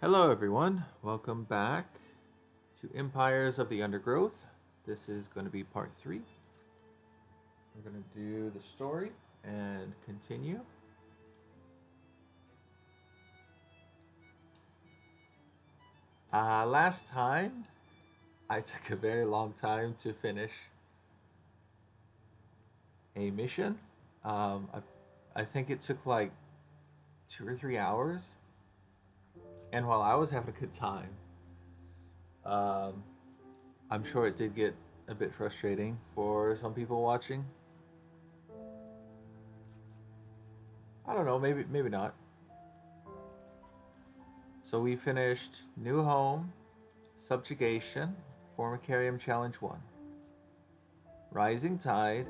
Hello, everyone. Welcome back to Empires of the Undergrowth. This is going to be part 3. We're going to do the story and continue. Last time, I took a very long time to finish a mission. I think it took like 2 or 3 hours. And while I was having a good time, um, I'm sure it did get a bit frustrating for some people watching. I don't know, maybe not. So we finished New Home, Subjugation, Formicarium Challenge 1, Rising Tide,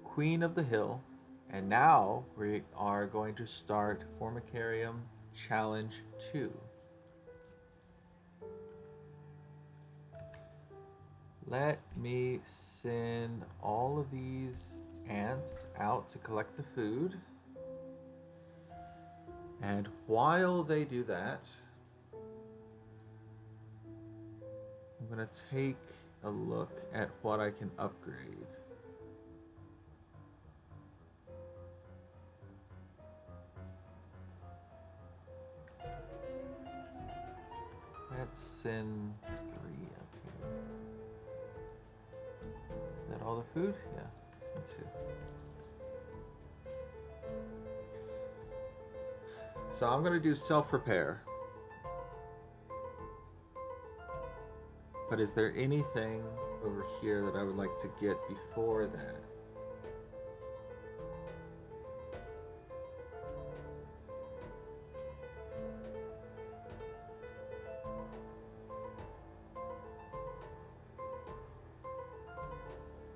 Queen of the Hill, and now we are going to start Formicarium Challenge 2. Let me send all of these ants out to collect the food. And while they do that, I'm going to take a look at what I can upgrade. Let's send 3 up here. Is that all the food? Yeah, that's it. So I'm going to do self-repair. But is there anything over here that I would like to get before that?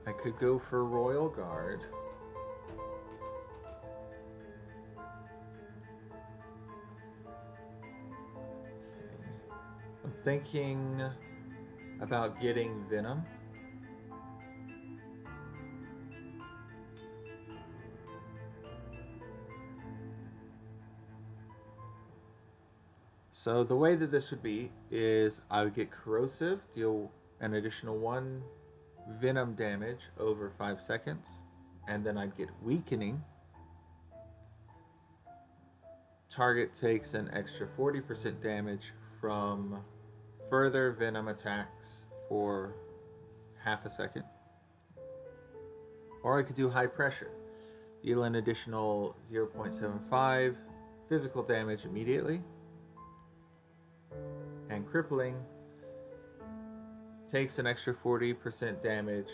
I could go for Royal Guard. I'm thinking about getting Venom. So the way that this would be is I would get Corrosive, deal an additional 1 Venom damage over 5 seconds, and then I'd get Weakening. Target takes an extra 40% damage from further Venom attacks for half a second. Or I could do High Pressure. Deal an additional 0.75 physical damage immediately. And Crippling takes an extra 40% damage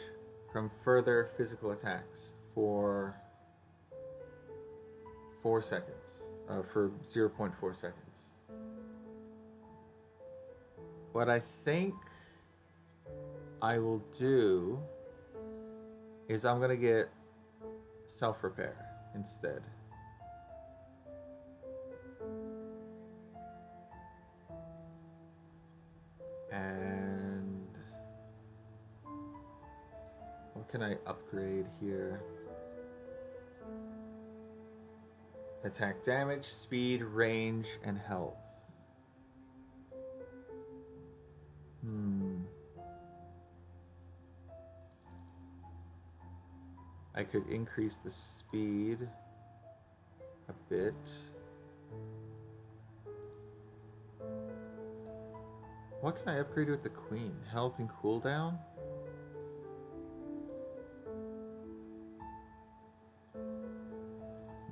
from further physical attacks for 4 seconds. For 0.4 seconds. What I think I will do is I'm going to get self-repair instead. And what can I upgrade here? Attack damage, speed, range, and health. I could increase the speed a bit. What can I upgrade with the Queen? Health and cooldown?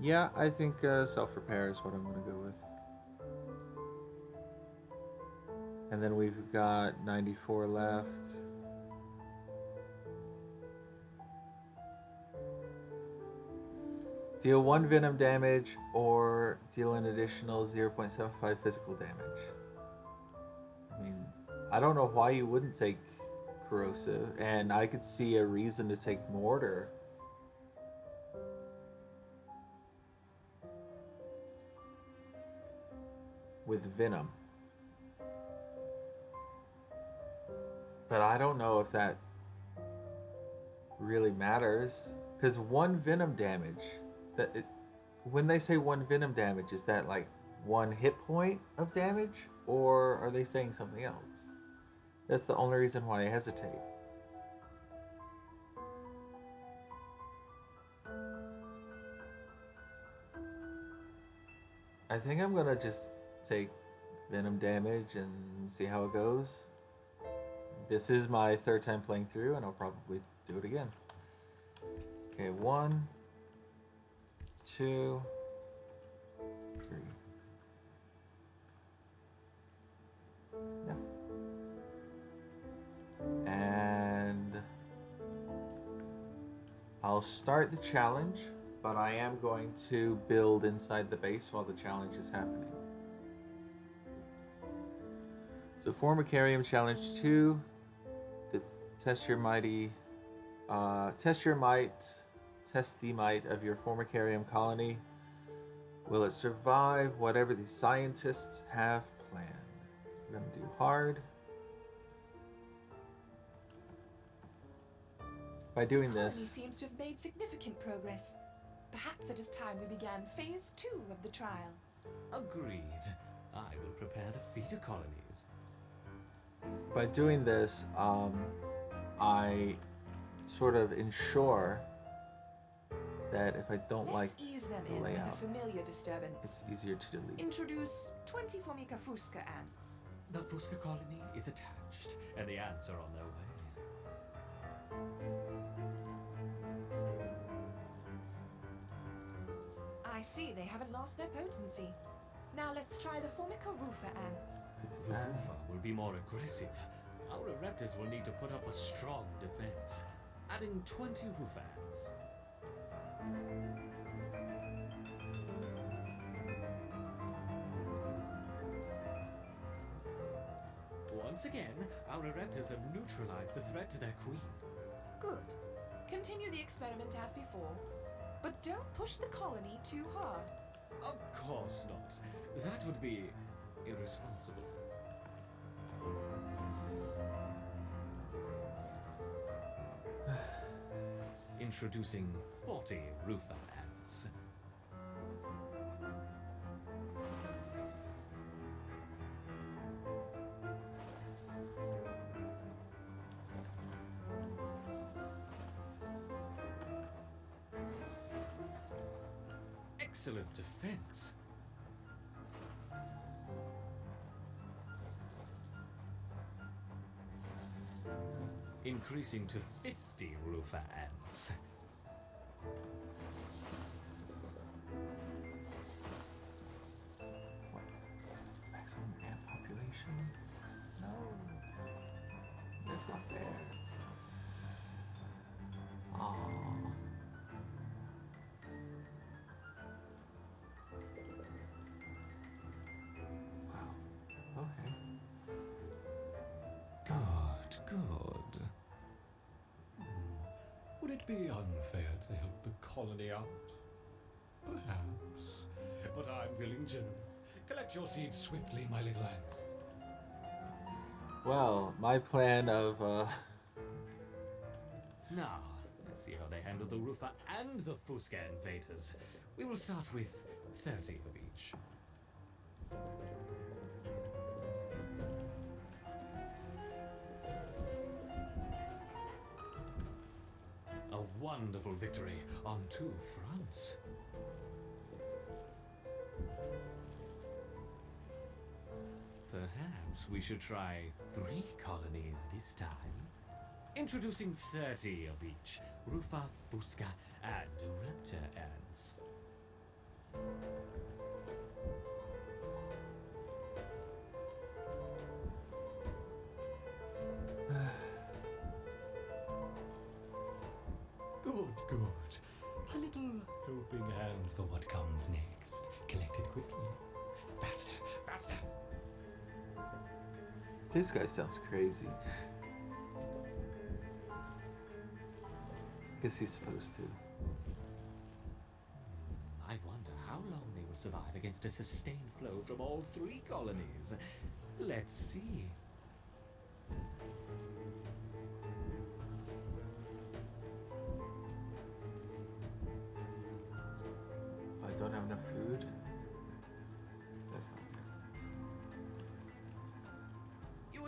Yeah, I think self-repair is what I'm going to go with. And then we've got 94 left. Deal 1 Venom damage or deal an additional 0.75 physical damage. I mean, I don't know why you wouldn't take Corrosive, and I could see a reason to take Mortar. With Venom. But I don't know if that really matters, because 1 Venom damage, when they say 1 Venom damage, is that like 1 hit point of damage, or are they saying something else? That's the only reason why I hesitate. I think I'm gonna just take venom damage and see how it goes. This is my 3rd time playing through, and I'll probably do it again. Okay, 1, 2, 3. Yeah. And I'll start the challenge, but I am going to build inside the base while the challenge is happening. So Formicarium Challenge 2, test the might of your Formicarium colony. Will it survive whatever the scientists have planned? We're gonna do hard. By doing this, the colony seems to have made significant progress. Perhaps it is time we began phase 2 of the trial. Agreed. I will prepare the feeder colonies. by doing this, I sort of ensure that if I don't like Let's ease them the in with layout, a familiar disturbance. it's easier to delete. Introduce 20 Formica fusca ants. The Fusca colony is attached, and the ants are on their way. I see they haven't lost their potency. Now let's try the Formica rufa ants. The Rufa will be more aggressive. Our Raptors will need to put up a strong defense. Adding 20 Rufa ants. Once again, our Raptors have neutralized the threat to their queen. Good. Continue the experiment as before. But don't push the colony too hard. Of course not. That would be irresponsible. Introducing 40 Rufa ants. Excellent defense. Increasing to 50 Rufa ants. What? Maximum ant population? No. That's not fair. Aww. Wow. Okay. Good, good. Would it be unfair to help the colony out? Perhaps. But I'm feeling generous. Collect your seeds swiftly, my little ants. Well, my plan of Now, let's see how they handle the Rufa and the Fusca invaders. We will start with 30 of each. A wonderful victory on 2 fronts. Perhaps we should try 3 colonies this time. Introducing 30 of each Rufa, Fusca, and Raptor ants. Good, good. A little helping hand for what comes next. Collect it quickly. Faster, faster. this guy sounds crazy. Guess he's supposed to. I wonder how long they will survive against a sustained flow from all 3 colonies. Let's see. I don't have enough food.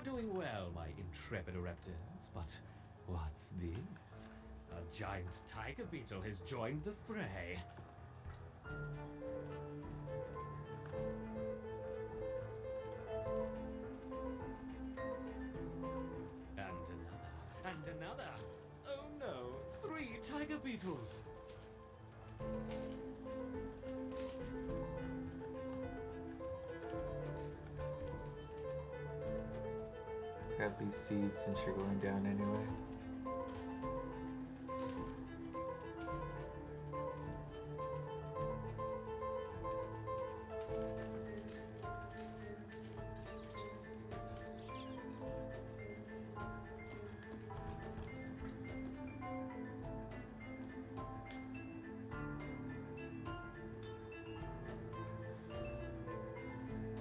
You're doing well, my intrepid raptors, but what's this? A giant tiger beetle has joined the fray. And another. Oh no, 3 tiger beetles. Grab these seeds since you're going down anyway.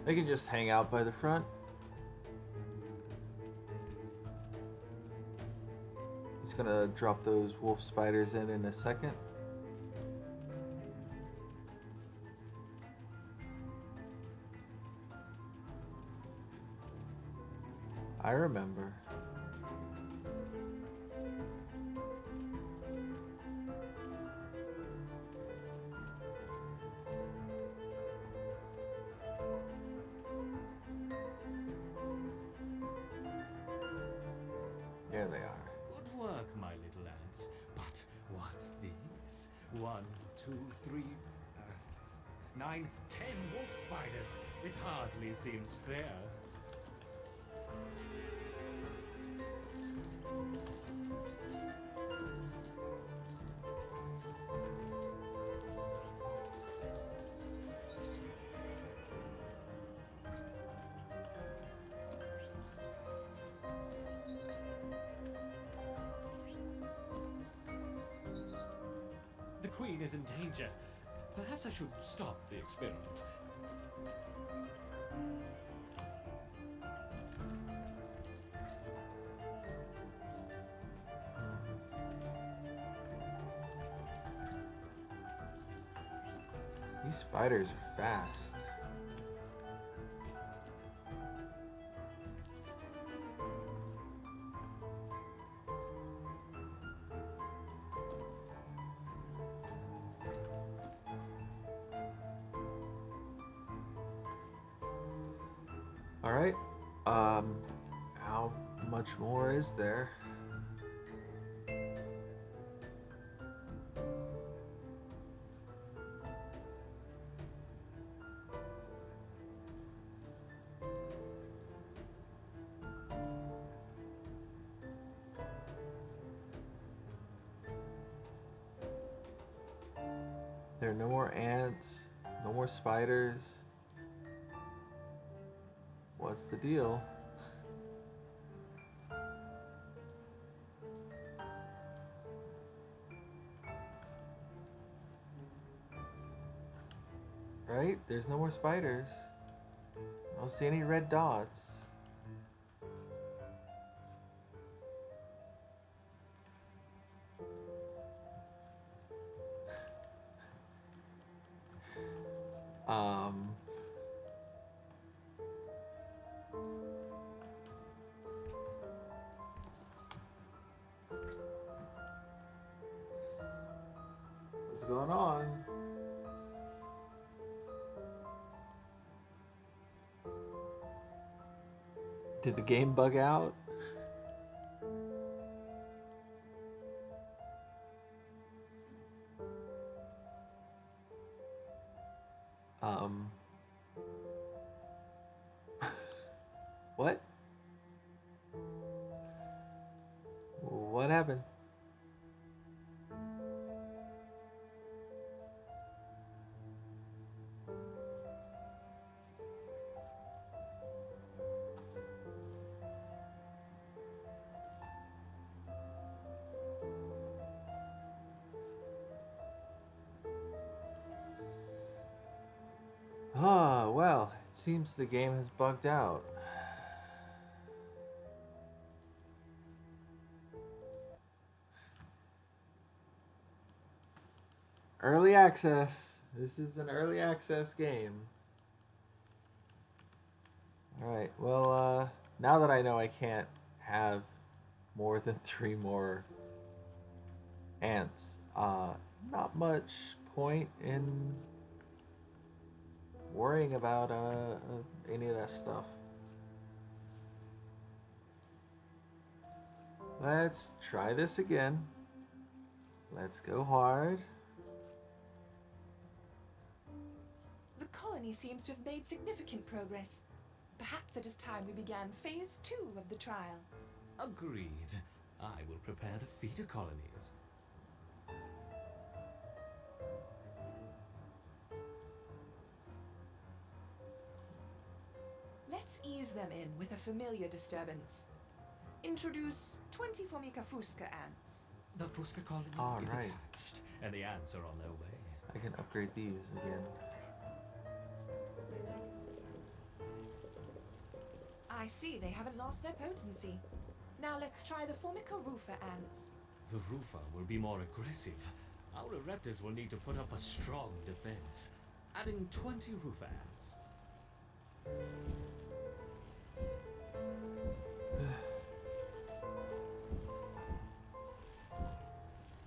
They can just hang out by the front. He's gonna drop those wolf spiders in a second. I remember. There they are. Good work, my little ants. But what's this? 1, 2, 3, 9, 10 wolf spiders. It hardly seems fair. The queen is in danger. Perhaps I should stop the experiment. These spiders are fast. All right. How much more is there? There are no more ants, no more spiders. What's the deal? Right? There's no more spiders. I don't see any red dots. What's going on? Did the game bug out? What? What happened? Ah, well, it seems the game has bugged out. Early access. This is an early access game. Alright, well, Now that I know I can't have more than 3 more ants, not much point in worrying about any of that stuff. Let's try this again. Let's go hard. The colony seems to have made significant progress. Perhaps it is time we began phase 2 of the trial. Agreed. I will prepare the feeder colonies. Let's ease them in with a familiar disturbance. Introduce 20 Formica fusca ants. The Fusca colony All is right. attached, and the ants are on their way. I can upgrade these again. I see they haven't lost their potency. Now let's try the Formica rufa ants. The Rufa will be more aggressive. Our Ereptors will need to put up a strong defense. Adding 20 Rufa ants.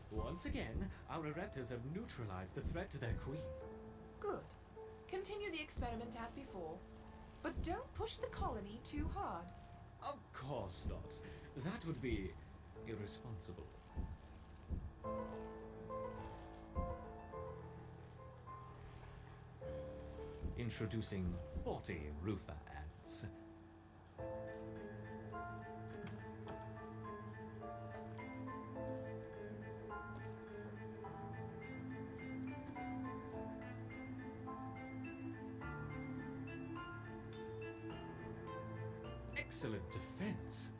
Once again, our Ereptors have neutralized the threat to their queen. Good. Continue the experiment as before, but don't push the colony too hard. Of course not. That would be irresponsible. Introducing 40 Rufa ants. Excellent defense.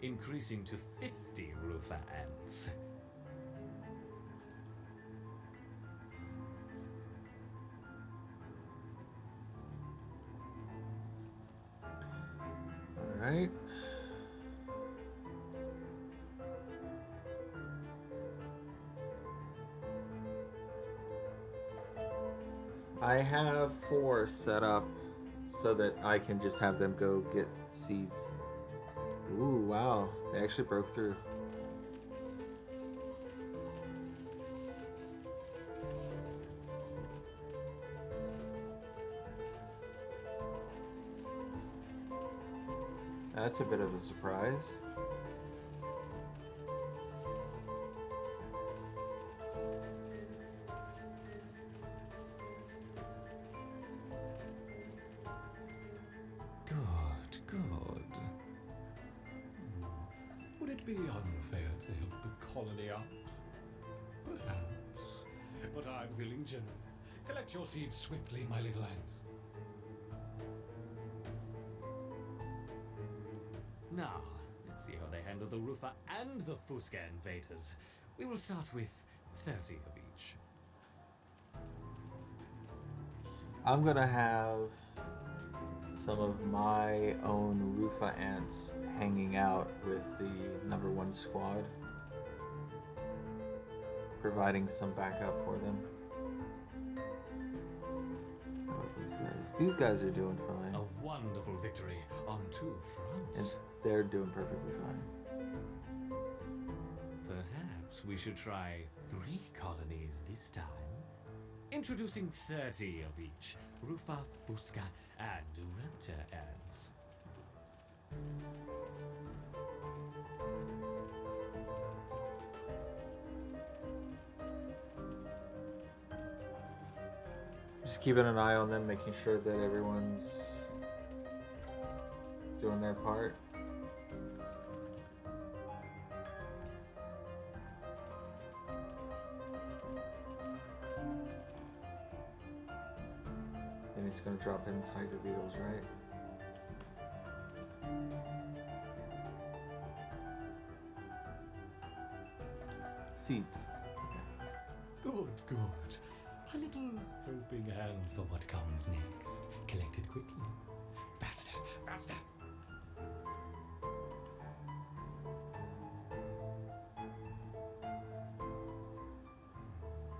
Increasing to 50 Rufa ants. All right. I have 4 set up so that I can just have them go get seeds. Ooh, wow. They actually broke through. That's a bit of a surprise. Good. Would it be unfair to help the colony out? Perhaps. But I'm feeling generous. Collect your seeds swiftly, my little ants. Now, let's see how they handle the Rufa and the Fusca invaders. We will start with 30 of each. I'm gonna have some of my own Rufa ants hanging out with the number 1 squad, providing some backup for them. How about these guys? These guys are doing fine. A wonderful victory on 2 fronts. And they're doing perfectly fine. Perhaps we should try 3 colonies this time. Introducing 30 of each. Rufa, Fusca, and Raptor ants. Just keeping an eye on them, making sure that everyone's doing their part. And he's gonna drop in tiger beetles, right? Seeds. Good. A little helping hand for what comes next. Collect it quickly. Faster.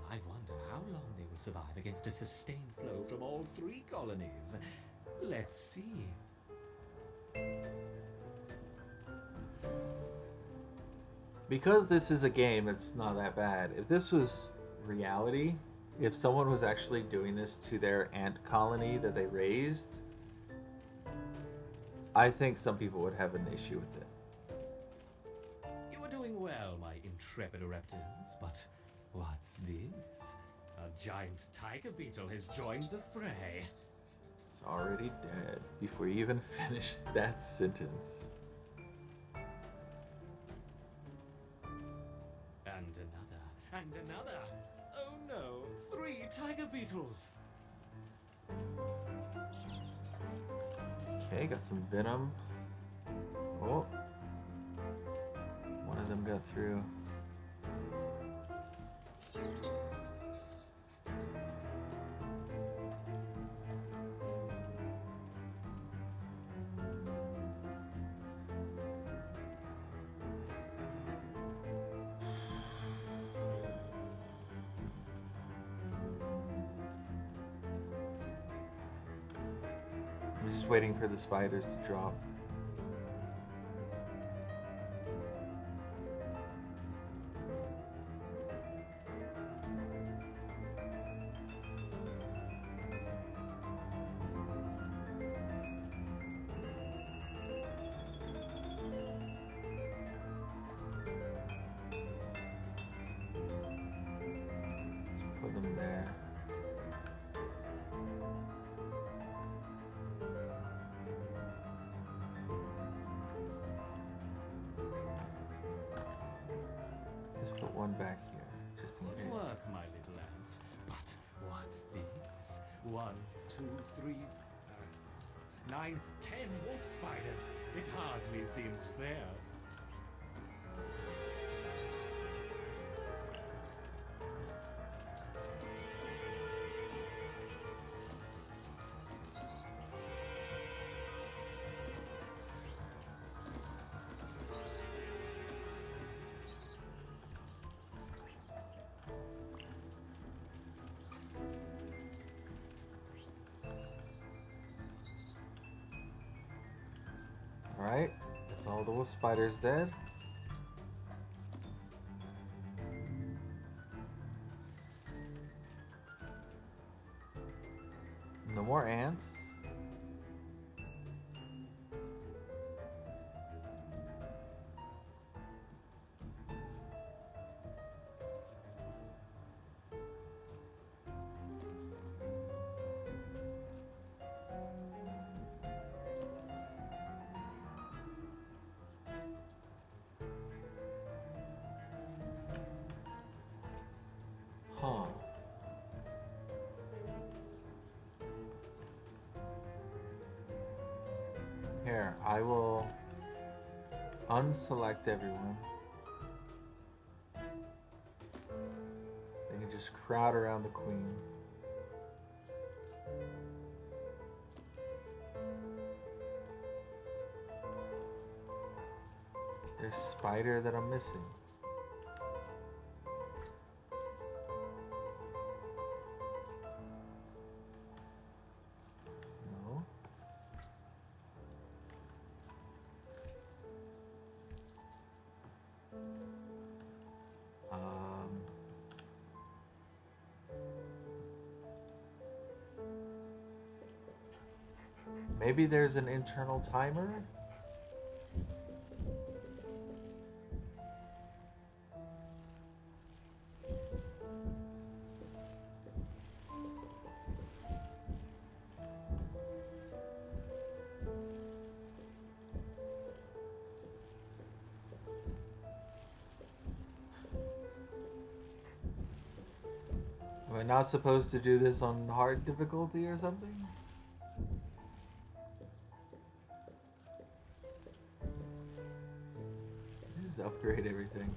I wonder how long they will survive against a sustained flow from all 3 colonies. Let's see. Because this is a game, it's not that bad. If this was reality, if someone was actually doing this to their ant colony that they raised, I think some people would have an issue with it. You are doing well, my intrepid raptors, but what's this? A giant tiger beetle has joined the fray. It's already dead before you even finish that sentence. And another, and another. Oh no, 3 tiger beetles. Okay, got some venom. Oh. One of them got through. I'm just waiting for the spiders to drop. Just put them there. Just put one back here, just in Good case. work, my little ants. But what's this? 1, 2, 3, 9, 10 wolf spiders. It hardly seems fair. Alright, that's all the wolf spiders dead. No more ants. Huh. Here, I will unselect everyone. They can just crowd around the queen. There's a spider that I'm missing. No. Maybe there's an internal timer? Am I not supposed to do this on hard difficulty or something? Just upgrade everything.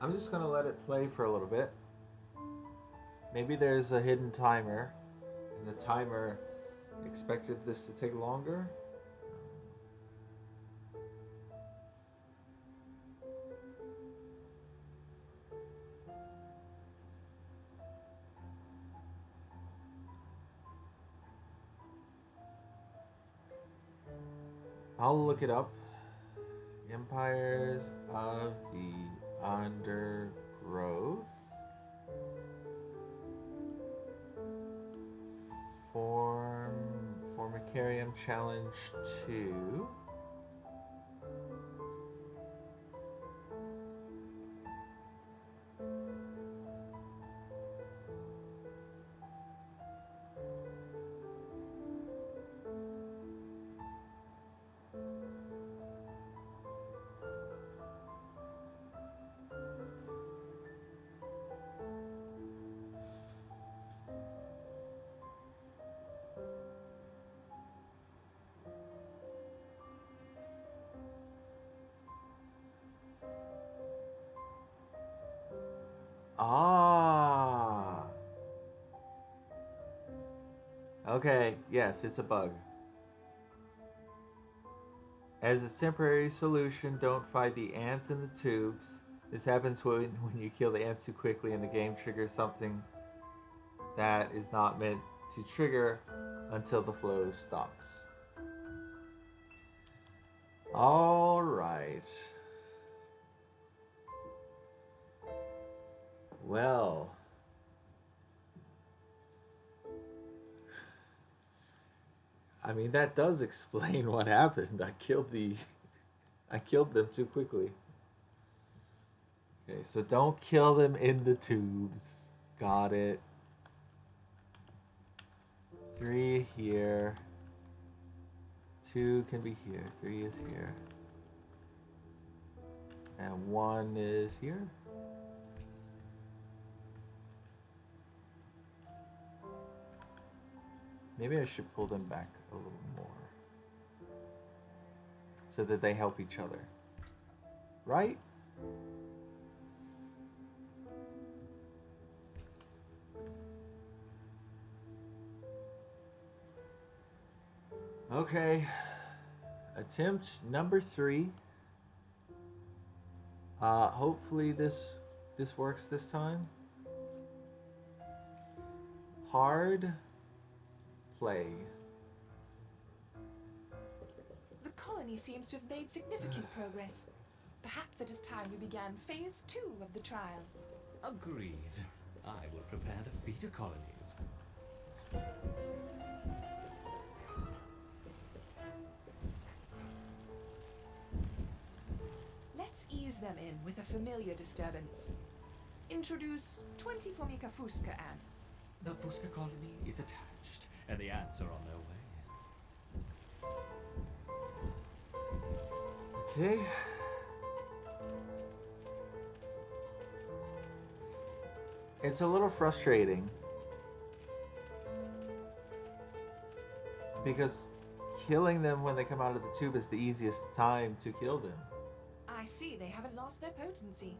I'm just gonna let it play for a little bit. Maybe there's a hidden timer, and the timer expected this to take longer. I'll look it up. Empires of the Undergrowth. Formicarium Challenge 2. Ah. Okay, yes, it's a bug. As a temporary solution, don't fight the ants in the tubes. This happens when you kill the ants too quickly and the game triggers something that is not meant to trigger until the flow stops. All right. Well, I mean that does explain what happened. I killed them too quickly. Okay, so don't kill them in the tubes. Got it. 3 here. 2 can be here. 3 is here. And 1 is here. Maybe I should pull them back a little more so that they help each other. Right? Okay. Attempt number 3. Hopefully this works this time. Hard play. The colony seems to have made significant progress. Perhaps it is time we began phase 2 of the trial. Agreed. I will prepare the feeder colonies. Let's ease them in with a familiar disturbance. Introduce 20 Formica fusca ants. The Fusca colony is attached, and the ants are on their way. Okay. It's a little frustrating because killing them when they come out of the tube is the easiest time to kill them. I see they haven't lost their potency.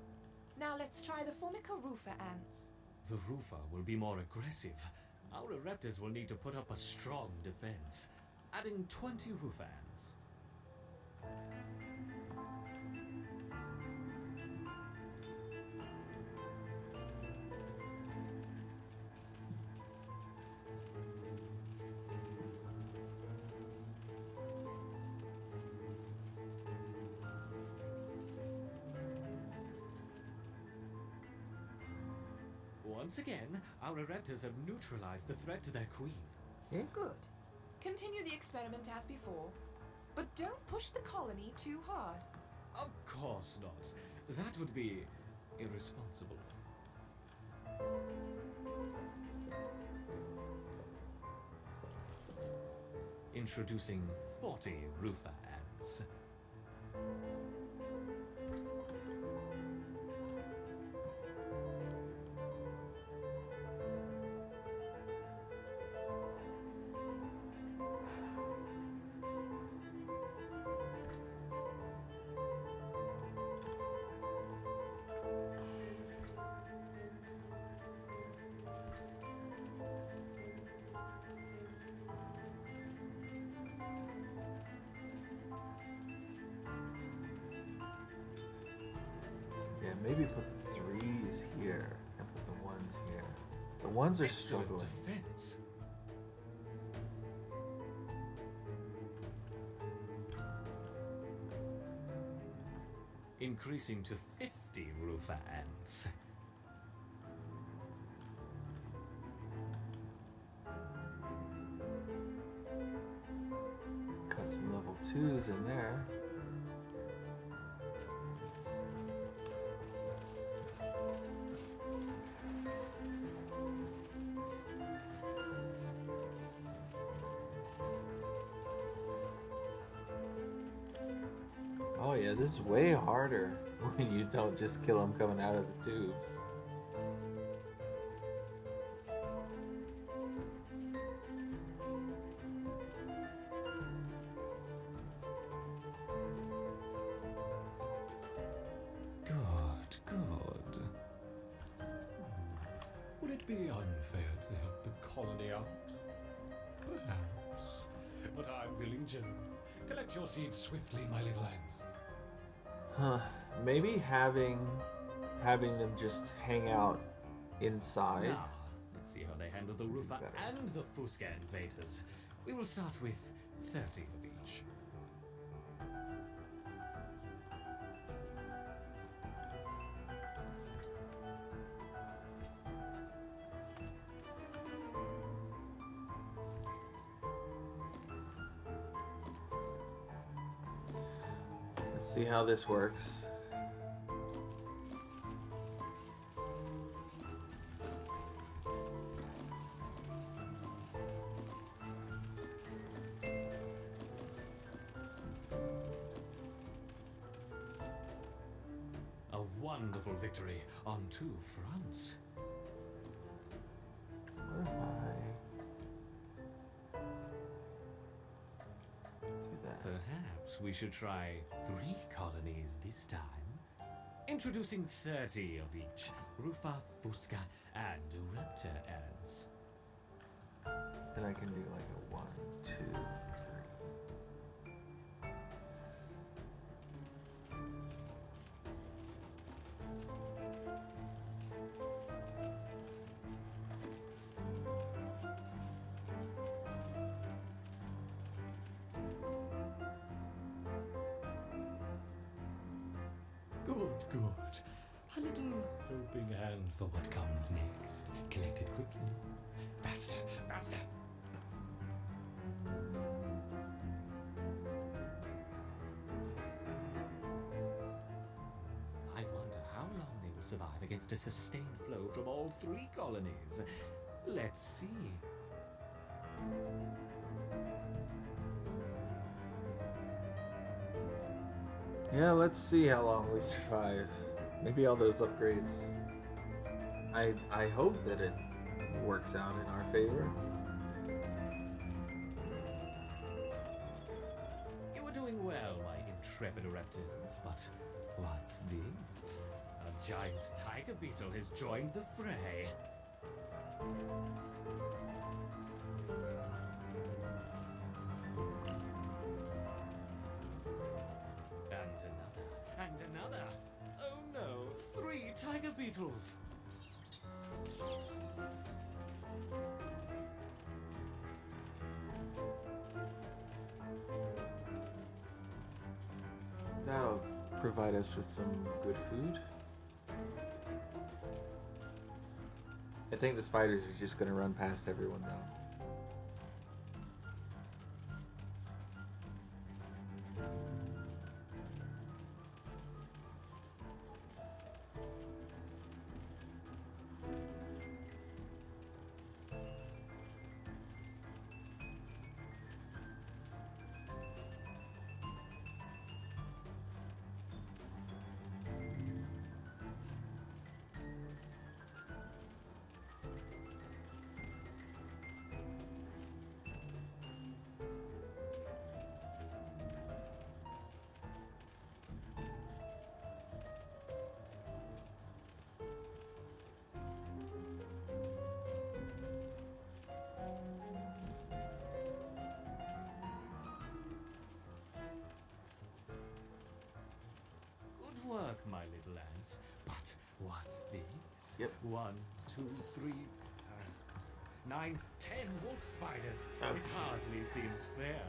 Now let's try the Formica rufa ants. The Rufa will be more aggressive. Our Ereptors will need to put up a strong defense. Adding 20 Rufa ants. Once again, our Ereptors have neutralized the threat to their queen. Okay. Good. Continue the experiment as before, but don't push the colony too hard. Of course not. That would be irresponsible. Introducing 40 Rufa ants. maybe put the 3s here and put the 1s here. The 1s are Excellent struggling. defense. Increasing to 50 roofer ants. Got some level 2s in there. Oh yeah, this is way harder when you don't just kill them coming out of the tubes. Good, good. Would it be unfair to help the colony out? Perhaps. But I'm feeling generous. Collect your seeds swiftly, my little ants. Huh. Maybe having them just hang out inside. Now, let's see how they handle the Rufa Better. and the Fuska invaders. We will start with 30 of each. Let's see how this works. A wonderful victory on two fronts. What if I do that? Perhaps we should try 3 colonies this time. Introducing 30 of each. Rufa, Fuska, and Raptor ants. And I can do like a 1, 2, 3. Good, good. A little helping hand for what comes next. Collect it quickly. Faster, faster. I wonder how long they will survive against a sustained flow from all 3 colonies. Let's see. Yeah, let's see how long we survive. Maybe all those upgrades. I hope that it works out in our favor. You are doing well, my intrepid raptors, but what's this? A giant tiger beetle has joined the fray. And another. Oh no, 3 tiger beetles. That'll provide us with some good food. I think the spiders are just gonna run past everyone though. Yep. 1, 2, 3, 9, 10 wolf spiders. Okay. It hardly seems fair.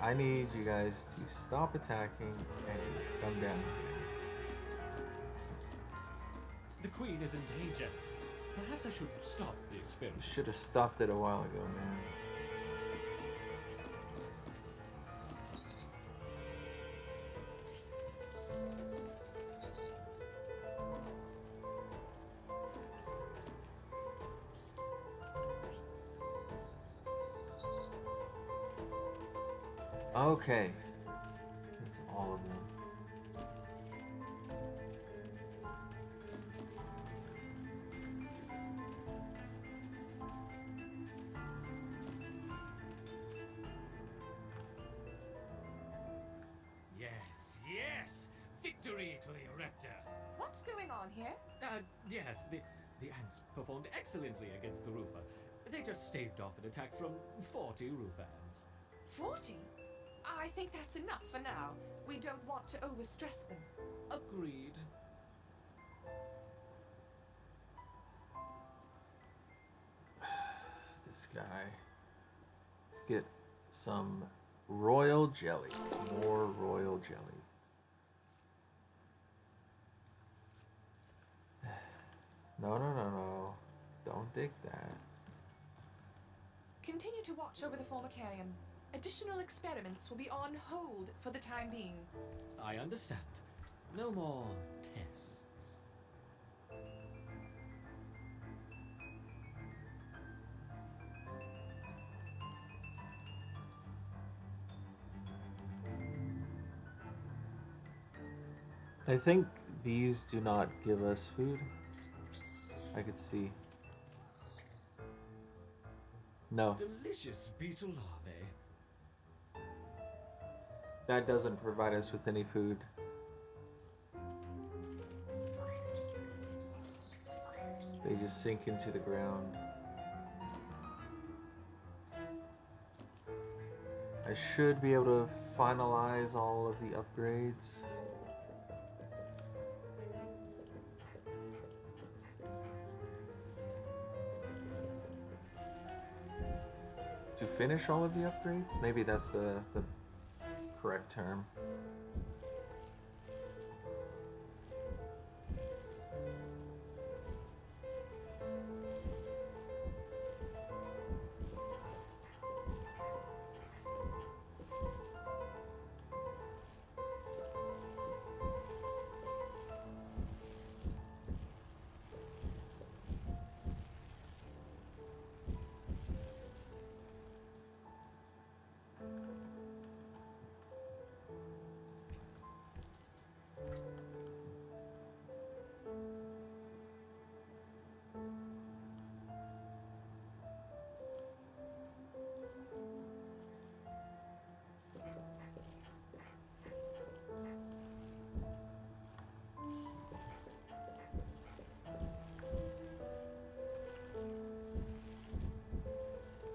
I need you guys to stop attacking and just come down. The queen is in danger. Perhaps I should stop the You experiment. should have stopped it a while ago, man. Okay. That's all of them. Yes, yes! Victory to the Erector! What's going on here? Yes, the ants performed excellently against the roofer. They just staved off an attack from 40 roof ants. 40? I think that's enough for now. We don't want to overstress them. Agreed. This guy. Let's get some royal jelly. More royal jelly. No. Don't dig that. Continue to watch over the formicarium. Additional experiments will be on hold for the time being. I understand. No more tests. I think these do not give us food. I could see. No, Delicious beetle larvae. that doesn't provide us with any food. They just sink into the ground. I should be able to finalize all of the upgrades. To finish all of the upgrades? Maybe that's the correct term.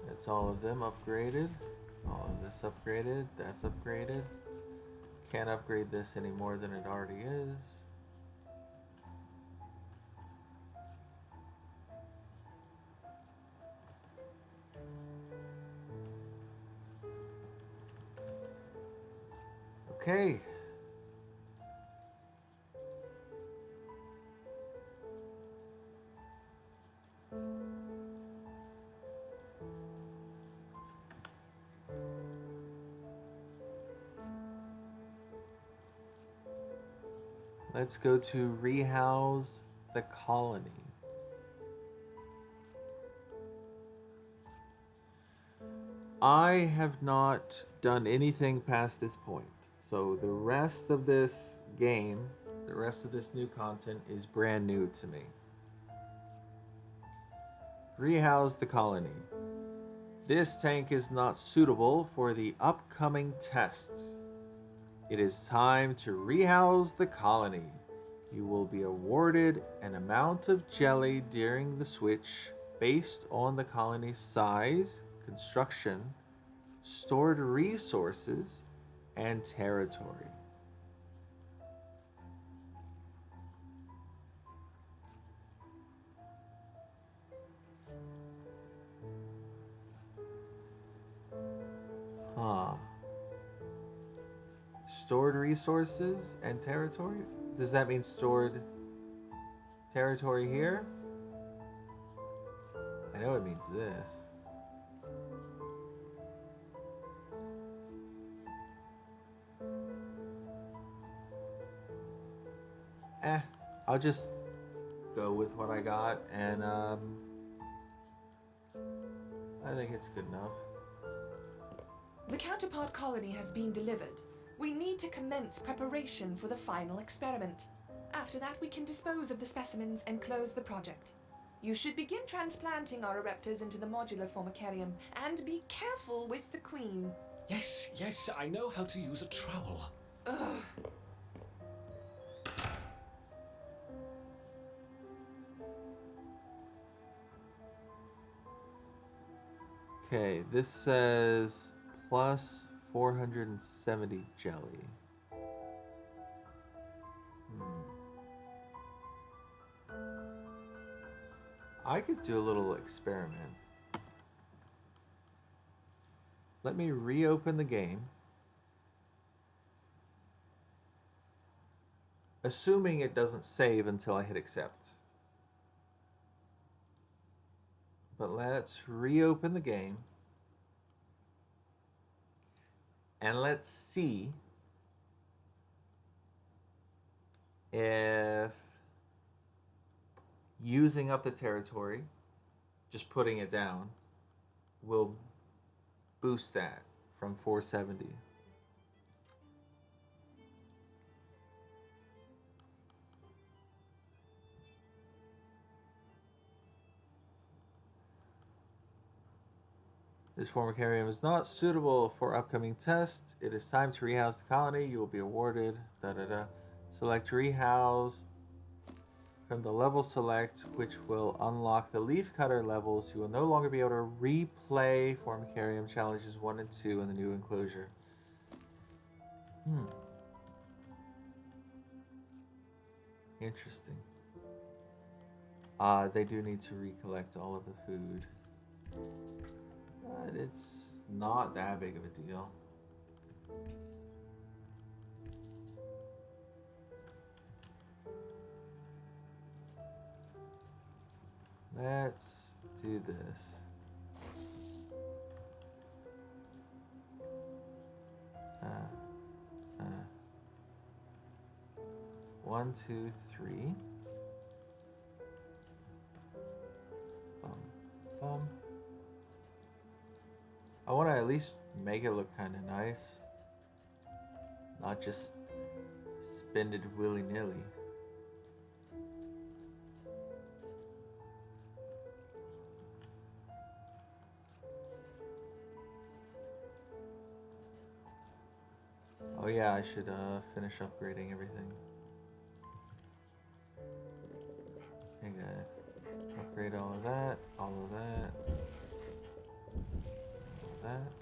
That's all of them upgraded. All of this upgraded. That's upgraded. Can't upgrade this any more than it already is. Okay. Let's go to rehouse the colony. I have not done anything past this point. So the rest of this game, the rest of this new content is brand new to me. Rehouse the colony. This tank is not suitable for the upcoming tests. It is time to rehouse the colony. You will be awarded an amount of jelly during the switch based on the colony's size, construction, stored resources, and territory. Huh. Stored resources and territory? Does that mean stored territory here? I know it means this. I'll just go with what I got, and I think it's good enough. The counterpart colony has been delivered. We need to commence preparation for the final experiment. After that, we can dispose of the specimens and close the project. You should begin transplanting our Ereptas into the modular formicarium, and be careful with the queen. Yes, I know how to use a trowel. Ugh. Okay, this says plus 470 jelly. I could do a little experiment. Let me reopen the game. Assuming it doesn't save until I hit accept. But let's reopen the game. And let's see if using up the territory, just putting it down, will boost that from 470. This formicarium is not suitable for upcoming tests. It is time to rehouse the colony. You will be awarded Select rehouse from the level select, which will unlock the leaf cutter levels. You will no longer be able to replay formicarium challenges 1 and 2 in the new enclosure. Interesting. They do need to recollect all of the food. But it's not that big of a deal. Let's do this. One, two, three. I want to at least make it look kind of nice, not just spend it willy-nilly. Oh yeah, I should finish upgrading everything. Okay, upgrade all of that, all of that, all of that.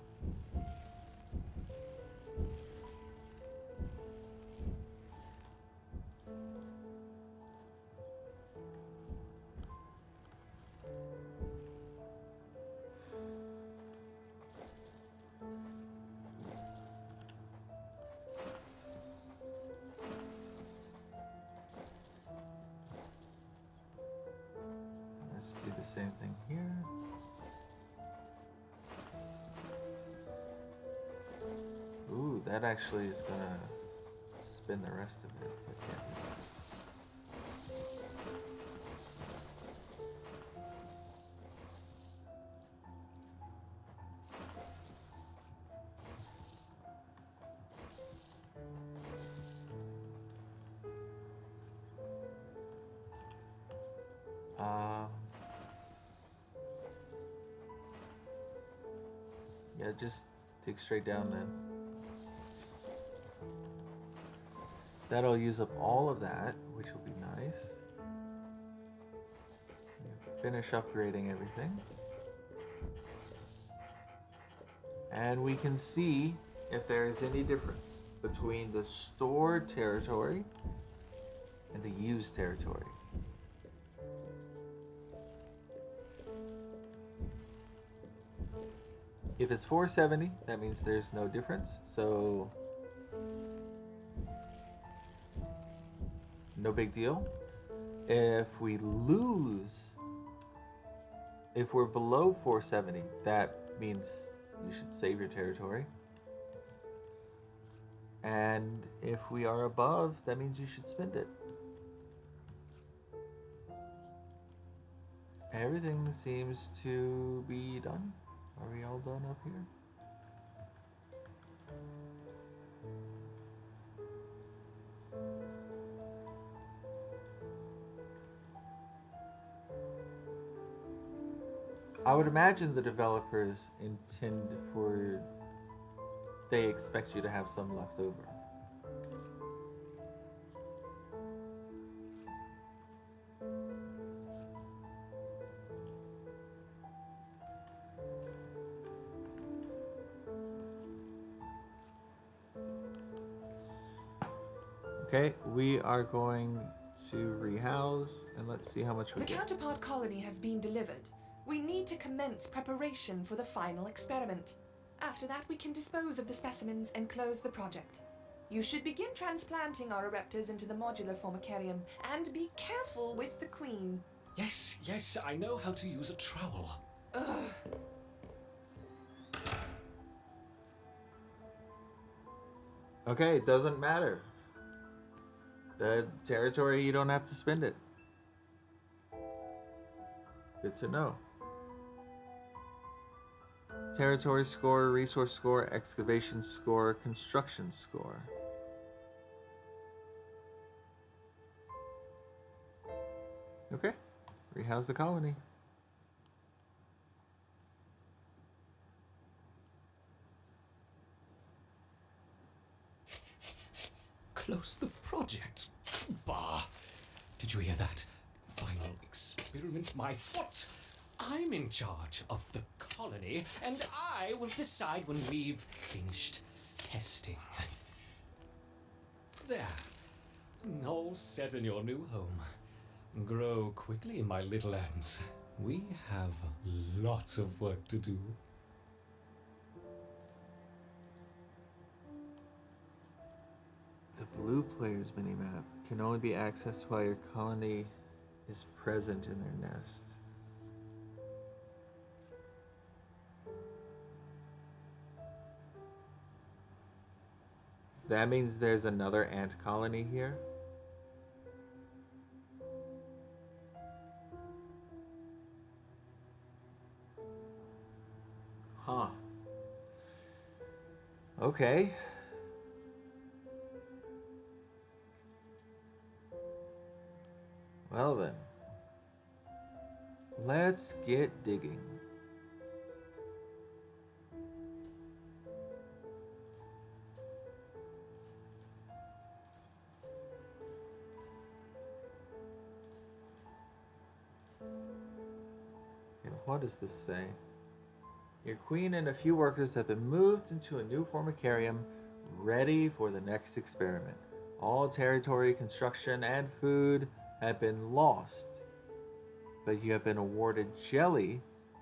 Let's do the same thing here. Ooh, that actually is gonna spin the rest of it. So I can't do that. Yeah, just dig straight down then. That'll use up all of that, which will be nice. finish upgrading everything. And we can see if there is any difference between the stored territory and the used territory. If it's 470, that means there's no difference, so no big deal. If we lose, if we're below 470, that means you should save your territory. And if we are above, that means you should spend it. Everything seems to be done. Are we all done up here? I would imagine the developers intend for... They expect you to have some left over. Okay, we are going to rehouse, and let's see how much we The get. counterpart colony has been delivered. We need to commence preparation for the final experiment. After that, we can dispose of the specimens and close the project. You should begin transplanting our ereptors into the modular formicarium, and be careful with the queen. Yes, yes, I know how to use a trowel. Ugh. Okay, it doesn't matter. The territory, you don't have to spend it. Good to know. Territory score, resource score, excavation score, construction score. Okay, rehouse the colony. Close the project? Bah! Did you hear that? Final experiment, my foot! I'm in charge of the colony, and I will decide when we've finished testing. There. All set in your new home. Grow quickly, my little ants. We have lots of work to do. The blue player's minimap can only be accessed while your colony is present in their nest. That means there's another ant colony here? Huh. Okay. Well then. Let's get digging. Okay, what does this say? Your queen and a few workers have been moved into a new formicarium ready for the next experiment. All territory, construction, and food have been lost, but you have been awarded jelly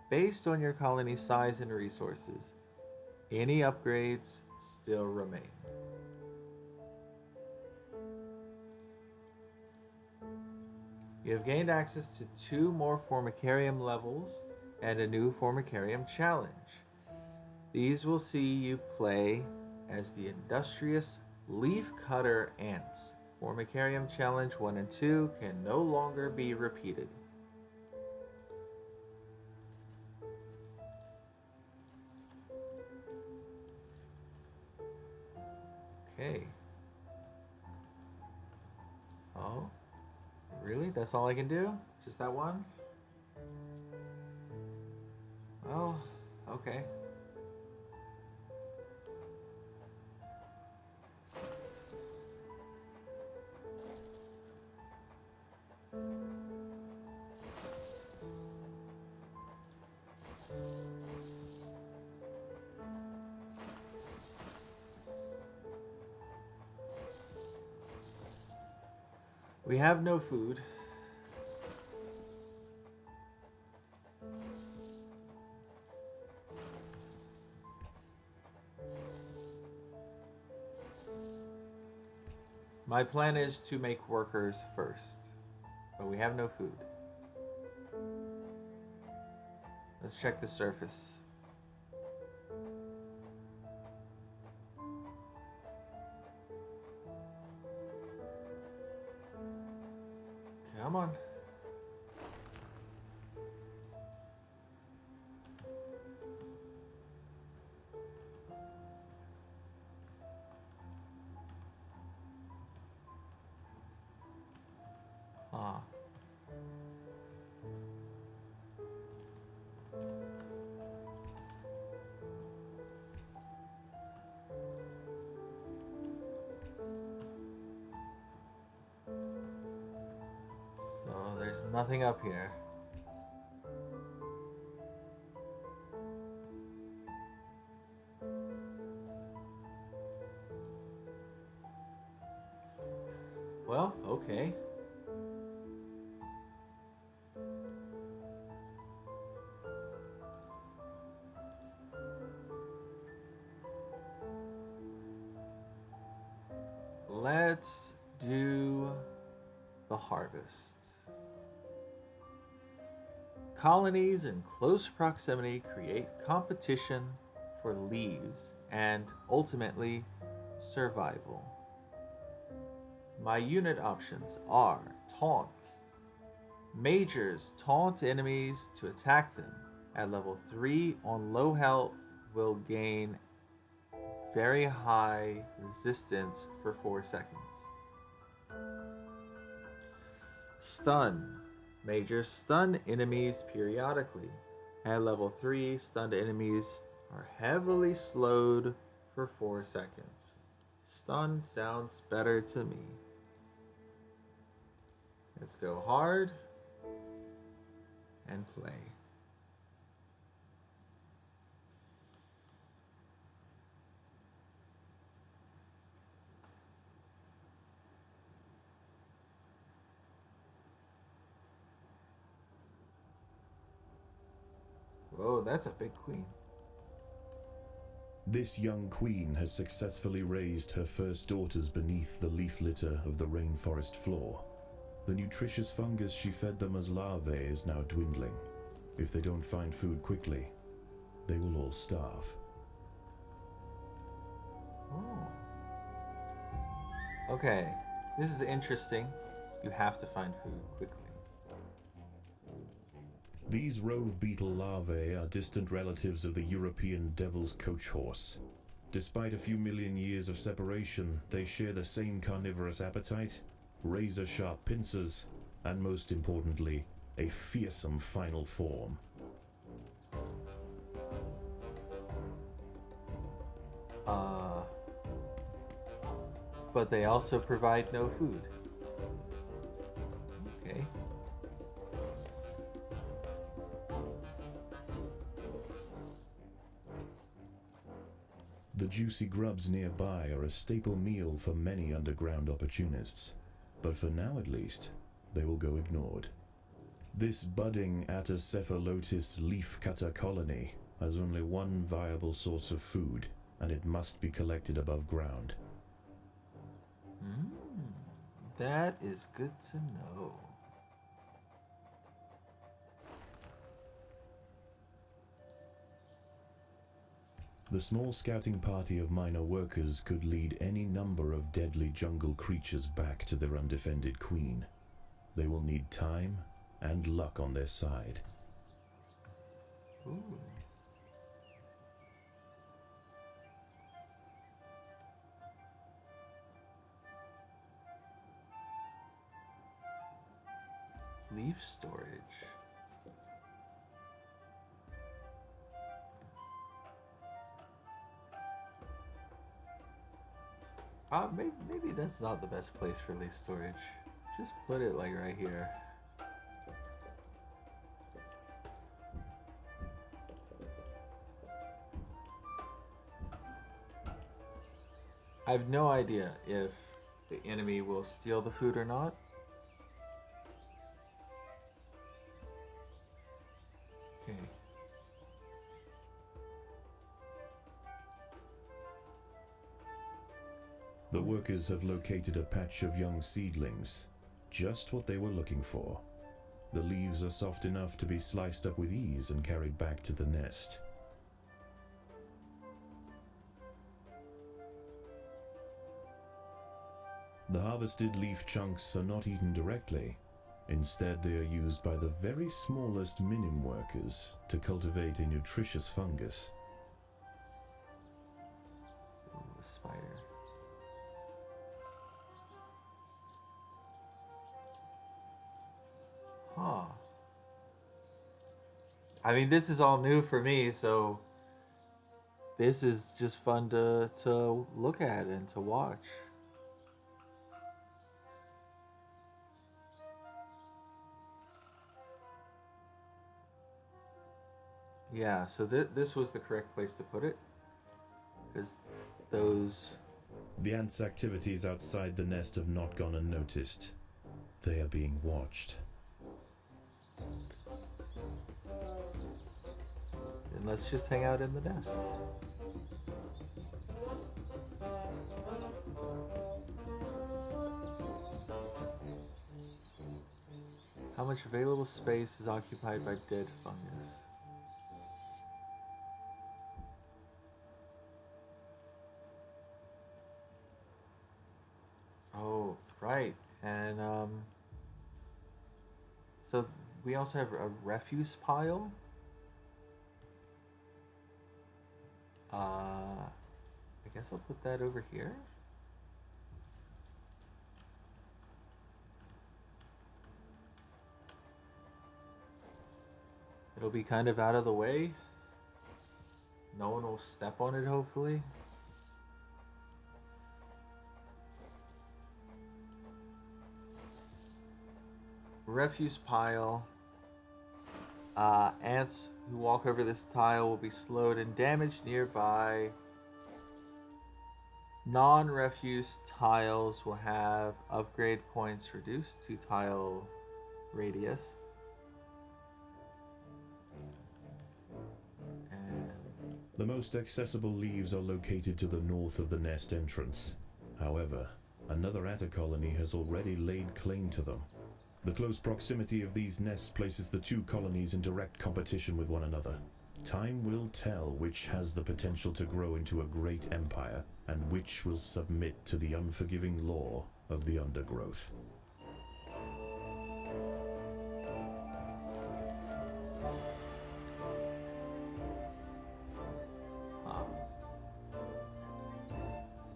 based on your colony's size and resources. Any upgrades still remain. You have gained access to 2 more formicarium levels and a new formicarium challenge. These will see you play as the industrious leaf-cutter ants. Formicarium challenge 1 and 2 can no longer be repeated. Okay. Oh, really? That's all I can do? Just that one? Well, okay. We have no food. My plan is to make workers first, but we have no food. Let's check the surface. Come on. Ah. So there's nothing up here. Well, okay. Let's do the harvest. Colonies in close proximity create competition for leaves and ultimately survival. My unit options are taunt. Majors taunt enemies to attack them. At level 3 on low health will gain very high resistance for 4 seconds. Stun. Majors stun enemies periodically. At level 3, stunned enemies are heavily slowed for 4 seconds. Stun sounds better to me. Let's go hard and play. Whoa, that's a big queen. This young queen has successfully raised her first daughters beneath the leaf litter of the rainforest floor. The nutritious fungus she fed them as larvae is now dwindling. If they don't find food quickly, they will all starve. Oh. Okay, this is interesting. You have to find food quickly. These rove beetle larvae are distant relatives of the European devil's coach horse. Despite a few million years of separation, they share the same carnivorous appetite, razor-sharp pincers, and most importantly, a fearsome final form. But they also provide no food. Okay. The juicy grubs nearby are a staple meal for many underground opportunists, but for now at least, they will go ignored. This budding Atacephalotis leaf-cutter colony has only one viable source of food, and it must be collected above ground. That is good to know. The small scouting party of minor workers could lead any number of deadly jungle creatures back to their undefended queen. They will need time and luck on their side. Ooh. Leaf storage. Maybe that's not the best place for leaf storage. Just put it like right here. I have no idea if the enemy will steal the food or not, The workers have located a patch of young seedlings, just what they were looking for. The leaves are soft enough to be sliced up with ease and carried back to the nest. The harvested leaf chunks are not eaten directly. Instead, they are used by the very smallest minim workers to cultivate a nutritious fungus. Ooh, a spider. Huh. I mean, this is all new for me, so this is just fun to look at and to watch. Yeah, so this was the correct place to put it, because those... The ants' activities outside the nest have not gone unnoticed. They are being watched. And let's just hang out in the nest. How much available space is occupied by dead fungus? Oh, right. And so we also have a refuse pile. I guess I'll put that over here. It'll be kind of out of the way. No one will step on it, hopefully. Refuse pile. Ants who walk over this tile will be slowed and damaged nearby. Non-refuse tiles will have upgrade points reduced to tile radius. And The most accessible leaves are located to the north of the nest entrance. However, another atta colony has already laid claim to them. The close proximity of these nests places the two colonies in direct competition with one another. Time will tell which has the potential to grow into a great empire, and which will submit to the unforgiving law of the Undergrowth.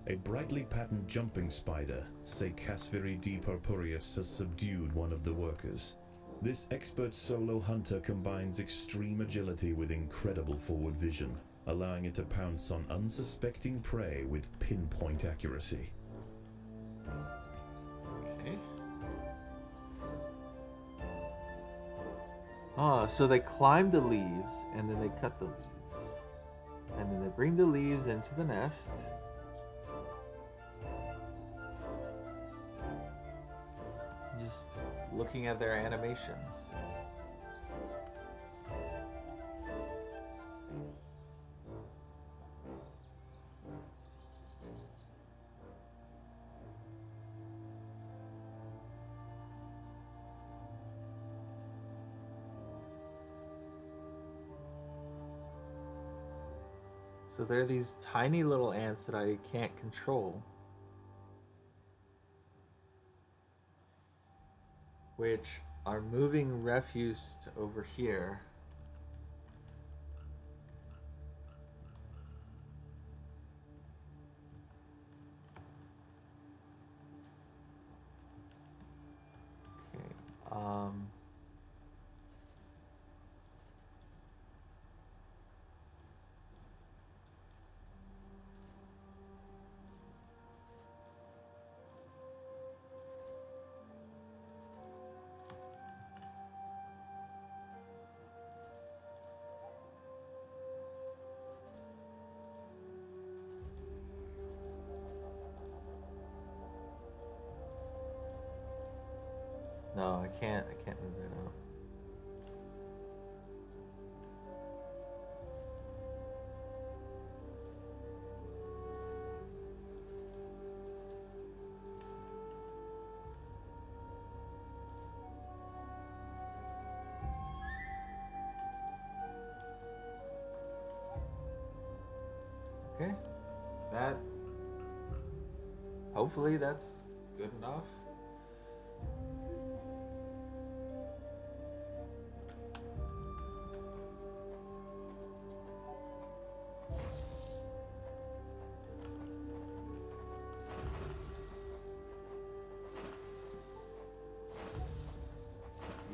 A brightly patterned jumping spider, Casviri D. purpureus, has subdued one of the workers. This expert solo hunter combines extreme agility with incredible forward vision, allowing it to pounce on unsuspecting prey with pinpoint accuracy. okay. So they climb the leaves and then they cut the leaves. And then they bring the leaves into the nest. Just looking at their animations. So there are these tiny little ants that I can't control, which are moving refuse to over here. Okay, no, I can't move that up. Okay. That. Hopefully that's good enough.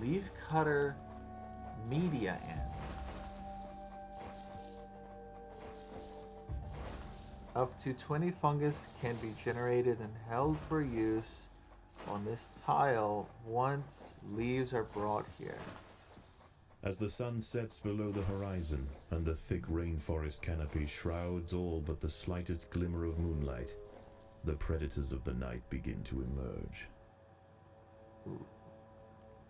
Leaf cutter media ant. Up to 20 fungus can be generated and held for use on this tile once leaves are brought here. As the sun sets below the horizon and the thick rainforest canopy shrouds all but the slightest glimmer of moonlight, the predators of the night begin to emerge.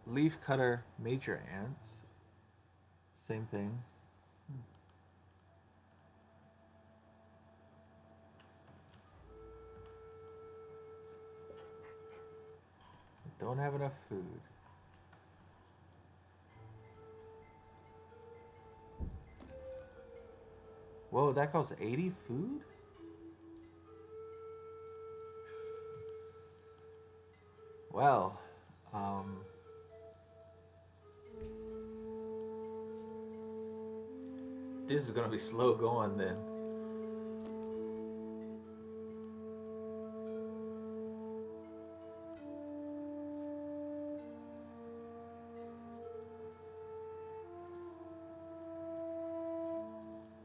Leaf cutter major ants. Same thing. Don't have enough food. Whoa, that costs 80 food? Well, this is gonna be slow going then.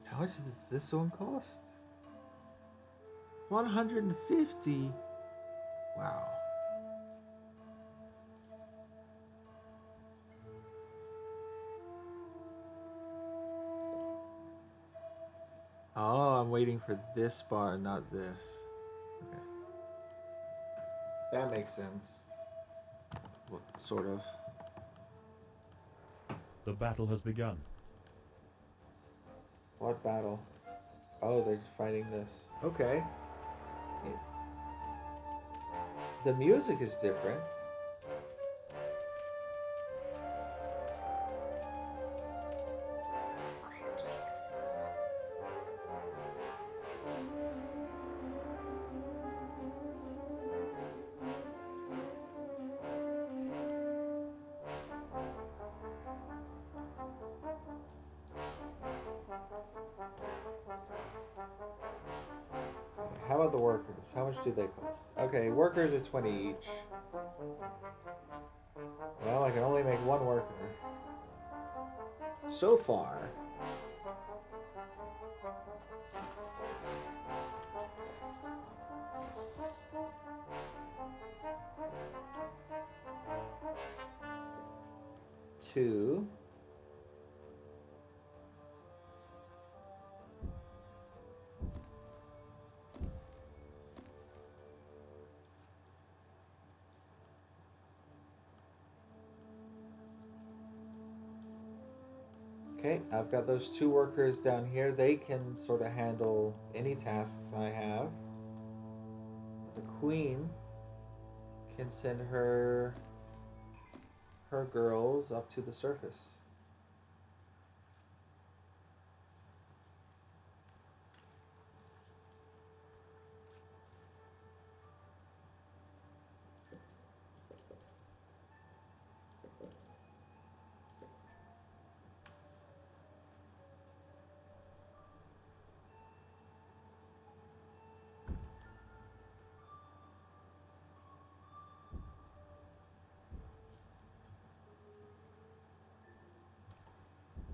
How much does this one cost? 150? Wow. Oh, I'm waiting for this bar, not this. Okay. That makes sense. Well, sort of. The battle has begun. What battle? Oh, they're fighting this. Okay. The music is different. How about the workers? How much do they cost? Okay, workers are 20 each. Well, I can only make one worker. So far. Two. Okay, I've got those two workers down here. They can sort of handle any tasks I have. The queen can send her girls up to the surface.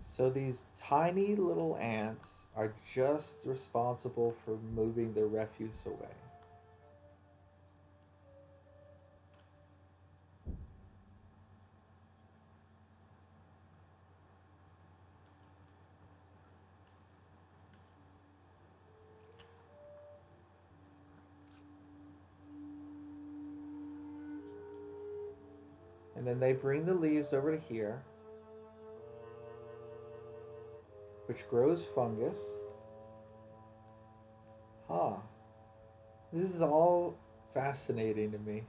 So these tiny little ants are just responsible for moving the refuse away. And then they bring the leaves over to here, which grows fungus. Huh. This is all fascinating to me.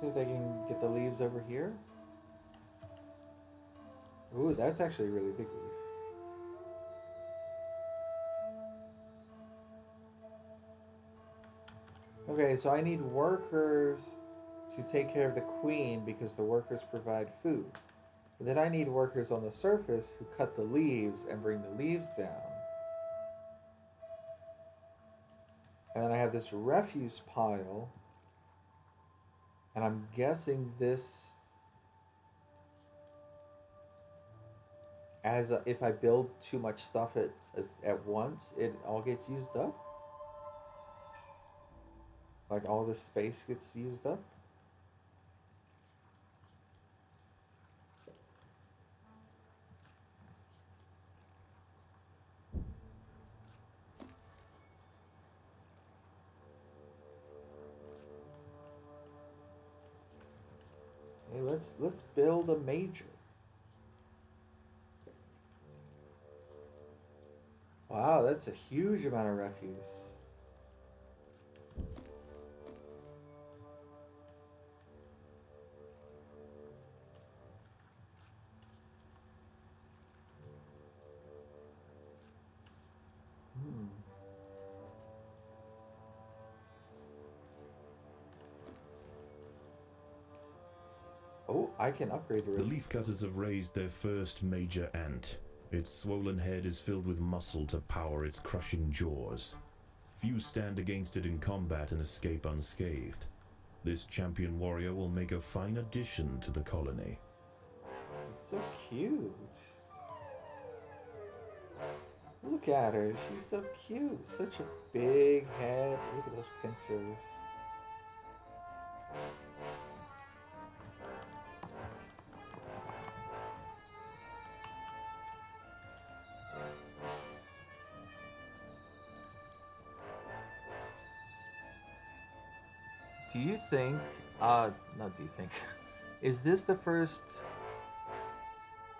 See if they can get the leaves over here. Ooh, that's actually a really big leaf. Okay, so I need workers to take care of the queen because the workers provide food. But then I need workers on the surface who cut the leaves and bring the leaves down. And then I have this refuse pile. And I'm guessing this, if I build too much stuff at once, it all gets used up. Like all this space gets used up. Hey, let's build a major. Wow, that's a huge amount of refuse. Hmm. Oh, I can upgrade the The refuse. leaf cutters have raised their first major ant. Its swollen head is filled with muscle to power its crushing jaws. Few stand against it in combat and escape unscathed. This champion warrior will make a fine addition to the colony. It's so cute. Look at her. She's so cute. Such a big head. Look at those pincers. Do you think, not do you think, is this the first,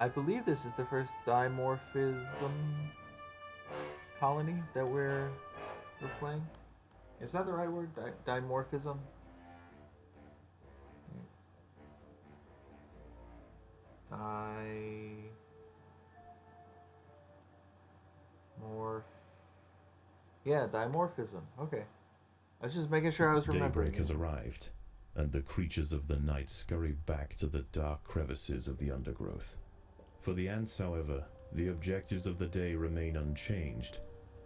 I believe this is the first dimorphism colony that we're playing? Is that the right word? Dimorphism? Yeah, dimorphism. Okay. I was just making sure I was remembering. Daybreak has arrived, and the creatures of the night scurry back to the dark crevices of the undergrowth. For the ants, however, the objectives of the day remain unchanged.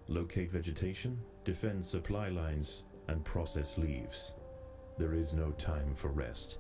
Locate vegetation, defend supply lines, and process leaves. There is no time for rest.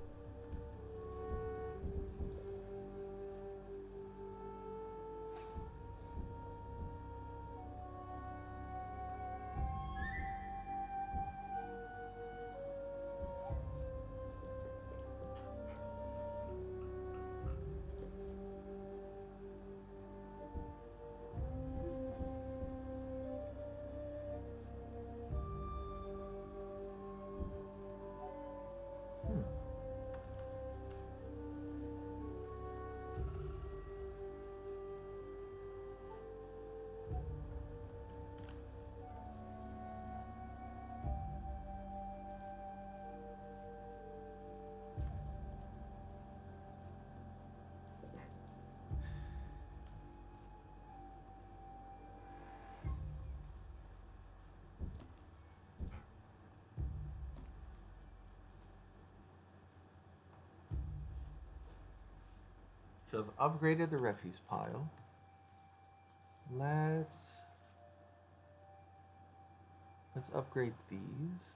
So I've upgraded the refuse pile. Let's upgrade these.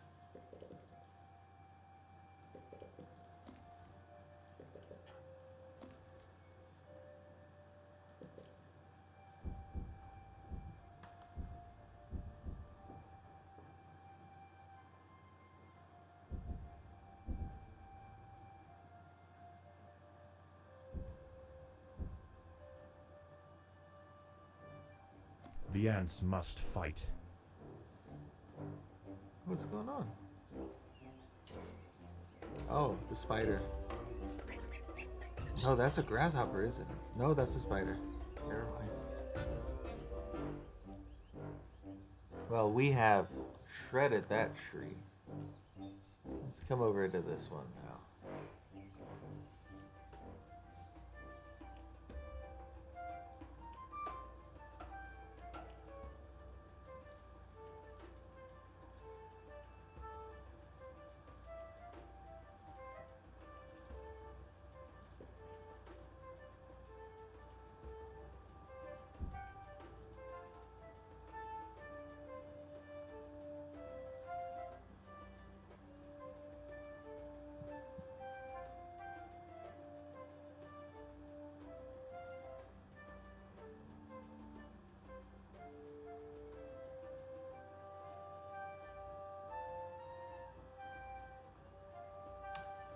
The ants must fight. What's going on? Oh, the spider. Oh, that's a grasshopper, isn't it? No, that's a spider. Never mind. Well, we have shredded that tree. Let's come over to this one now.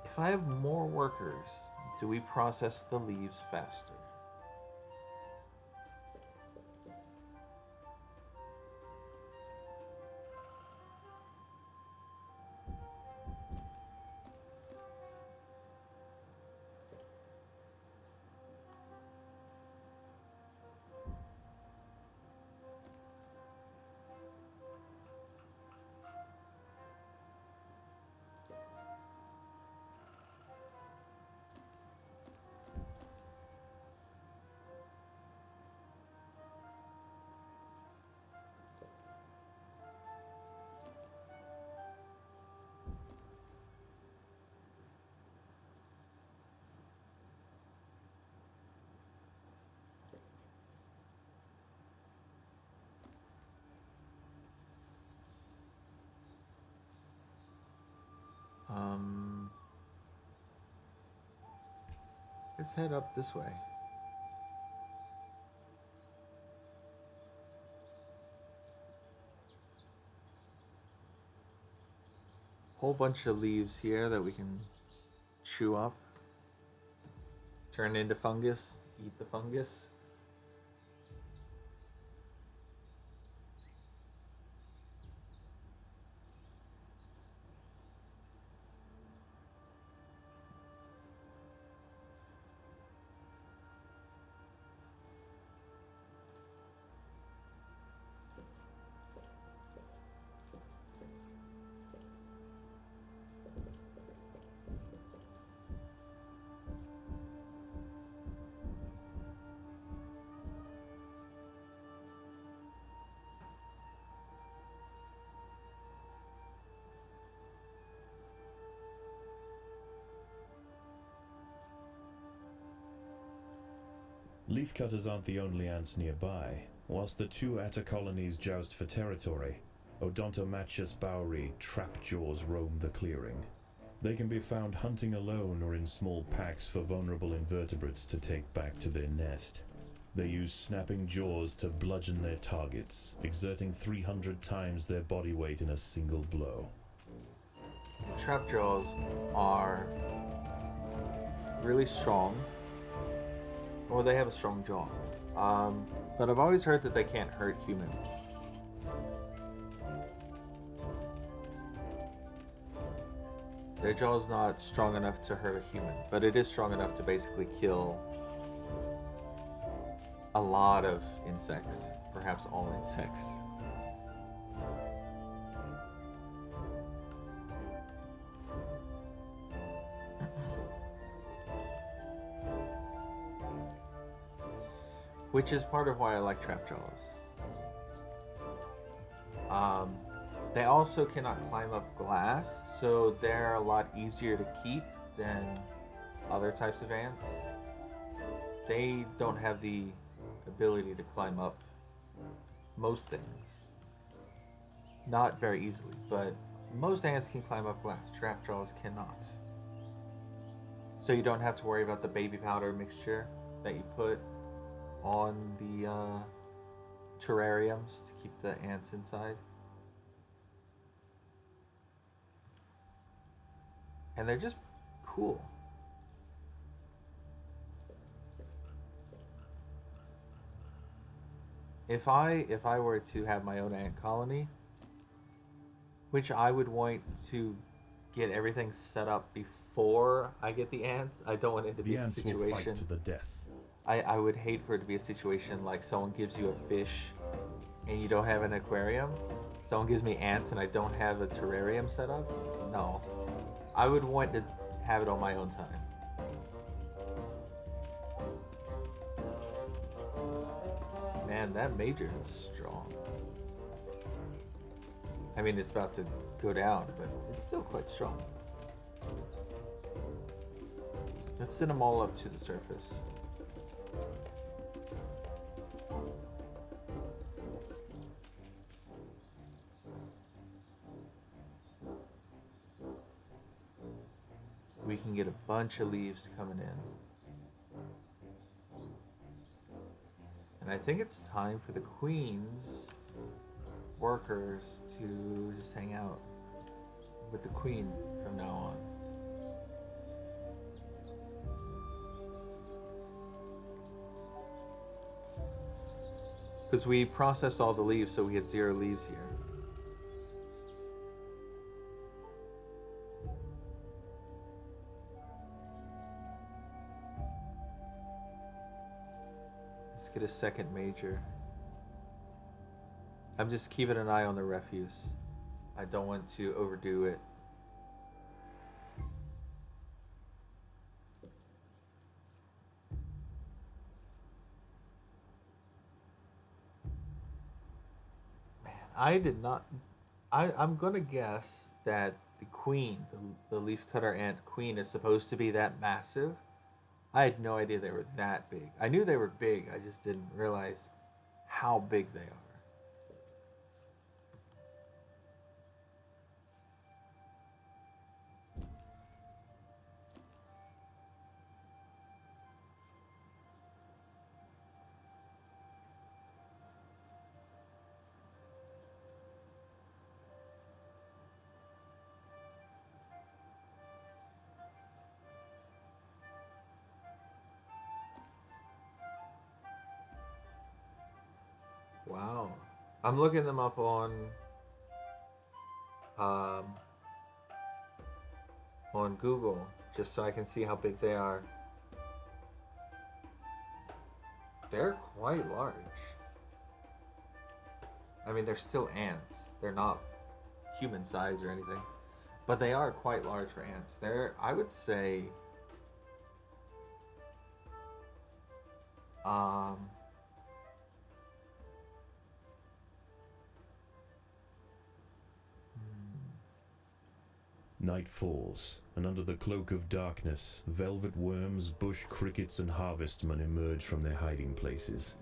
If I have more workers, do we process the leaves faster? Let's head up this way. Whole bunch of leaves here that we can chew up. Turn into fungus. Eat the fungus. Leafcutters aren't the only ants nearby. Whilst the two atta colonies joust for territory, Odontomachus bowery trapjaws roam the clearing. They can be found hunting alone or in small packs for vulnerable invertebrates to take back to their nest. They use snapping jaws to bludgeon their targets, exerting 300 times their body weight in a single blow. Trapjaws are really strong. Or they have a strong jaw. But I've always heard that they can't hurt humans. Their jaw's not strong enough to hurt a human, but it is strong enough to basically kill a lot of insects, perhaps all insects. Which is part of why I like trapjaws. They also cannot climb up glass, so they're a lot easier to keep than other types of ants. They don't have the ability to climb up most things. Not very easily, but most ants can climb up glass. Trapjaws cannot. So you don't have to worry about the baby powder mixture that you put on the terrariums to keep the ants inside. And they're just cool. If I were to have my own ant colony, which I would want to get everything set up before I get the ants. I don't want it to be The a ants will fight situation. to the death. I would hate for it to be a situation like someone gives you a fish and you don't have an aquarium. Someone gives me ants and I don't have a terrarium set up. No. I would want to have it on my own time. Man, that major is strong. I mean, it's about to go down, but it's still quite strong. Let's send them all up to the surface. We can get a bunch of leaves coming in. And I think it's time for the queen's workers to just hang out with the queen from now on. Because we processed all the leaves, so we had 0 leaves here. Let's get a second major. I'm just keeping an eye on the refuse. I don't want to overdo it. Man, I did not. I'm gonna guess that the queen, the leafcutter ant queen, is supposed to be that massive. I had no idea they were that big. I knew they were big, I just didn't realize how big they are. Wow. I'm looking them up um, on Google just so I can see how big they are. They're quite large. I mean, they're still ants. They're not human size or anything, but they are quite large for ants. They're, I would say, um, Night falls, and under the cloak of darkness, velvet worms, bush crickets, and harvestmen emerge from their hiding places.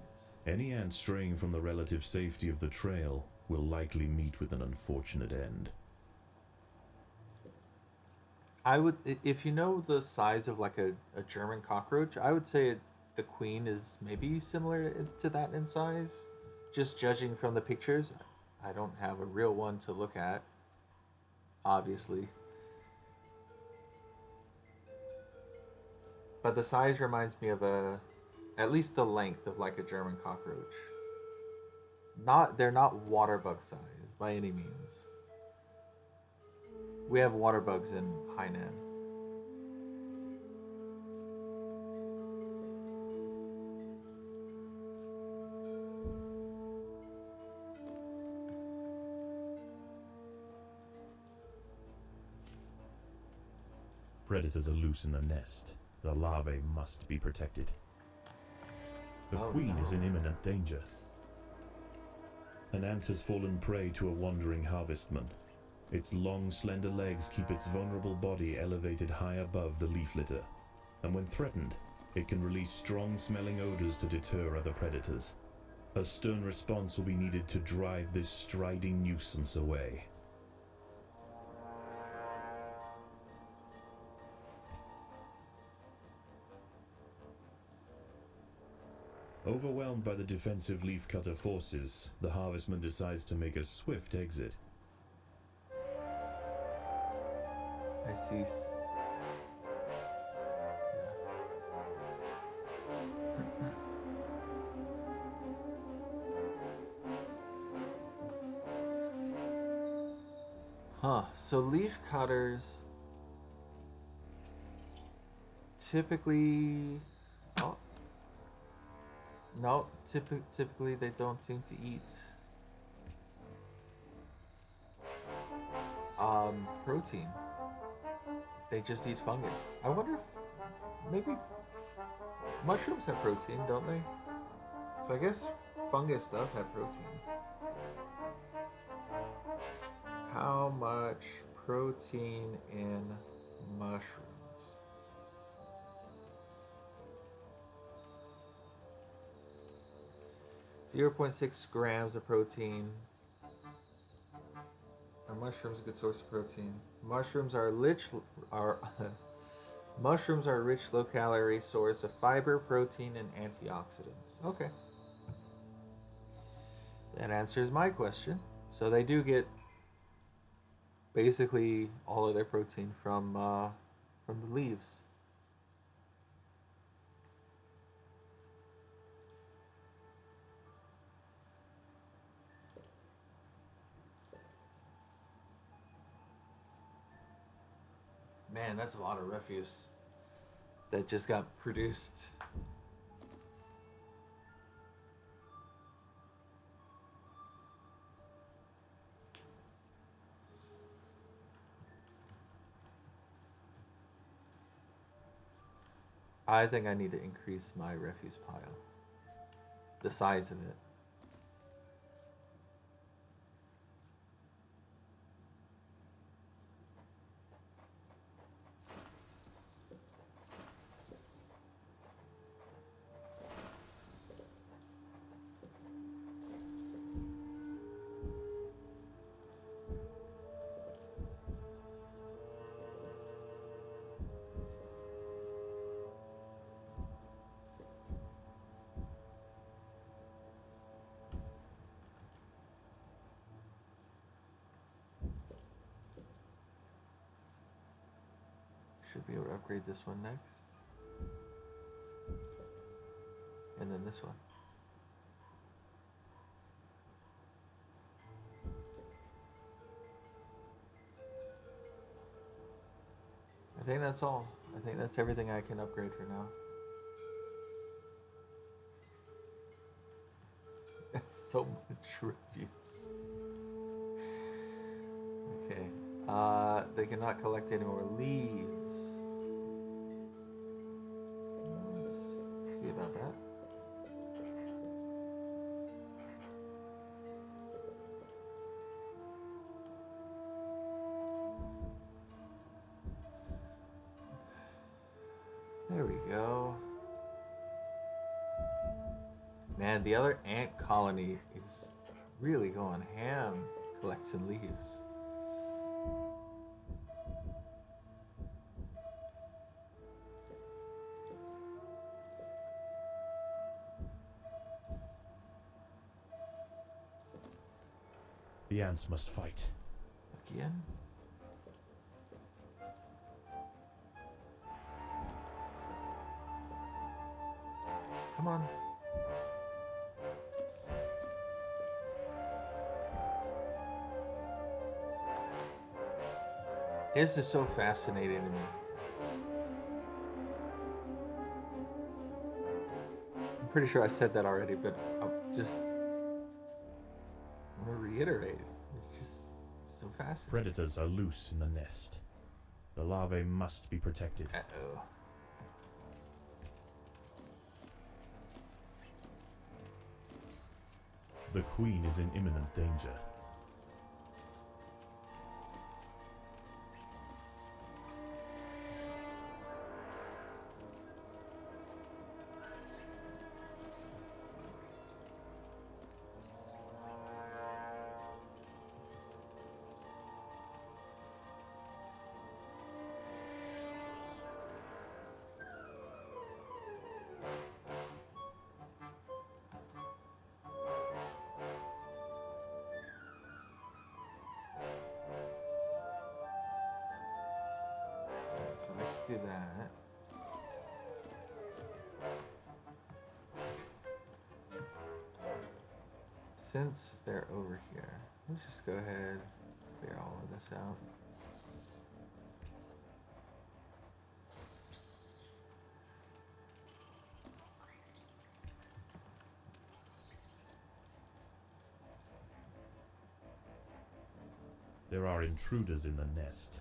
Any ant straying from the relative safety of the trail will likely meet with an unfortunate end. I would, if you know the size of like a German cockroach, I would say the queen is maybe similar to that in size. Just judging from the pictures, I don't have a real one to look at, obviously. But the size reminds me of at least the length of like a German cockroach. They're not water bug size by any means. We have water bugs in Hainan. Predators are loose in the nest. The larvae must be protected. The queen is in imminent danger. An ant has fallen prey to a wandering harvestman. Its long, slender legs keep its vulnerable body elevated high above the leaf litter, and when threatened, it can release strong-smelling odors to deter other predators. A stern response will be needed to drive this striding nuisance away. Overwhelmed by the defensive leafcutter forces, the harvestman decides to make a swift exit. I see. Huh. So leaf cutters typically. Oh, no. Typically, they don't seem to eat protein. They just eat fungus. I wonder if maybe mushrooms have protein, don't they? So I guess fungus does have protein. How much protein in mushrooms? 0.6 grams of protein. Are mushrooms a good source of protein? Mushrooms are are mushrooms are a rich low calorie source of fiber, protein, and antioxidants. Okay. That answers my question. So they do get basically all of their protein from the leaves. Man, that's a lot of refuse that just got produced. I think I need to increase my refuse pile. The size of it. Should be able to upgrade this one next. And then this one. I think that's all. I think that's everything I can upgrade for now. That's so much refuse. Okay. They cannot collect any more leaves. Let's see about that. There we go. Man, the other ant colony is really going ham collecting leaves. The ants must fight. Again? Come on. This is so fascinating to me. I'm pretty sure I said that already, but I'm just want to reiterate. It's just so fascinating. Predators are loose in the nest. The larvae must be protected. Uh-oh. The queen is in imminent danger. So I can do that. Since they're over here, let's just go ahead, clear all of this out. There are intruders in the nest.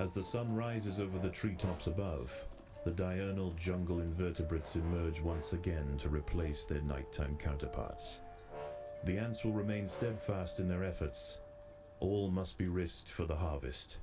As the sun rises over the treetops above, the diurnal jungle invertebrates emerge once again to replace their nighttime counterparts. The ants will remain steadfast in their efforts. All must be risked for the harvest.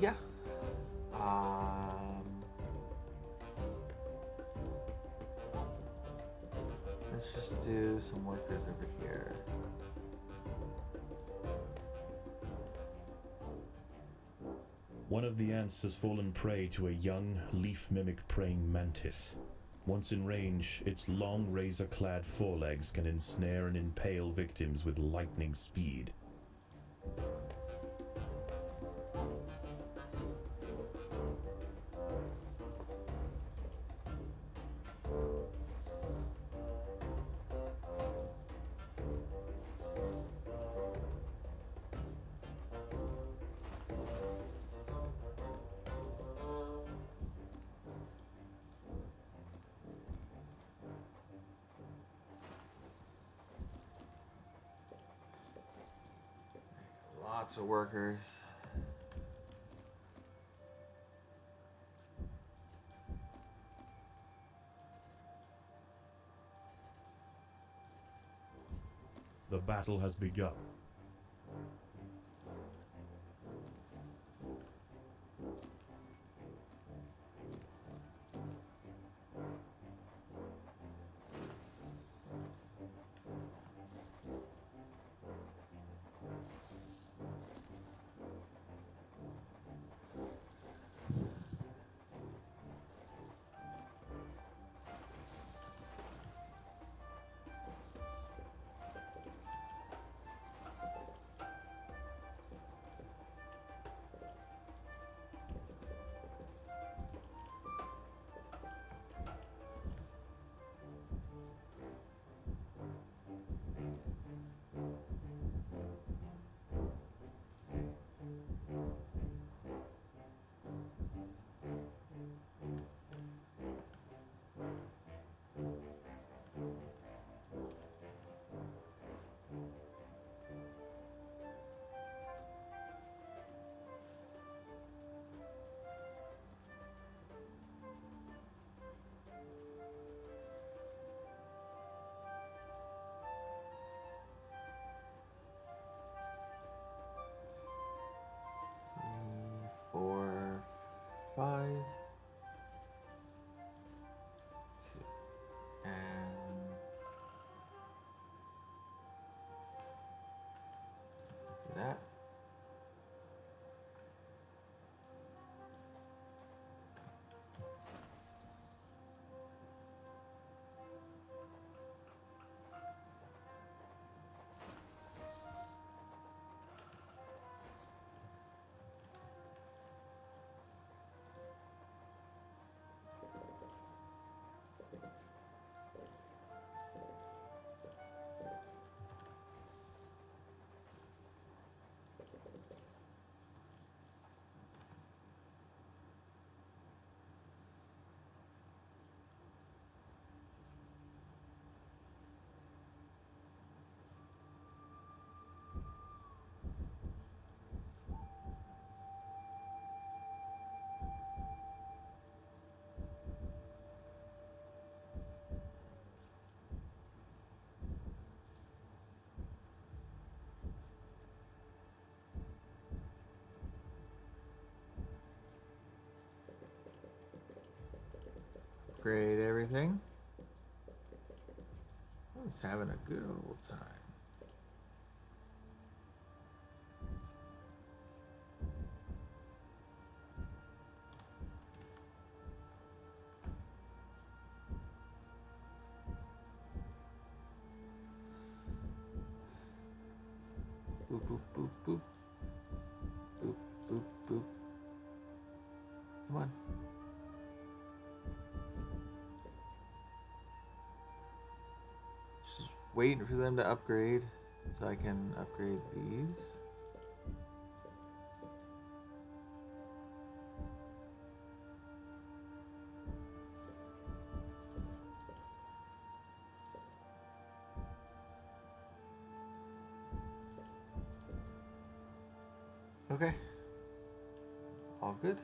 Yeah. Let's just do some workers over here. One of the ants has fallen prey to a young, leaf-mimic praying mantis. Once in range, its long, razor-clad forelegs can ensnare and impale victims with lightning speed. Lots of workers. The battle has begun. upgrade everything. I was having a good old time. Boop, boop, boop, boop. Boop, boop, boop. Come on. Just waiting for them to upgrade so I can upgrade these. Okay. All good.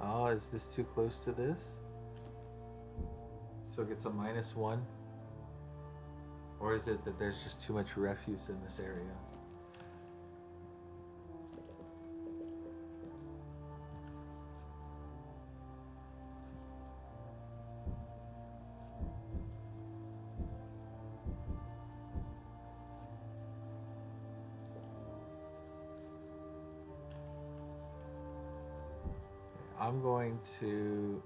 Oh, is this too close to this? So it gets a -1? Or is it that there's just too much refuse in this area? I'm going to,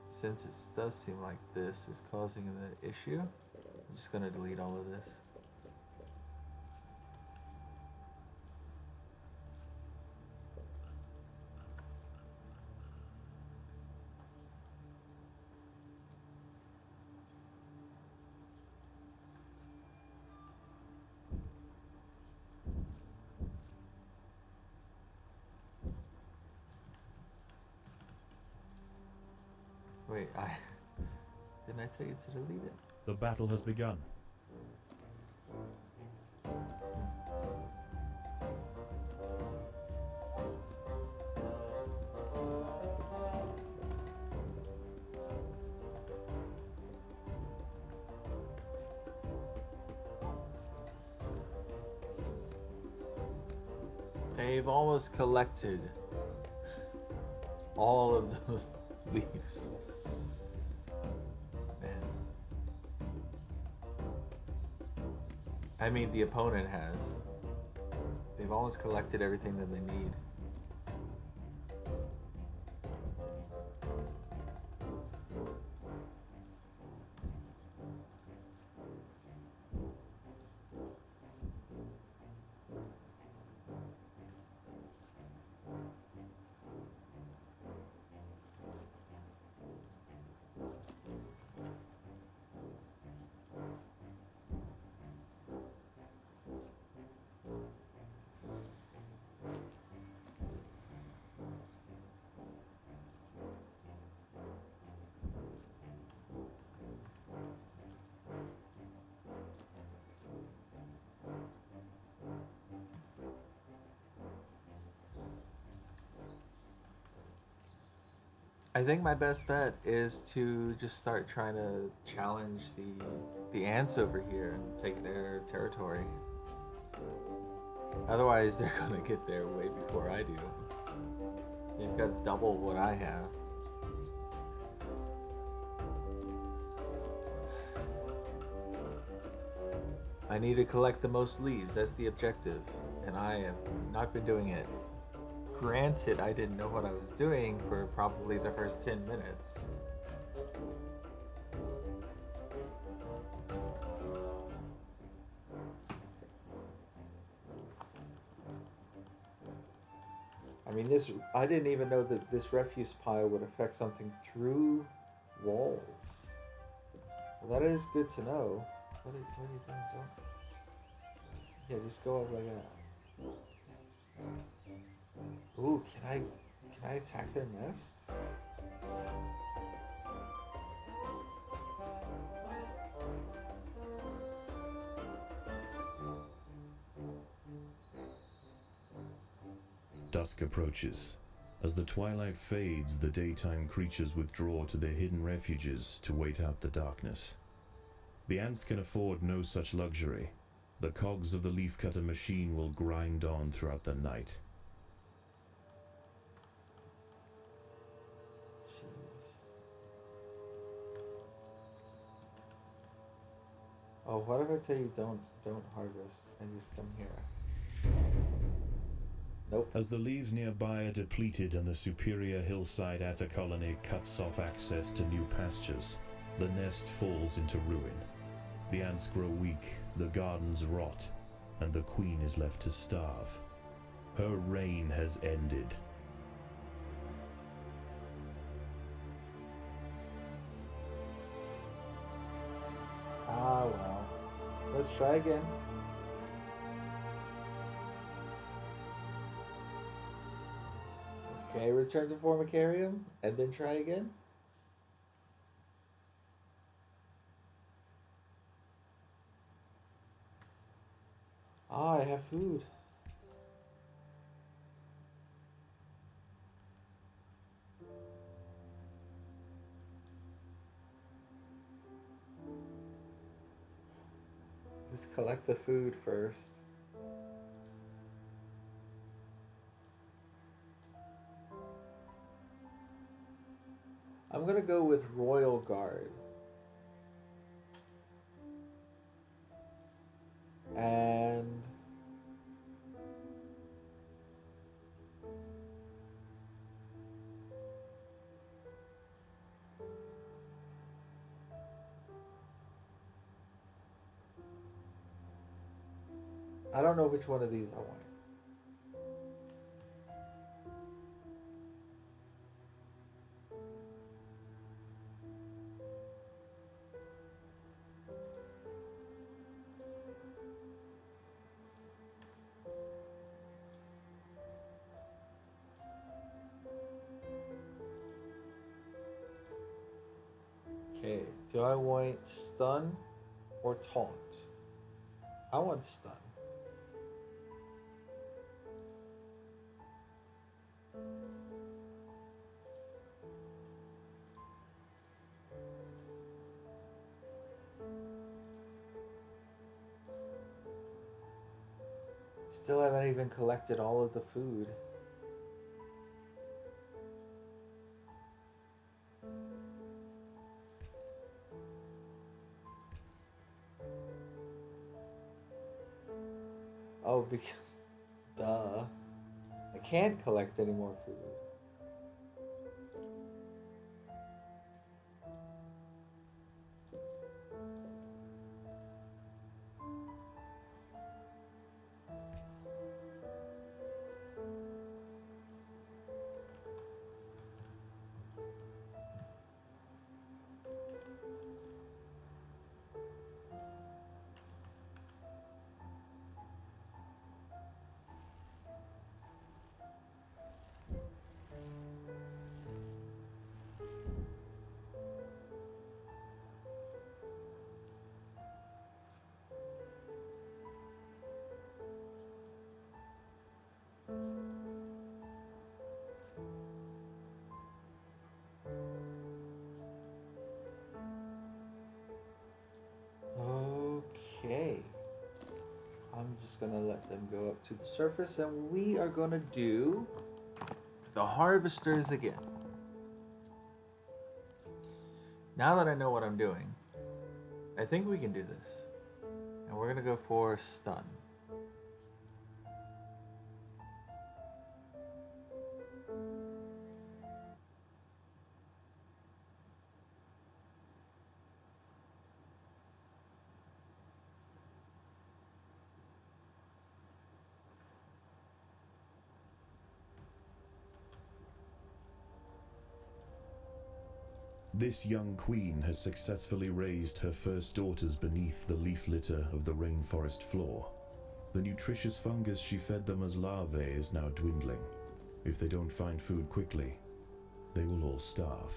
since it does seem like this is causing the issue, I'm just going to delete all of this. Wait, didn't I tell you to delete it? The battle has begun. They've almost collected all of the leaves. Man. I mean, the opponent has. They've almost collected everything that they need. I think my best bet is to just start trying to challenge the ants over here and take their territory. Otherwise, they're gonna get there way before I do. They've got double what I have. I need to collect the most leaves. That's the objective, and I have not been doing it. Granted, I didn't know what I was doing for probably the first 10 minutes. I mean, this. I didn't even know that this refuse pile would affect something through walls. Well, that is good to know. What are you doing, John? Yeah, just go up like that. Ooh, can I attack their nest? Dusk approaches. As the twilight fades, the daytime creatures withdraw to their hidden refuges to wait out the darkness. The ants can afford no such luxury. The cogs of the leafcutter machine will grind on throughout the night. Jeez. Oh, what if I tell you don't harvest and just come here? Nope. As the leaves nearby are depleted and the superior hillside atta colony cuts off access to new pastures, the nest falls into ruin. The ants grow weak, the gardens rot, and the queen is left to starve. Her reign has ended. Ah, well. Let's try again. Okay, return to Formicarium, and then try again. Ah, I have food. Just collect the food first. I'm gonna go with Royal Guard. And I don't know which one of these I want. Okay, do I want stun or taunt? I want stun. Still haven't even collected all of the food. Oh, because duh. I can't collect any more food. Okay. I'm just gonna let them go up to the surface and we are gonna do the harvesters again. Now that I know what I'm doing, I think we can do this. And we're gonna go for stun. This young queen has successfully raised her first daughters beneath the leaf litter of the rainforest floor. The nutritious fungus she fed them as larvae is now dwindling. If they don't find food quickly, they will all starve.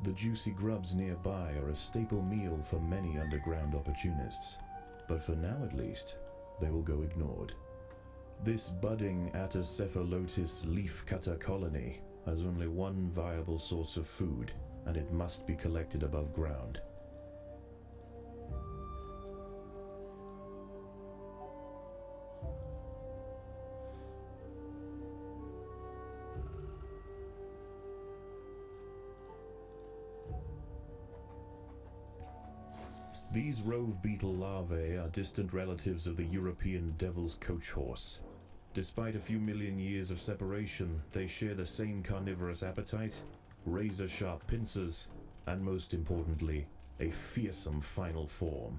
The juicy grubs nearby are a staple meal for many underground opportunists, but for now at least, they will go ignored. This budding Atacephalotis leaf-cutter colony has only one viable source of food, and it must be collected above ground. These rove beetle larvae are distant relatives of the European devil's coach horse. Despite a few million years of separation, they share the same carnivorous appetite, razor-sharp pincers, and most importantly, a fearsome final form.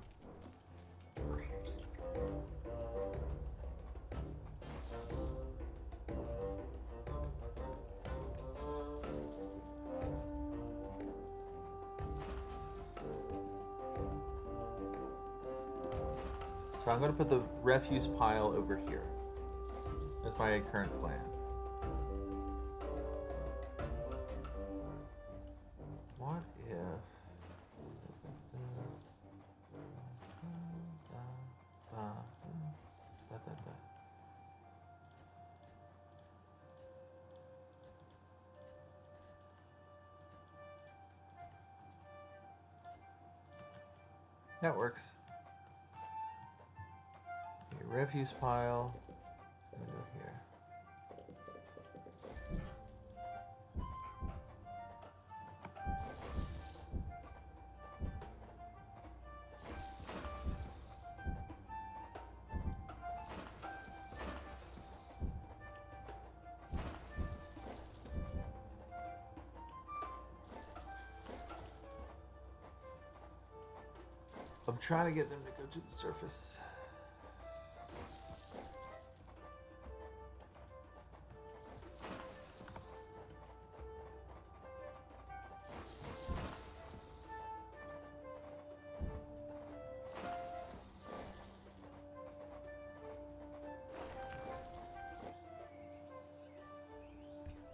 So I'm going to put the refuse pile over here. That's my current plan. What if... That works. Okay, refuse pile. It's gonna go here. I'm trying to get them to go to the surface.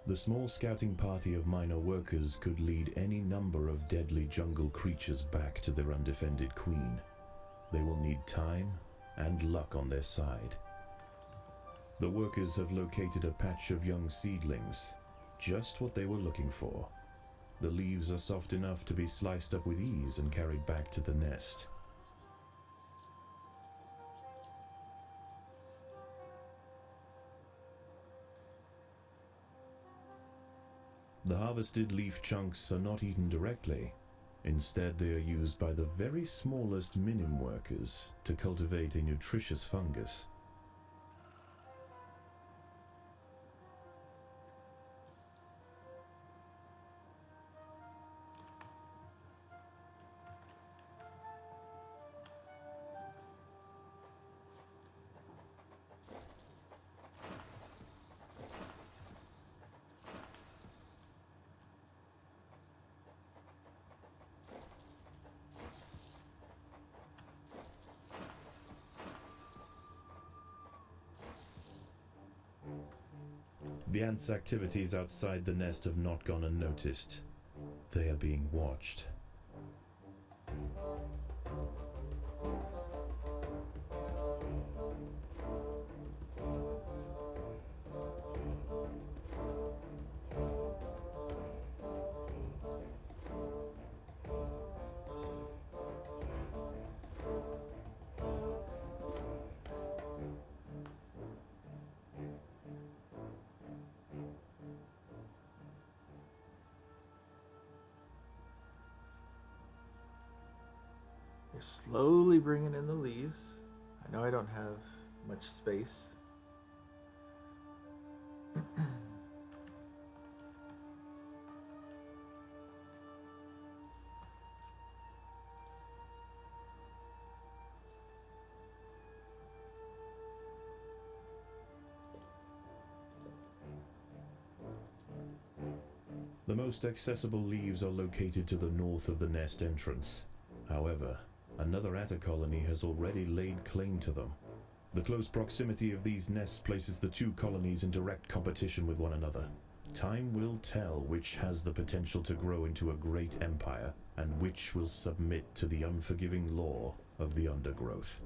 The small scouting party of minor workers could lead any number of deadly jungle creatures back to their undefended queen. They will need time and luck on their side. The workers have located a patch of young seedlings, just what they were looking for. The leaves are soft enough to be sliced up with ease and carried back to the nest. The harvested leaf chunks are not eaten directly. Instead, they are used by the very smallest minim workers to cultivate a nutritious fungus. The ants' activities outside the nest have not gone unnoticed. They are being watched. They're slowly bringing in the leaves. I know I don't have much space. The most accessible leaves are located to the north of the nest entrance. However, another atta colony has already laid claim to them. The close proximity of these nests places the two colonies in direct competition with one another. Time will tell which has the potential to grow into a great empire, and which will submit to the unforgiving law of the Undergrowth.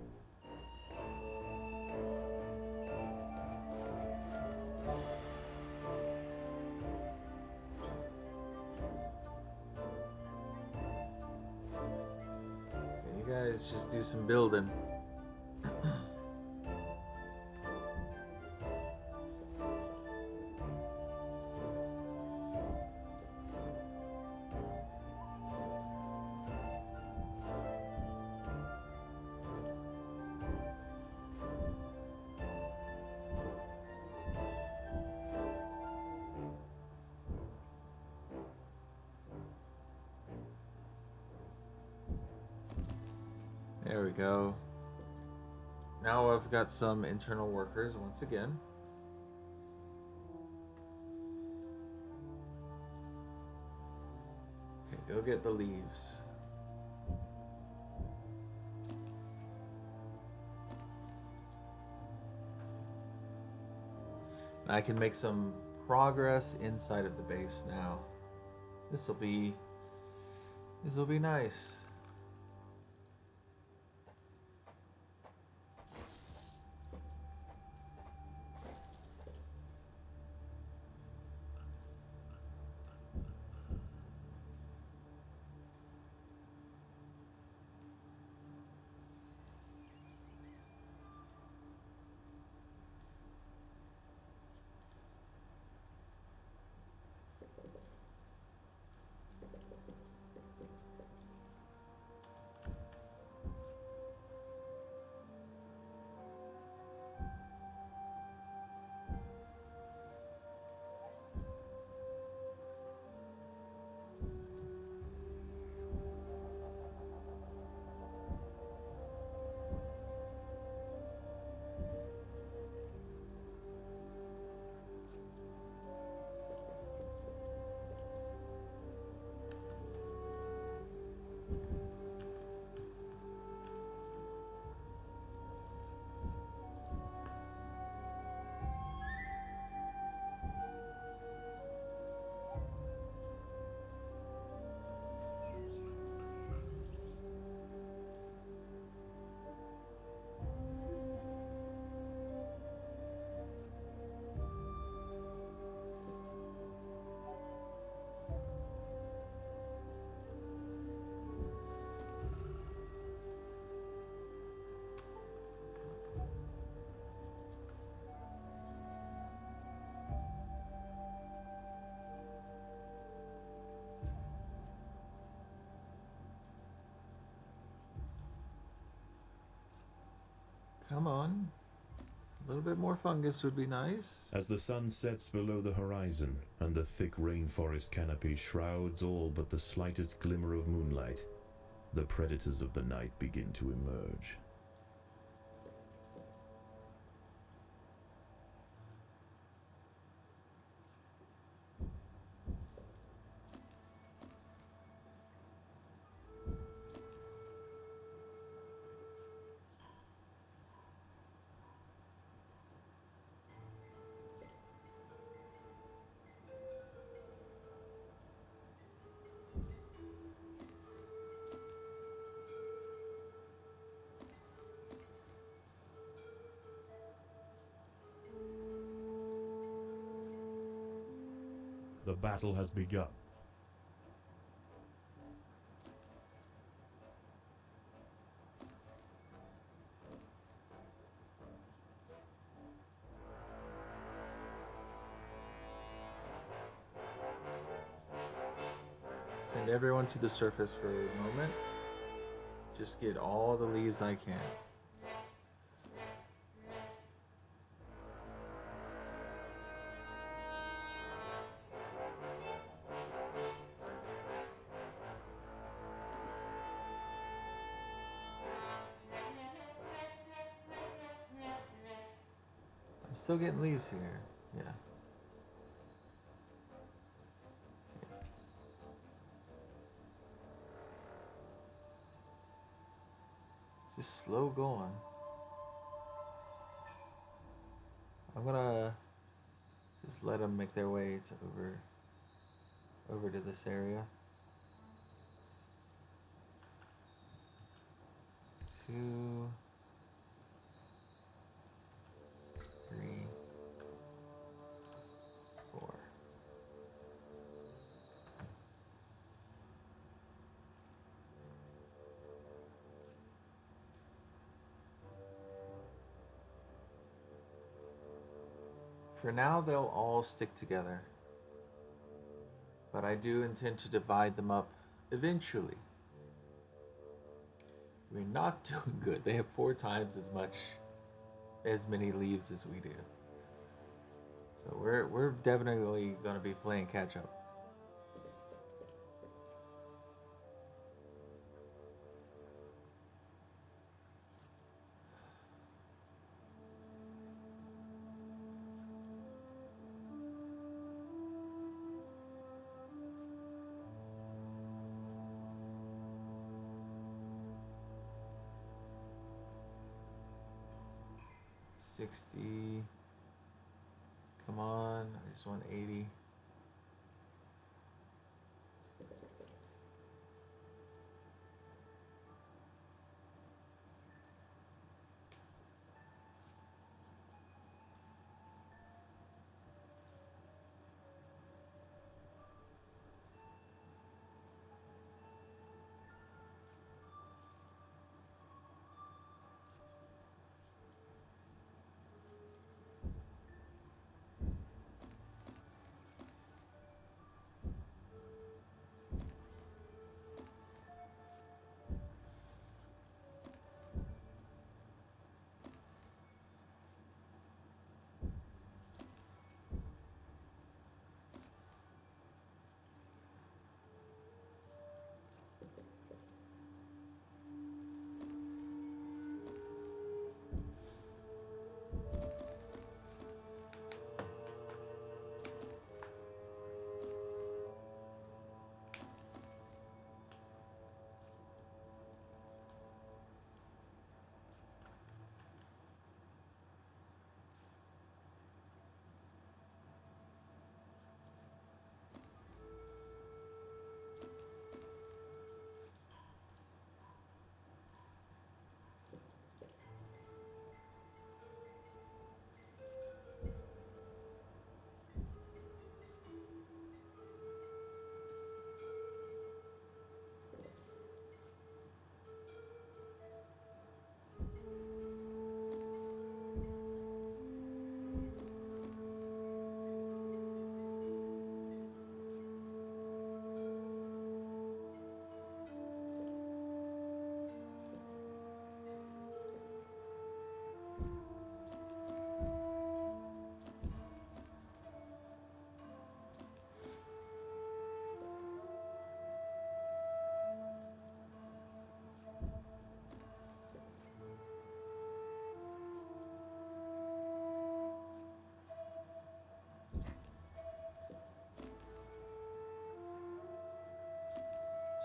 Okay, you guys just do some building. There we go. Now I've got some internal workers once again. Okay, go get the leaves. And I can make some progress inside of the base now. This'll be nice. Come on. A little bit more fungus would be nice. As the sun sets below the horizon and the thick rainforest canopy shrouds all but the slightest glimmer of moonlight, the predators of the night begin to emerge. The battle has begun. Send everyone to the surface for a moment. Just get all the leaves I can. I'm still getting leaves here. Yeah. Just slow going. I'm gonna just let them make their way to over to this area. 2, 3, 4. For now, they'll all stick together, but I do intend to divide them up eventually. We're not doing good. They have 4 times as many leaves as we do. So we're definitely gonna be playing catch up. $60. Come on, I just want $80.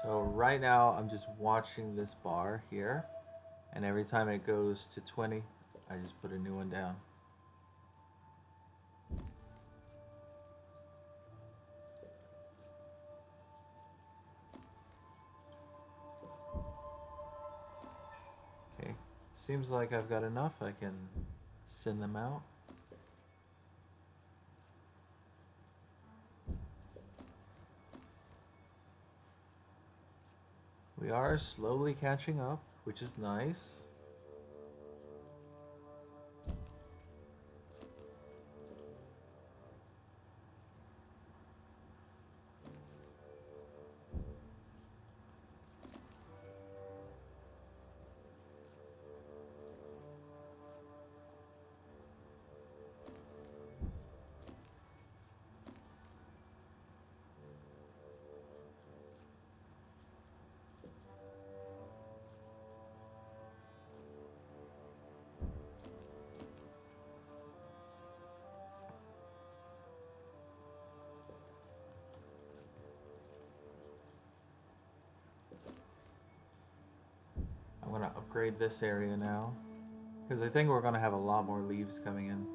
So right now I'm just watching this bar here, and every time it goes to 20, I just put a new one down. Okay, seems like I've got enough. I can send them out. We are slowly catching up, which is nice. upgrade this area now. Because I think we're going to have a lot more leaves coming in.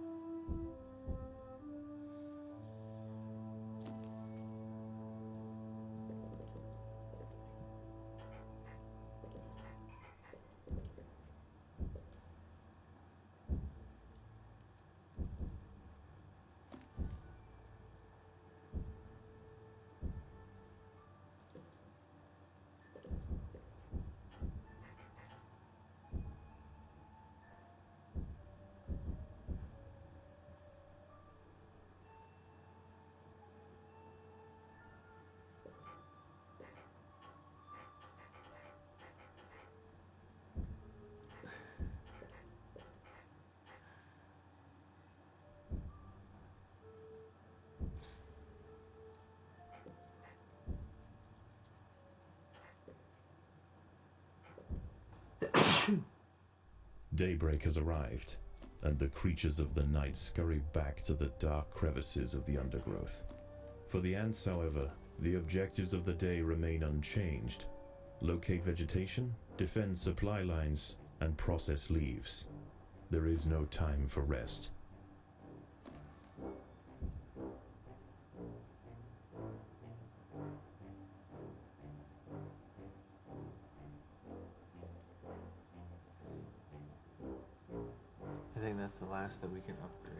Daybreak has arrived, and the creatures of the night scurry back to the dark crevices of the undergrowth. For the ants, however, the objectives of the day remain unchanged. Locate vegetation, defend supply lines, and process leaves. There is no time for rest. I think that's the last that we can upgrade.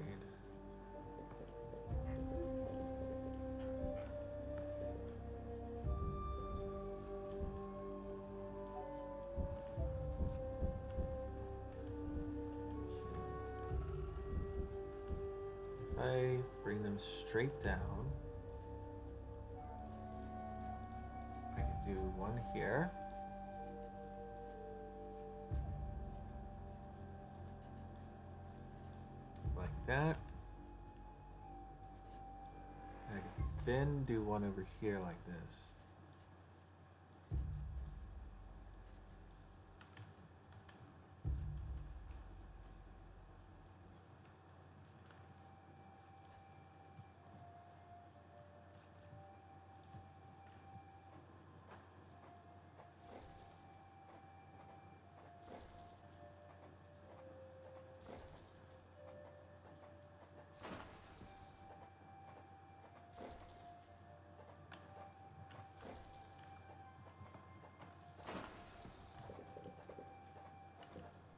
If I bring them straight down, I can do one here. Like that. I can then do one over here like this.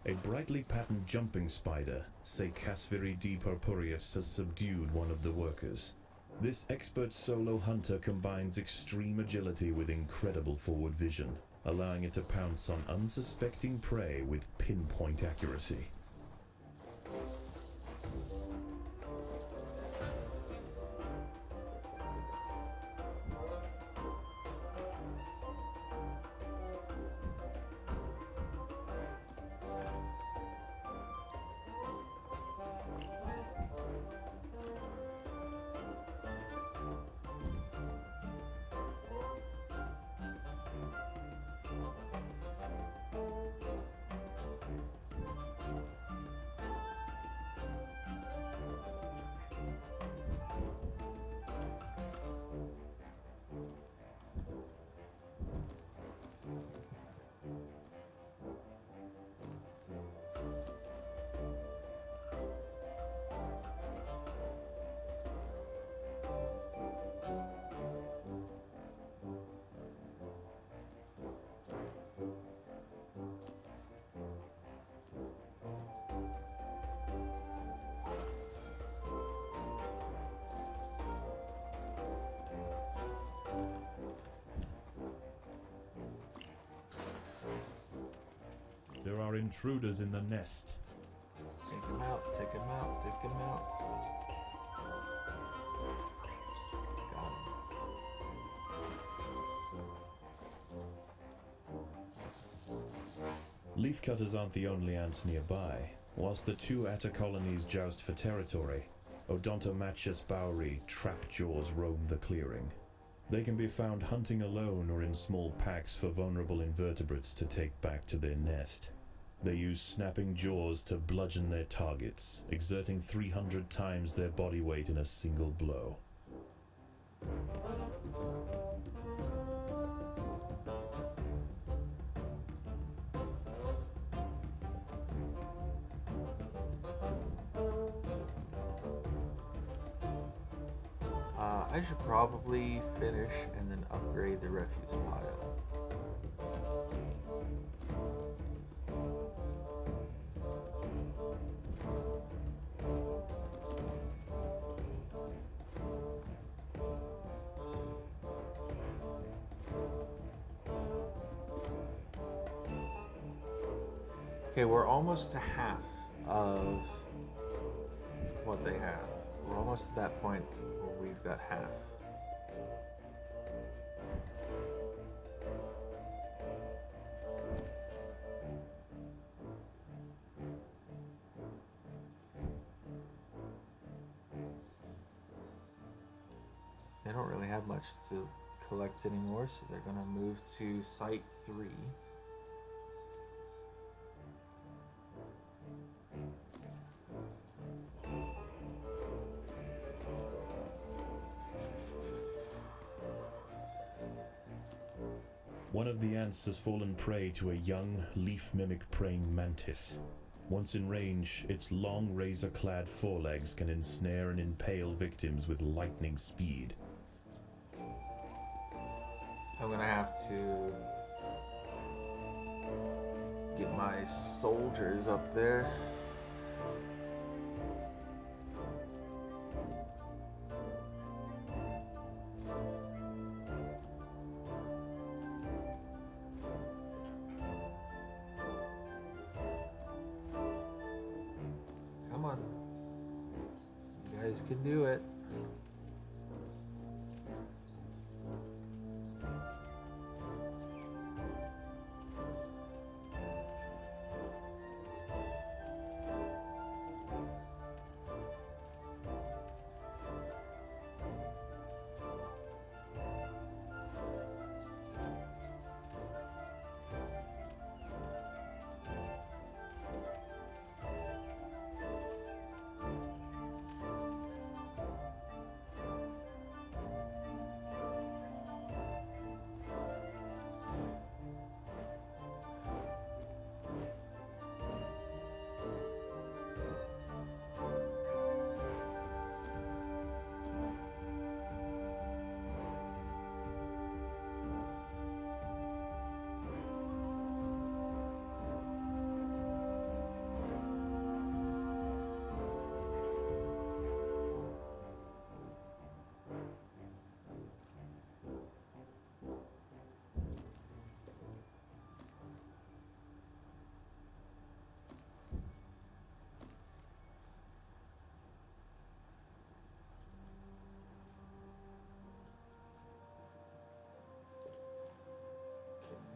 A brightly patterned jumping spider, Casviri D. purpureus, has subdued one of the workers. This expert solo hunter combines extreme agility with incredible forward vision, allowing it to pounce on unsuspecting prey with pinpoint accuracy. There are intruders in the nest. Take him out, take him out, take him out. Got him. Leafcutters aren't the only ants nearby. Whilst the two atta colonies joust for territory, Odontomachus bauri trapjaws roam the clearing. They can be found hunting alone or in small packs for vulnerable invertebrates to take back to their nest. They use snapping jaws to bludgeon their targets, exerting 300 times their body weight in a single blow. I should probably finish and then upgrade the refuse pile. Okay, we're almost to half of what they have. We're almost to that point where we've got half. They don't really have much to collect anymore, so they're gonna move to Site 3. One of the ants has fallen prey to a young, leaf-mimic praying mantis. Once in range, its long, razor-clad forelegs can ensnare and impale victims with lightning speed. I'm gonna have to get my soldiers up there. Come on. You guys can do it.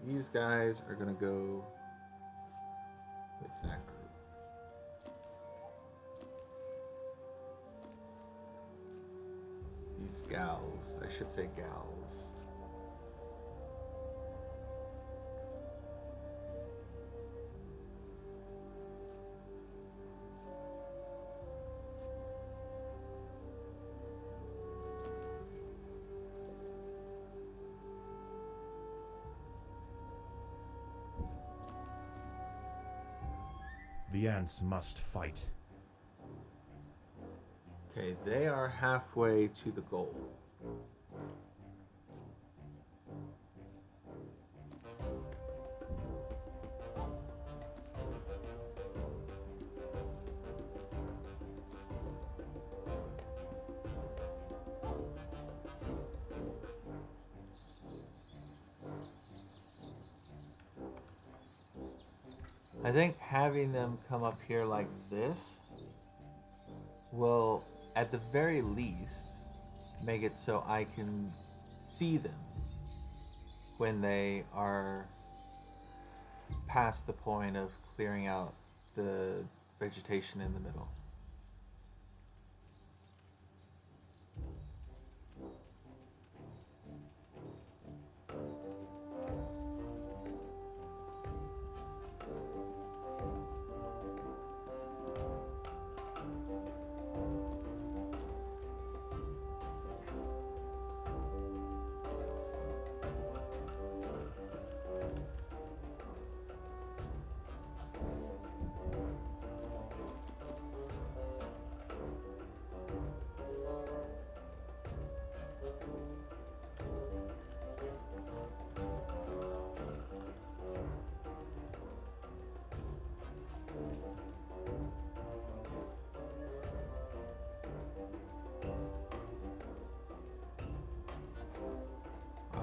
These guys are gonna go with that group. These gals, I should say gals. The ants must fight. Okay, they are halfway to the goal. I think having them come up here like this will, at the very least, make it so I can see them when they are past the point of clearing out the vegetation in the middle.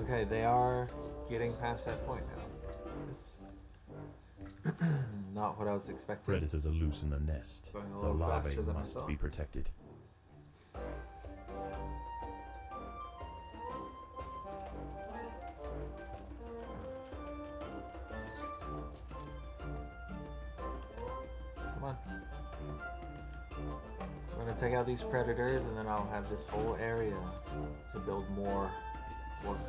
Okay, they are getting past that point now. It's not what I was expecting. Predators are loose in the nest. Going a The little larvae faster than I must thought. be protected. Come on. I'm gonna take out these predators and then I'll have this whole area to build more workers.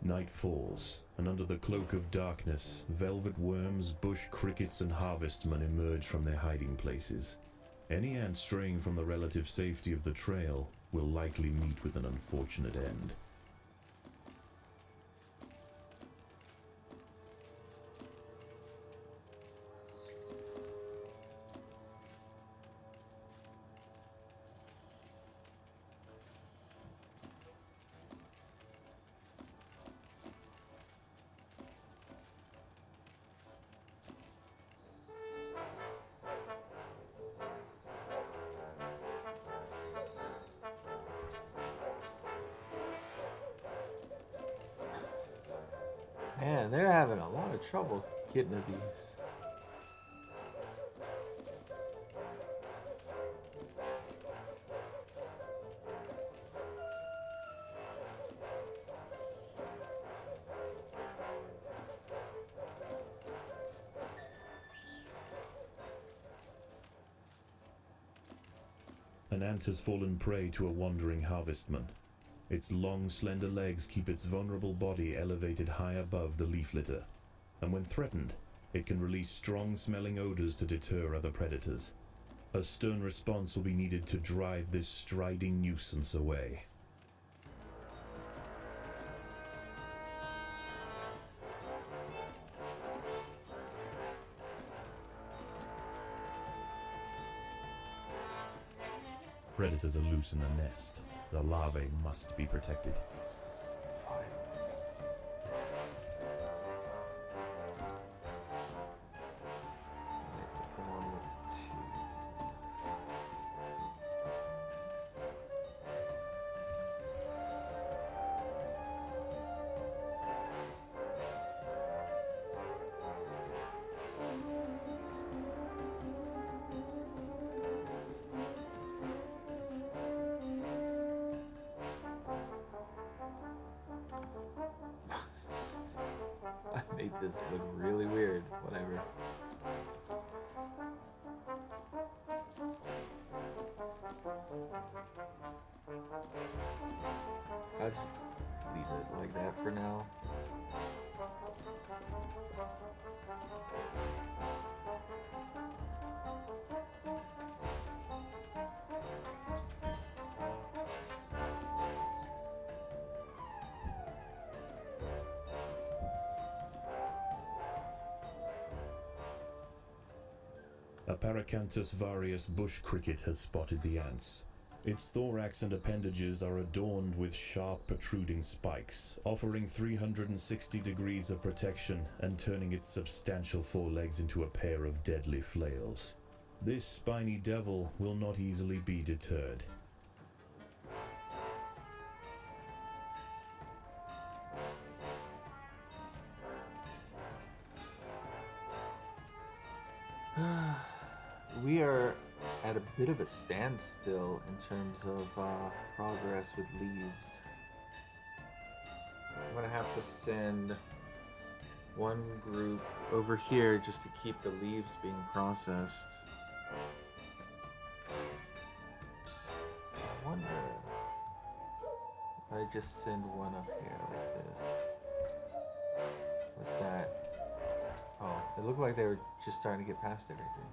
Night falls, and under the cloak of darkness, velvet worms, bush crickets, and harvestmen emerge from their hiding places. Any ant straying from the relative safety of the trail will likely meet with an unfortunate end. Man, they're having a lot of trouble getting to these. An ant has fallen prey to a wandering harvestman. Its long, slender legs keep its vulnerable body elevated high above the leaf litter, and when threatened, it can release strong-smelling odors to deter other predators. A stern response will be needed to drive this striding nuisance away. Predators are loose in the nest. The larvae must be protected. Fine. I made this look really weird. Whatever. I'll just leave it like that for now. A Paracanthus varius bush cricket has spotted the ants. Its thorax and appendages are adorned with sharp protruding spikes, offering 360 degrees of protection and turning its substantial forelegs into a pair of deadly flails. This spiny devil will not easily be deterred. We are at a bit of a standstill in terms of progress with leaves. I'm gonna have to send one group over here just to keep the leaves being processed. I wonder if I just send one up here like this. With that. Oh, it looked like they were just starting to get past everything.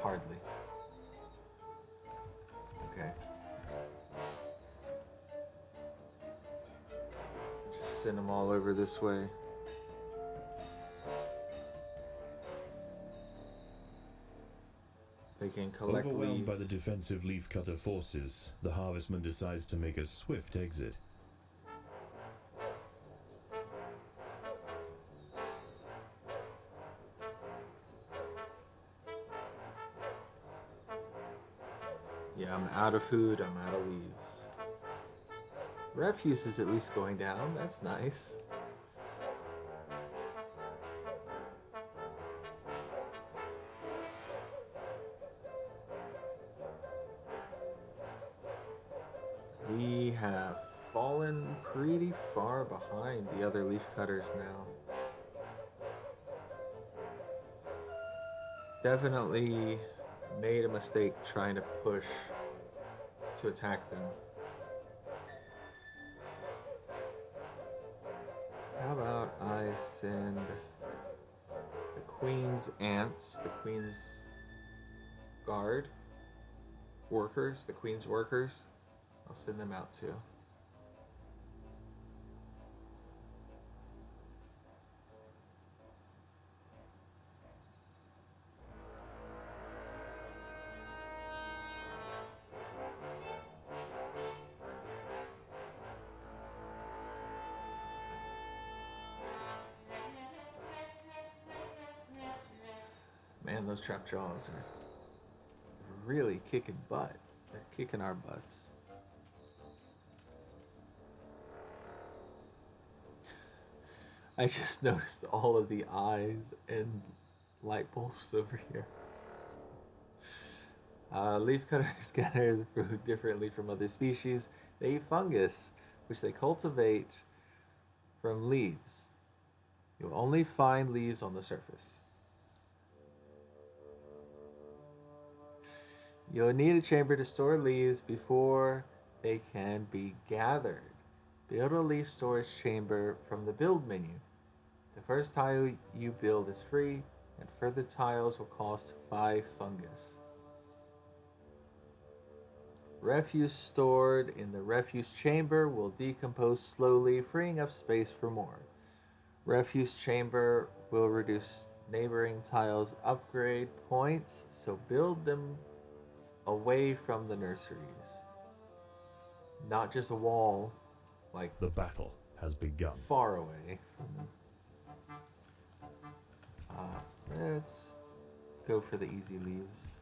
Hardly. Okay. Just send them all over this way. They can collect Overwhelmed by the leaves. defensive leafcutter forces, the harvestman decides to make a swift exit. Yeah, I'm out of food, I'm out of leaves. Refuse is at least going down, that's nice. We have fallen pretty far behind the other leaf cutters now. Definitely made a mistake trying to push to attack them. How about I send the queen's ants, the queen's guard workers, the queen's workers? I'll send them out too. Man, those trap jaws are really kicking butt. They're kicking our butts. I just noticed all of the eyes and light bulbs over here. Leafcutters scatter the fruit differently from other species. They eat fungus, which they cultivate from leaves. You'll only find leaves on the surface. You'll need a chamber to store leaves before they can be gathered. Build a leaf storage chamber from the build menu. The first tile you build is free, and further tiles will cost 5 fungus. Refuse stored in the refuse chamber will decompose slowly, freeing up space for more. Refuse chamber will reduce neighboring tiles' upgrade points, so build them away from the nurseries. Not just a wall, like The battle has begun. far away from them. Let's go for the easy leaves.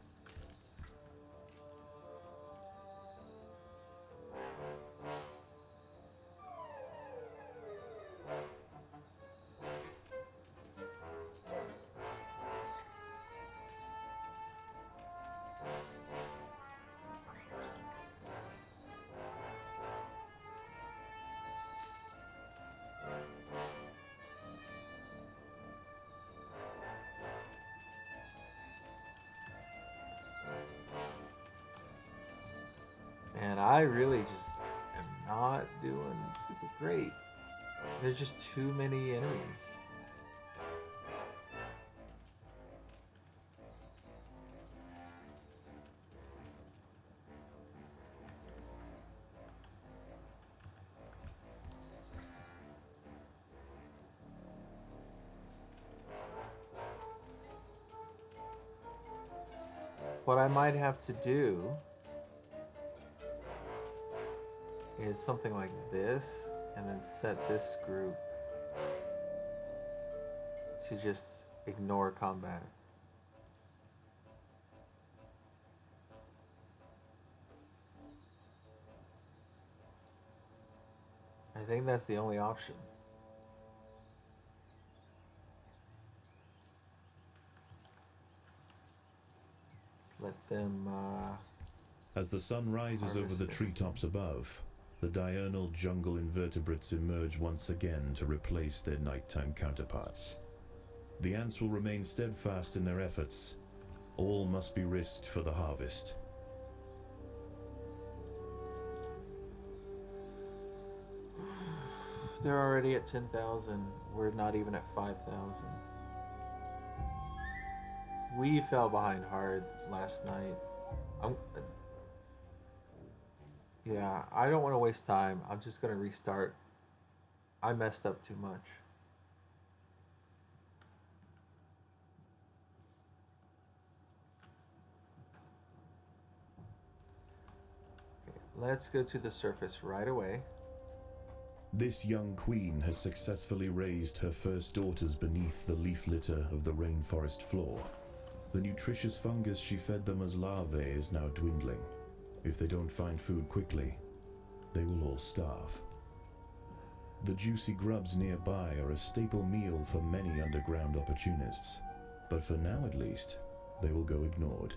And I really just am not doing super great. There's just too many enemies. What I might have to do is something like this, and then set this group to just ignore combat. I think that's the only option. Let's let them As the sun rises over the harvest it. treetops above, the diurnal jungle invertebrates emerge once again to replace their nighttime counterparts. The ants will remain steadfast in their efforts. All must be risked for the harvest. They're already at 10,000. We're not even at 5,000. We fell behind hard last night. Yeah, I don't want to waste time. I'm just going to restart. I messed up too much. Okay, let's go to the surface right away. This young queen has successfully raised her first daughters beneath the leaf litter of the rainforest floor. The nutritious fungus she fed them as larvae is now dwindling. If they don't find food quickly, they will all starve. The juicy grubs nearby are a staple meal for many underground opportunists, but for now at least, they will go ignored.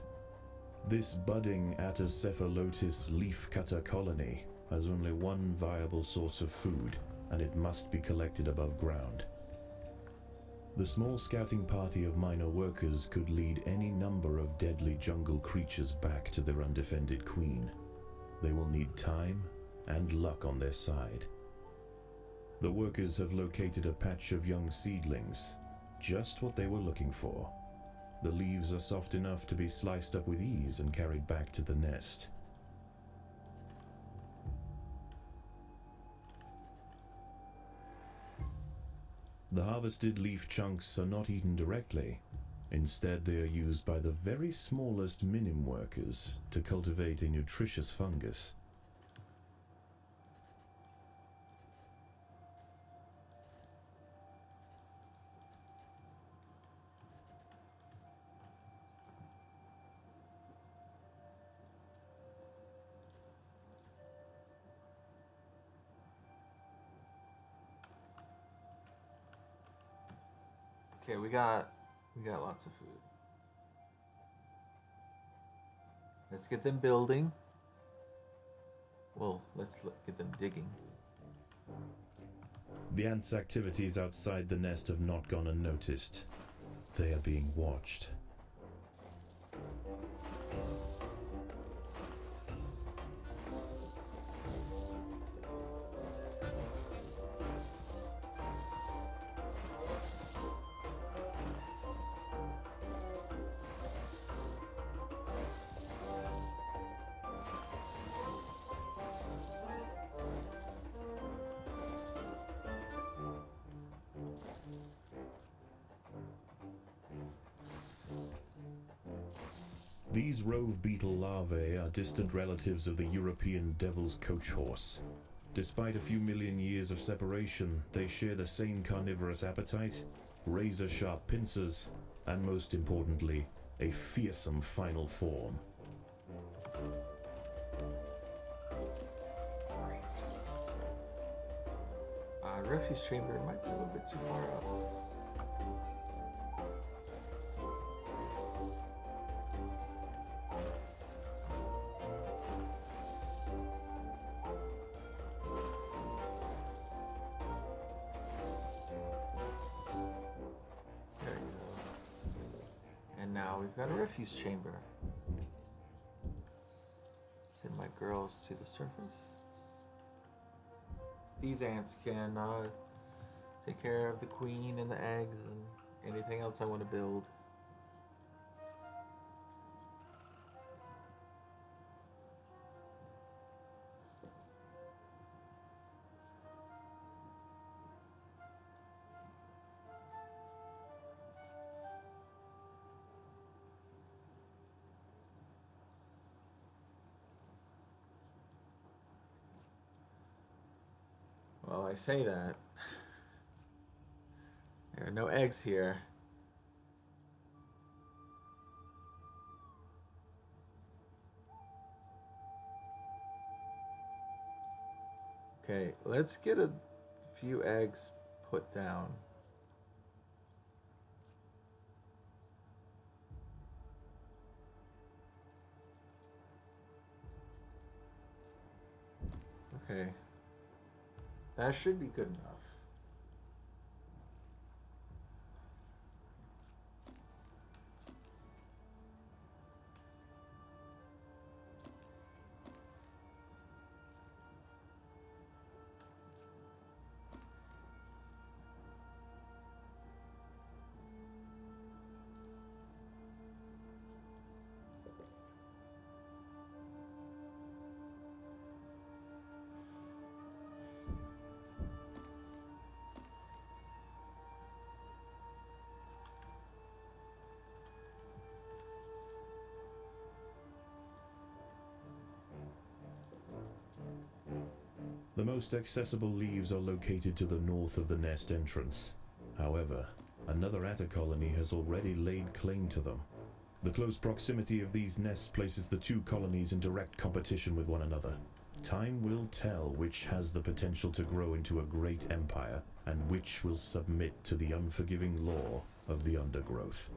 This budding Atacephalotis leafcutter colony has only one viable source of food, and it must be collected above ground. The small scouting party of minor workers could lead any number of deadly jungle creatures back to their undefended queen. They will need time and luck on their side. The workers have located a patch of young seedlings, just what they were looking for. The leaves are soft enough to be sliced up with ease and carried back to the nest. The harvested leaf chunks are not eaten directly. Instead, they are used by the very smallest minim workers to cultivate a nutritious fungus. Okay, we got lots of food. Let's get them building. Well, let's get them digging. The ants' activities outside the nest have not gone unnoticed. They are being watched. These rove beetle larvae are distant relatives of the European devil's coach horse. Despite a few million years of separation, they share the same carnivorous appetite, razor-sharp pincers, and most importantly, a fearsome final form. Refuse chamber might be a little bit too far up. There you go. And now we've got a refuse chamber. Send my girls to the surface. These ants can take care of the queen and the eggs and anything else I want to build. Well, I say that. There are no eggs here. Okay, let's get a few eggs put down. Okay. That should be good enough. The most accessible leaves are located to the north of the nest entrance. However, another atta colony has already laid claim to them. The close proximity of these nests places the two colonies in direct competition with one another. Time will tell which has the potential to grow into a great empire, and which will submit to the unforgiving law of the Undergrowth.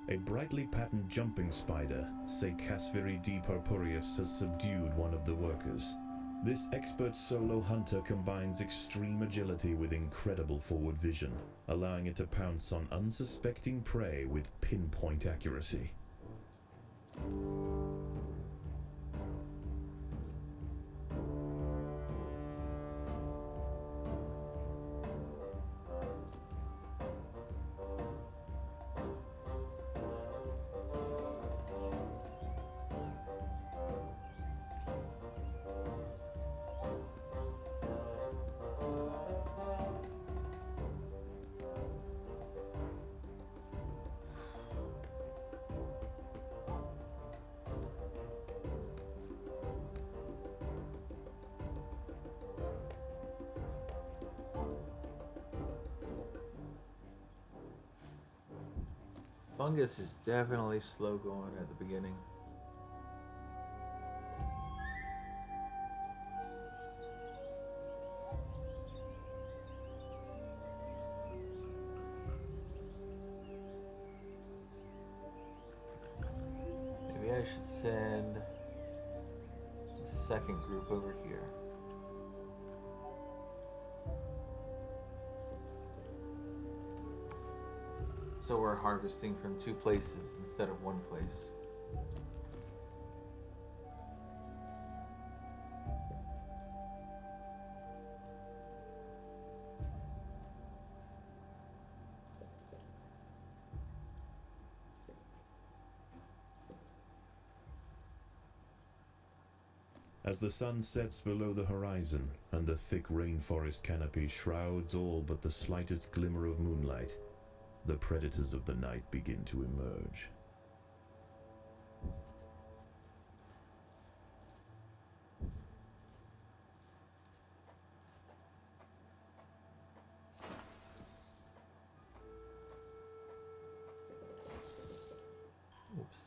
A brightly patterned jumping spider, Casviri D. purpureus, has subdued one of the workers. This expert solo hunter combines extreme agility with incredible forward vision, allowing it to pounce on unsuspecting prey with pinpoint accuracy. Fungus is definitely slow going at the beginning. Maybe I should send the second group over here. So we're harvesting from two places instead of one place. As the sun sets below the horizon and the thick rainforest canopy shrouds all but the slightest glimmer of moonlight, the predators of the night begin to emerge. Oops.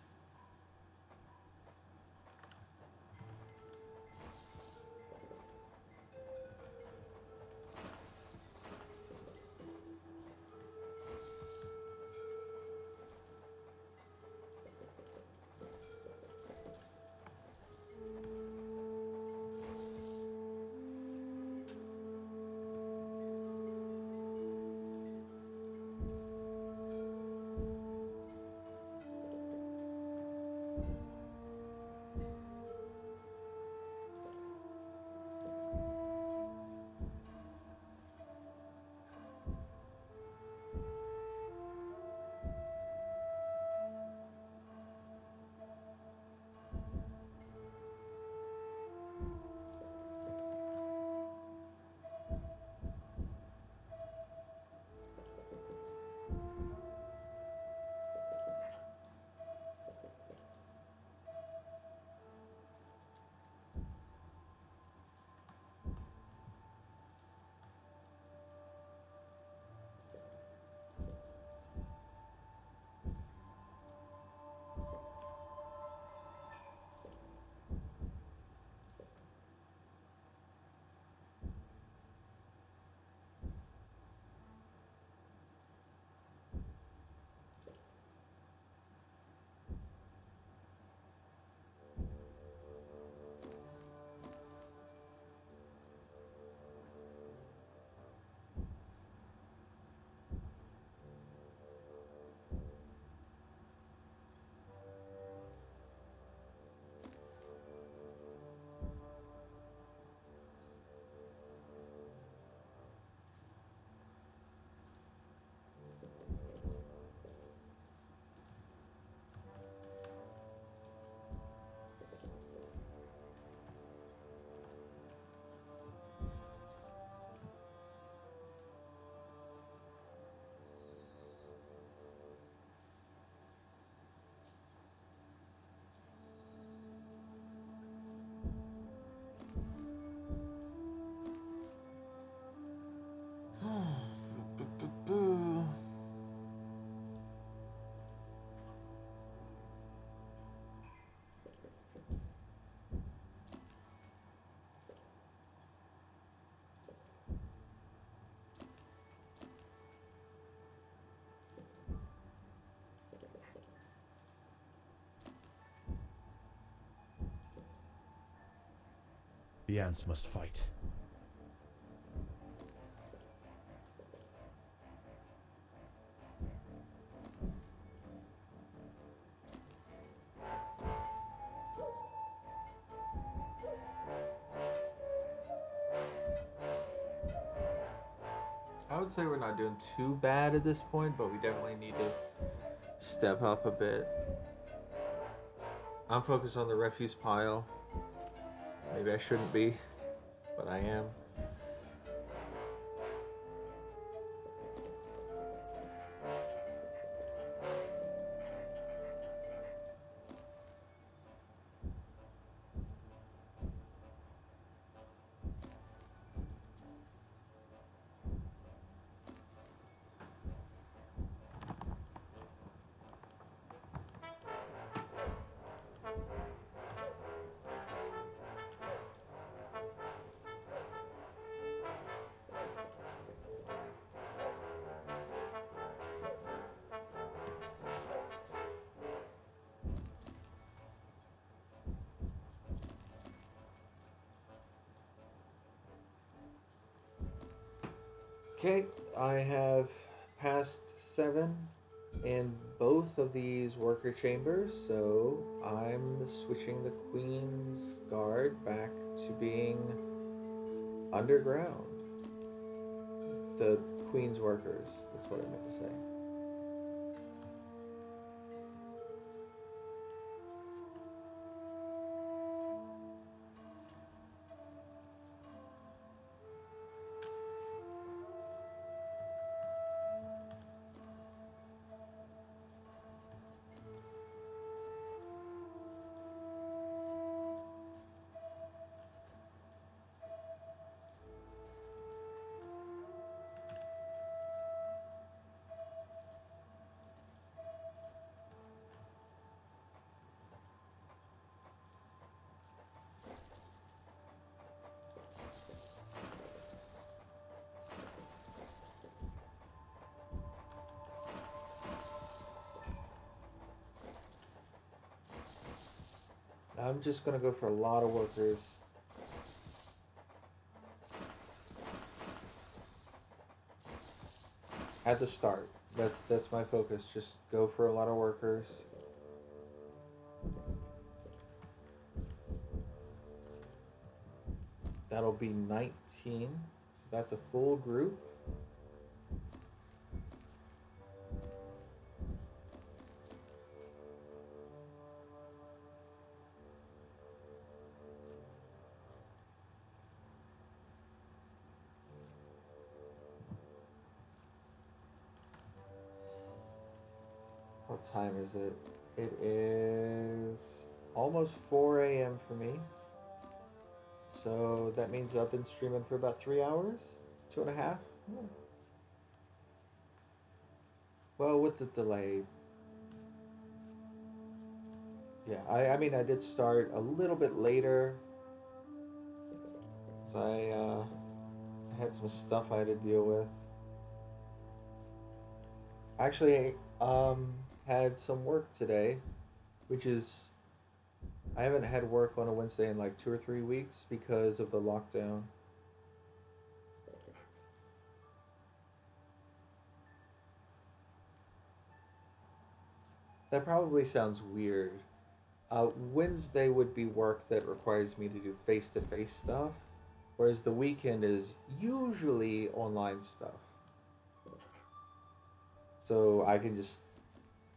The ants must fight. I would say we're not doing too bad at this point, but we definitely need to step up a bit. I'm focused on the refuse pile. Maybe I shouldn't be, but I am. Okay, I have passed 7 in both of these worker chambers, so I'm switching the Queen's Guard back to being underground. The Queen's workers, that's what I meant to say. I'm just gonna go for a lot of workers. At the start. That's my focus. Just go for a lot of workers. That'll be 19. So that's a full group. What time is it? It is almost 4 a.m. for me. So that means I've been streaming for about 3 hours? 2.5? Yeah. Well, with the delay. Yeah, I mean, I did start a little bit later. Because I had some stuff I had to deal with. Actually, had some work today, which is, I haven't had work on a Wednesday in like 2 or 3 weeks because of the lockdown. That probably sounds weird. Wednesday would be work that requires me to do face-to-face stuff, whereas the weekend is usually online stuff. So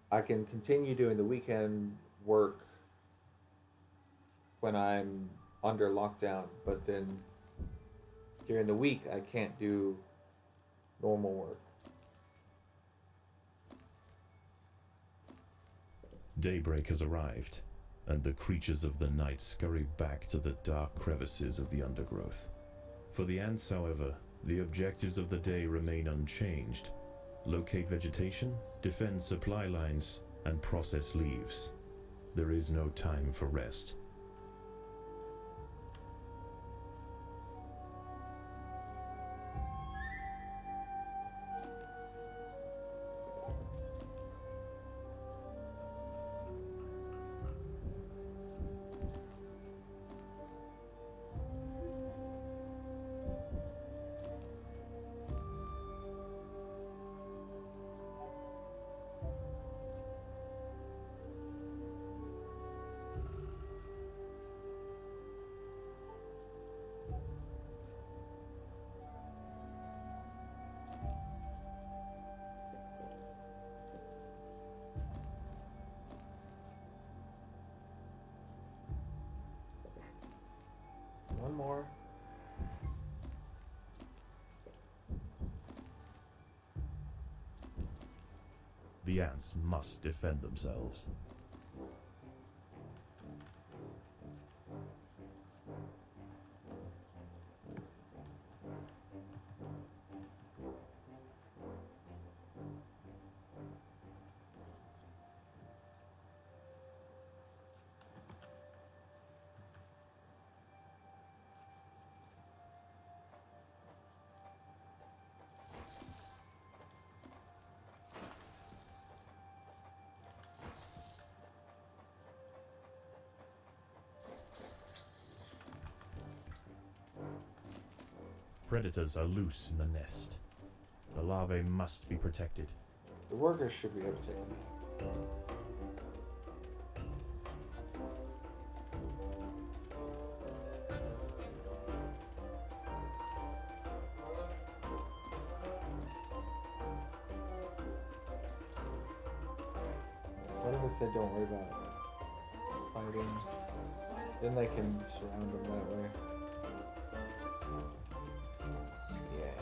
I can continue doing the weekend work when I'm under lockdown, but then during the week I can't do normal work. Daybreak has arrived, and the creatures of the night scurry back to the dark crevices of the undergrowth. For the ants, however, the objectives of the day remain unchanged. Locate vegetation, defend supply lines, and process leaves. There is no time for rest. The ants must defend themselves. Predators are loose in the nest. The larvae must be protected. The workers should be able to take them. What if I said don't worry about fighting? Then they can surround them that way. Yeah.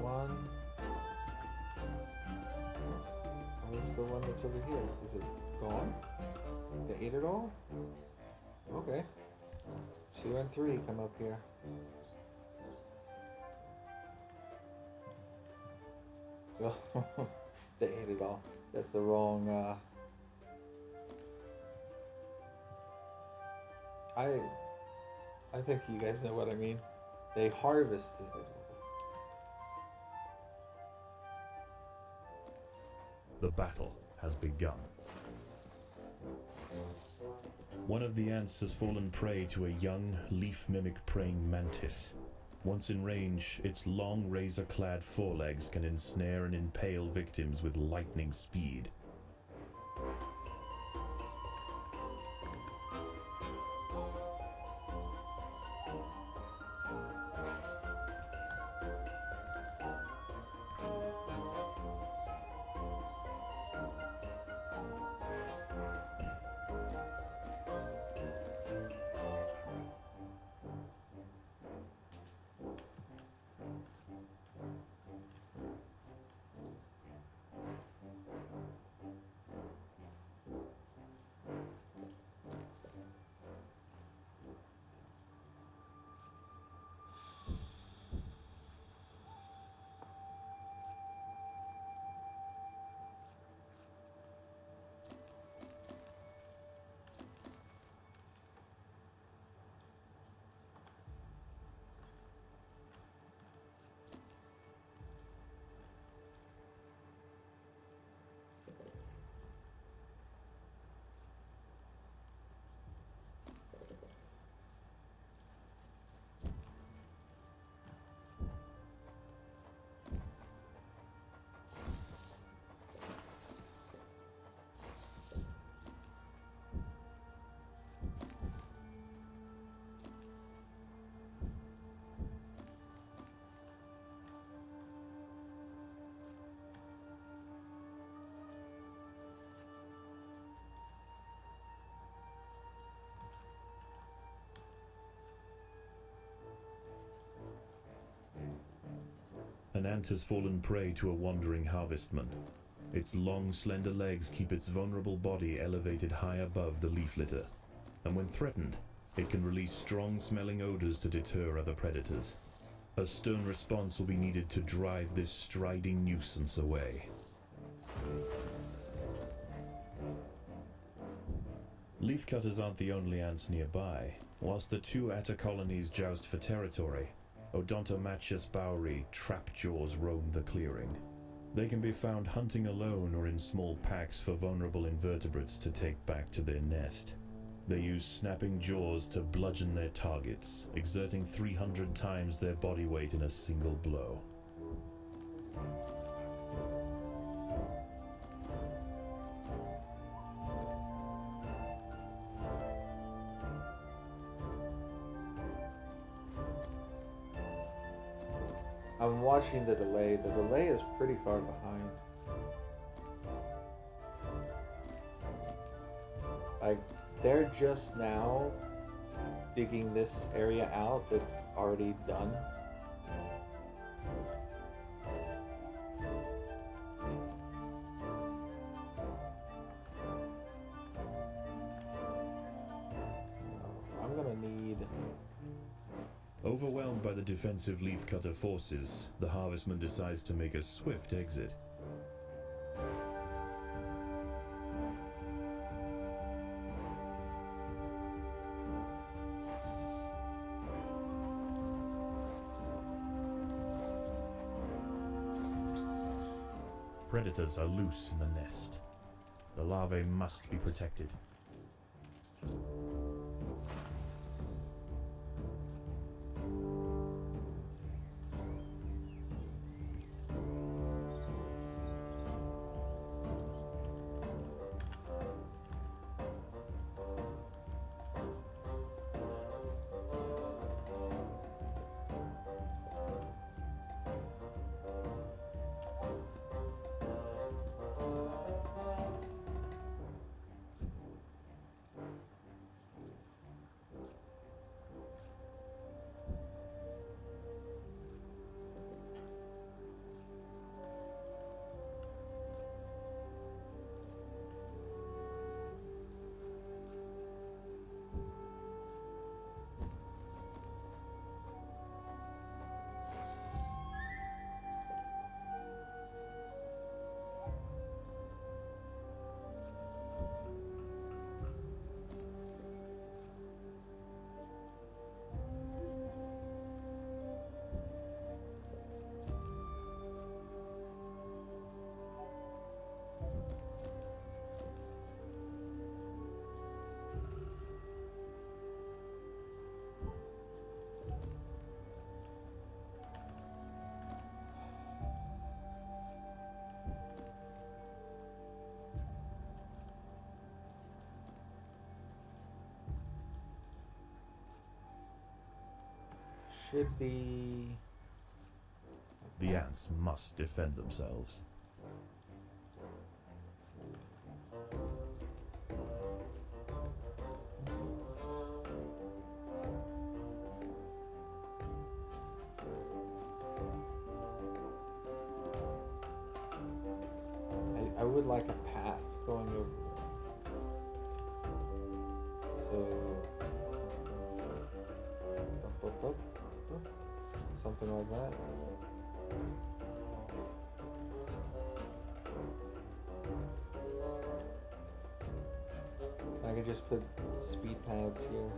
One. Where's the one that's over here? Is it gone? They ate it all? Okay. 2 and 3 come up here. They ate it all. That's the wrong, I think you guys know what I mean. They harvested it all. The battle has begun. One of the ants has fallen prey to a young, leaf-mimic praying mantis. Once in range, its long razor-clad forelegs can ensnare and impale victims with lightning speed. An ant has fallen prey to a wandering harvestman. Its long, slender legs keep its vulnerable body elevated high above the leaf litter, and when threatened, it can release strong-smelling odors to deter other predators. A stern response will be needed to drive this striding nuisance away. Leafcutters aren't the only ants nearby. Whilst the two atta colonies joust for territory, Odontomachus bauri trapjaws roam the clearing. They can be found hunting alone or in small packs for vulnerable invertebrates to take back to their nest. They use snapping jaws to bludgeon their targets, exerting 300 times their body weight in a single blow. I'm watching the delay. The delay is pretty far behind. Like, they're just now digging this area out that's already done. I'm gonna need... Overwhelmed by the defensive leafcutter forces, the harvestman decides to make a swift exit. Predators are loose in the nest. The larvae must be protected. Should be... The ants must defend themselves. I would like a path going over there. So... something like that. I could just put speed pads here.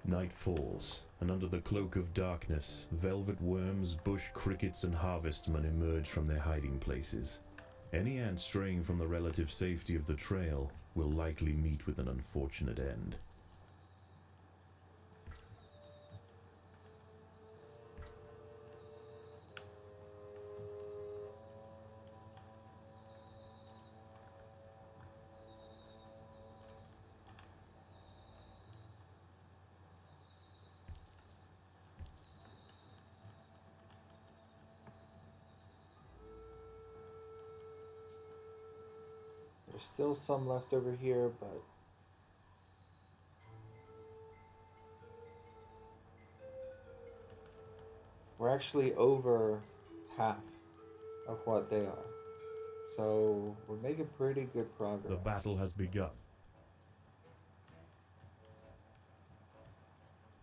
Night falls, and under the cloak of darkness, velvet worms, bush crickets, and harvestmen emerge from their hiding places. Any ant straying from the relative safety of the trail will likely meet with an unfortunate end. There's still some left over here, but we're actually over half of what they are. So we're making pretty good progress. The battle has begun.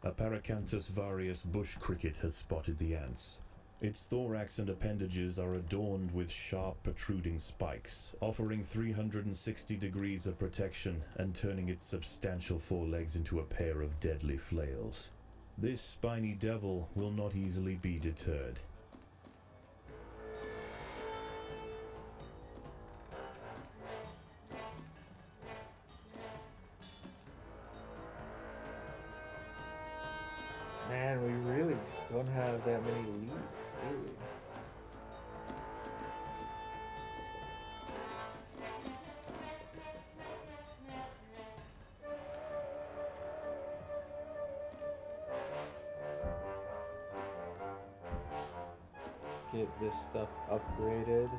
A Paracanthus varius bush cricket has spotted the ants. Its thorax and appendages are adorned with sharp protruding spikes, offering 360 degrees of protection and turning its substantial forelegs into a pair of deadly flails. This spiny devil will not easily be deterred. Man, we really just don't have that many leaves, do we? Get this stuff upgraded.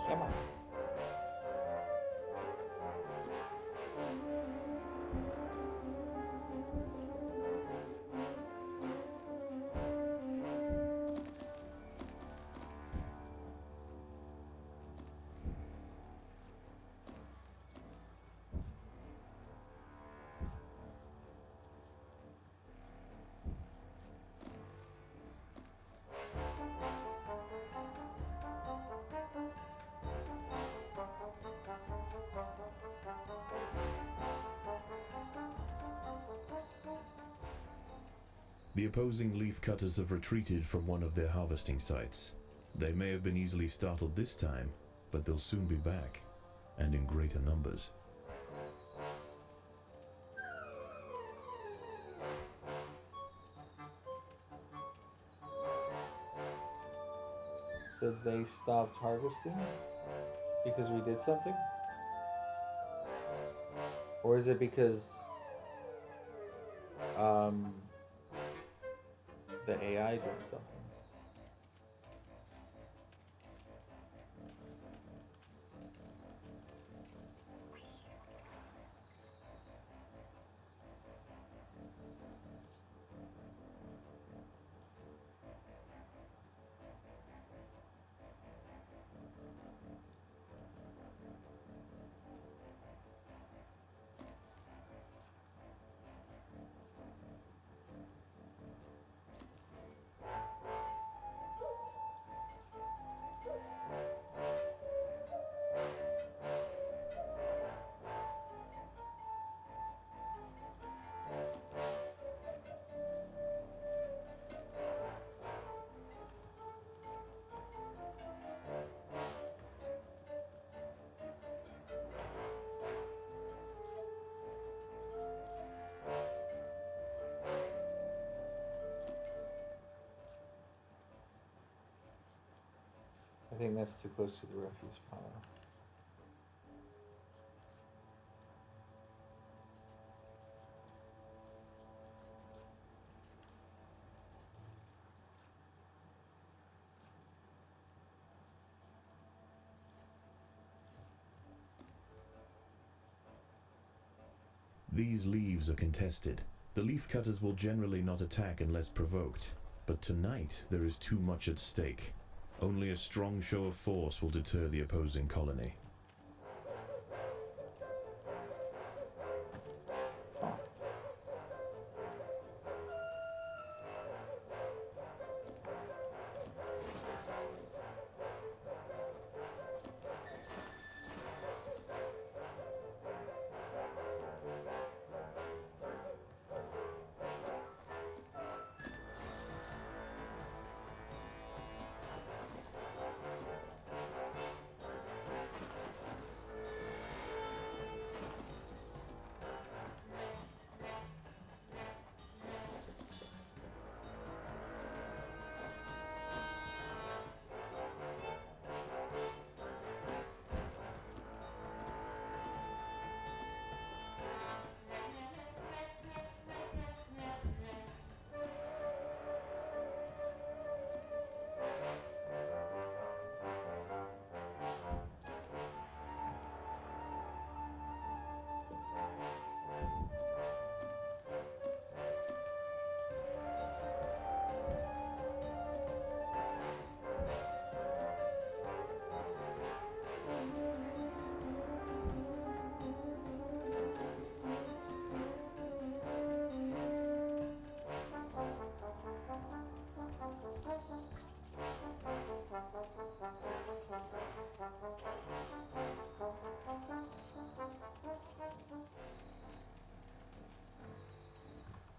Come on. The opposing leaf cutters have retreated from one of their harvesting sites. They may have been easily startled this time, but they'll soon be back, and in greater numbers. So they stopped harvesting because we did something? Or is it because the AI did something? I think that's too close to the refuse pile. These leaves are contested. The leaf cutters will generally not attack unless provoked, but tonight there is too much at stake. Only a strong show of force will deter the opposing colony.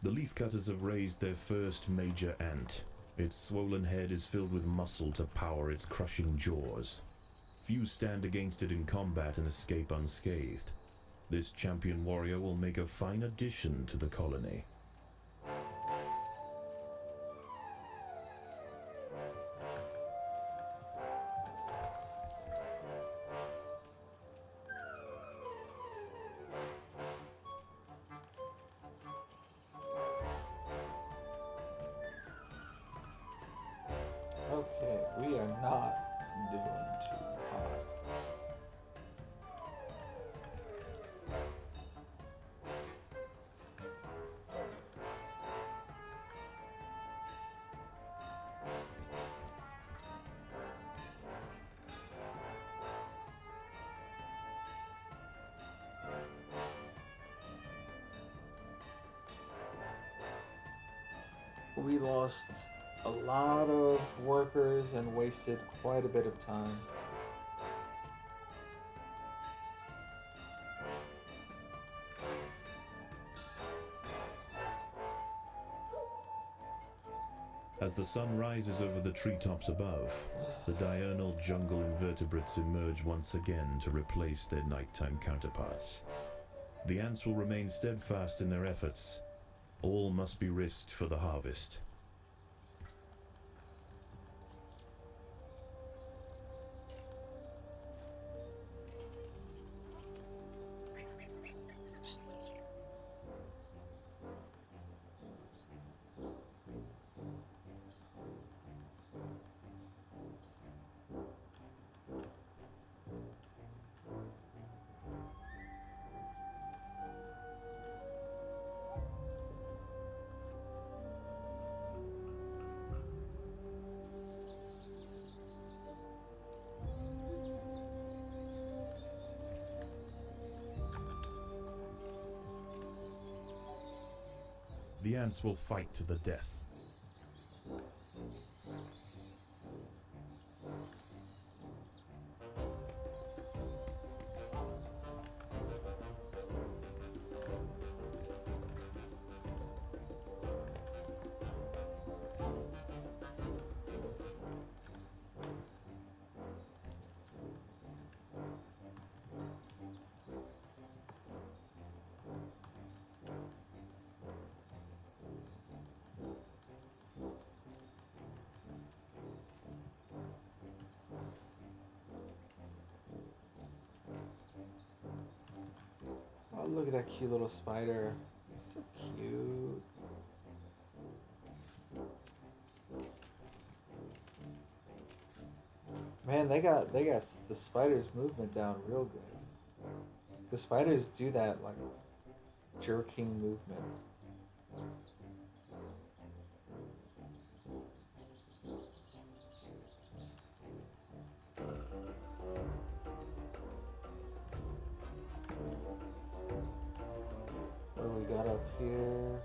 The leafcutters have raised their first major ant. Its swollen head is filled with muscle to power its crushing jaws. Few stand against it in combat and escape unscathed. This champion warrior will make a fine addition to the colony. Okay, we are not doing too hot. We lost a lot of workers and wasted quite a bit of time. As the sun rises over the treetops above, the diurnal jungle invertebrates emerge once again to replace their nighttime counterparts. The ants will remain steadfast in their efforts. All must be risked for the harvest. The ants will fight to the death. Oh, look at that cute little spider. It's so cute. Man, they got the spider's movement down real good. The spiders do that like jerking movement. What do we got up here?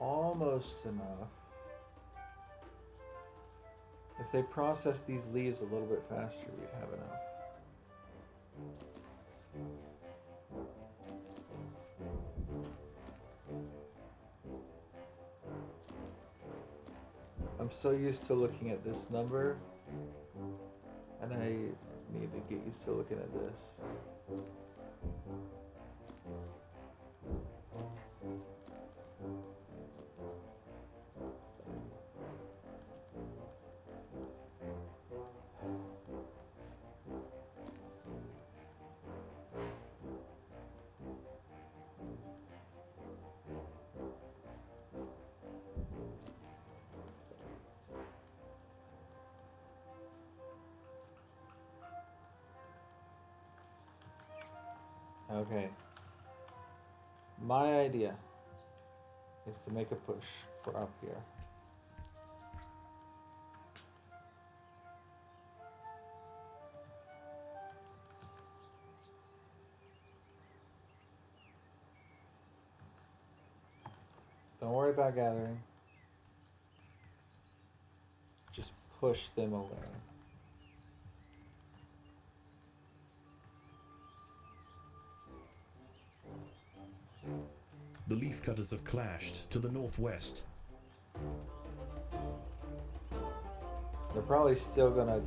Almost enough. If they process these leaves a little bit faster, we'd have enough. I'm so used to looking at this number, and I need to get used to looking at this. Okay. My idea is to make a push for up here. Don't worry about gathering. Just push them away. The leafcutters have clashed to the northwest. They're probably still gonna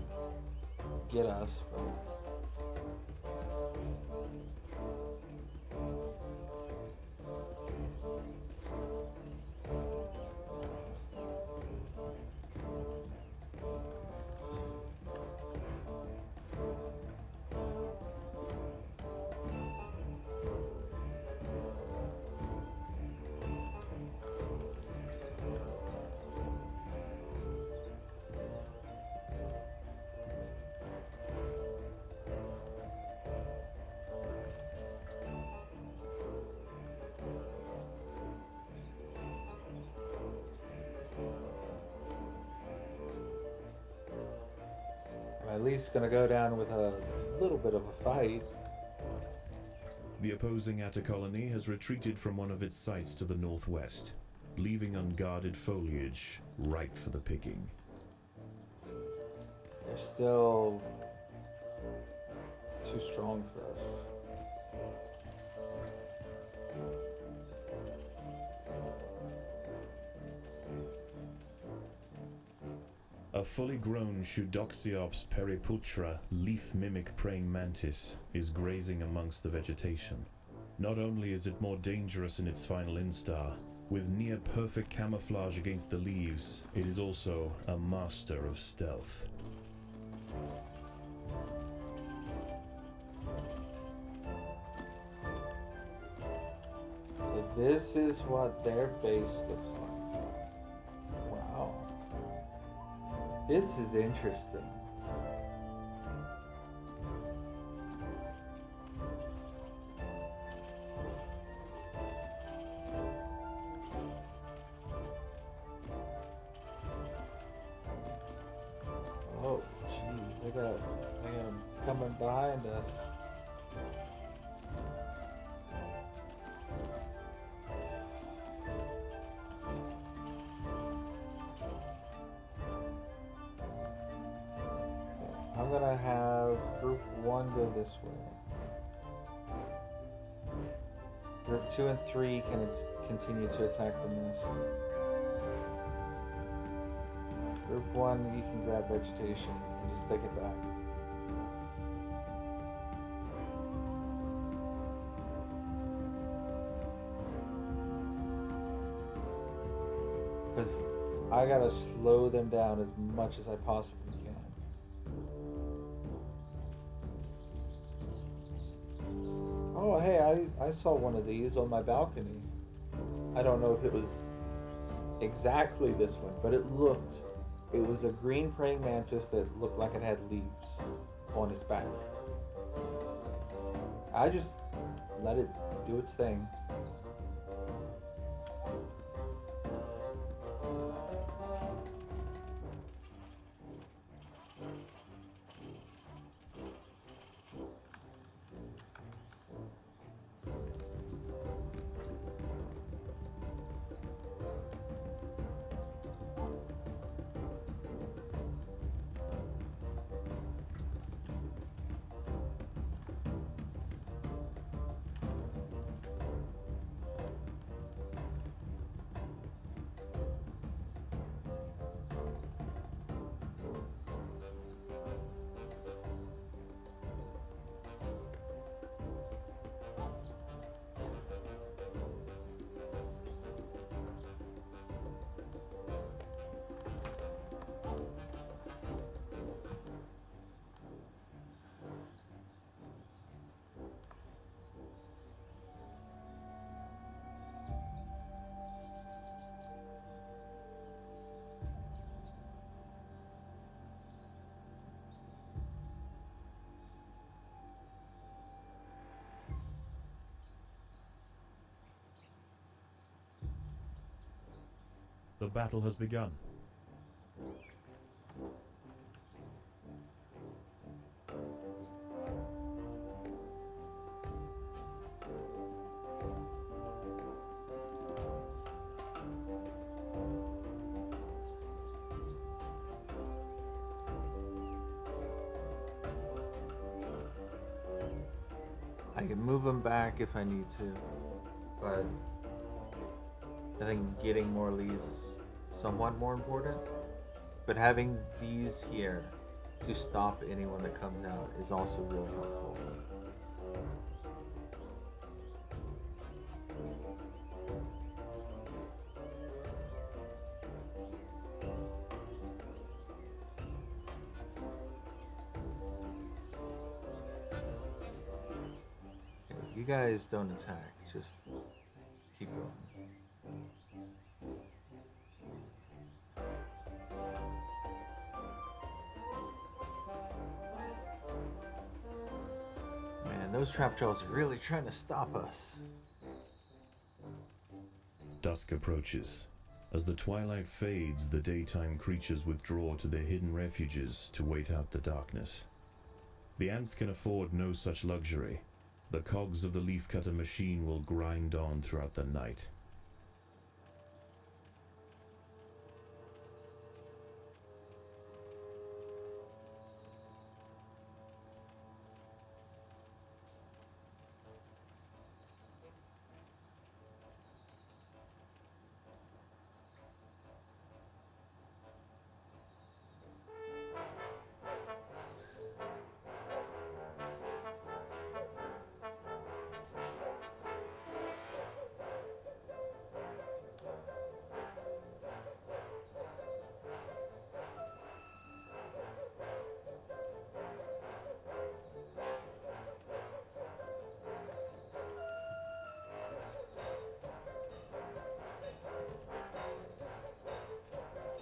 get us, but I'm at least gonna go down with a little bit of a fight. The opposing Atta colony has retreated from one of its sites to the northwest, leaving unguarded foliage ripe for the picking. They're still too strong for us. A fully grown Shudoxiops periputra leaf mimic praying mantis is grazing amongst the vegetation. Not only is it more dangerous in its final instar, with near perfect camouflage against the leaves, it is also a master of stealth. So this is what their base looks like. Wow. This is interesting. Oh, jeez, they got them coming behind us. I'm gonna have group 1 go this way. Group 2 and 3 can continue to attack the mist. Group 1, you can grab vegetation and just take it back. Because I gotta slow them down as much as I possibly can. Oh, hey, I saw one of these on my balcony. I don't know if it was exactly this one, but it was a green praying mantis that looked like it had leaves on its back. I just let it do its thing. The battle has begun. I can move them back if I need to, but I think getting more leaves is somewhat more important. But having these here to stop anyone that comes out is also really helpful. You guys don't attack, just keep going. Man, those trap trolls are really trying to stop us. Dusk approaches. As the twilight fades, the daytime creatures withdraw to their hidden refuges to wait out the darkness. The ants can afford no such luxury. The cogs of the leafcutter machine will grind on throughout the night.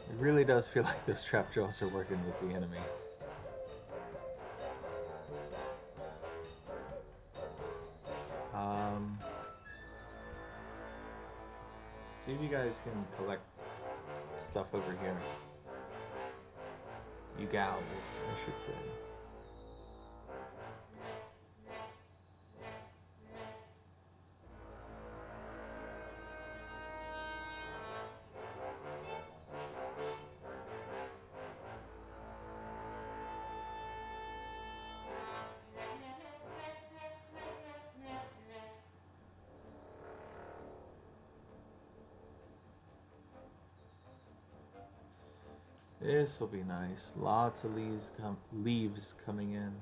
It really does feel like those trap trolls are working with the enemy. See if you guys can collect stuff over here. You gals, I should say. This will be nice. Lots of leaves coming in.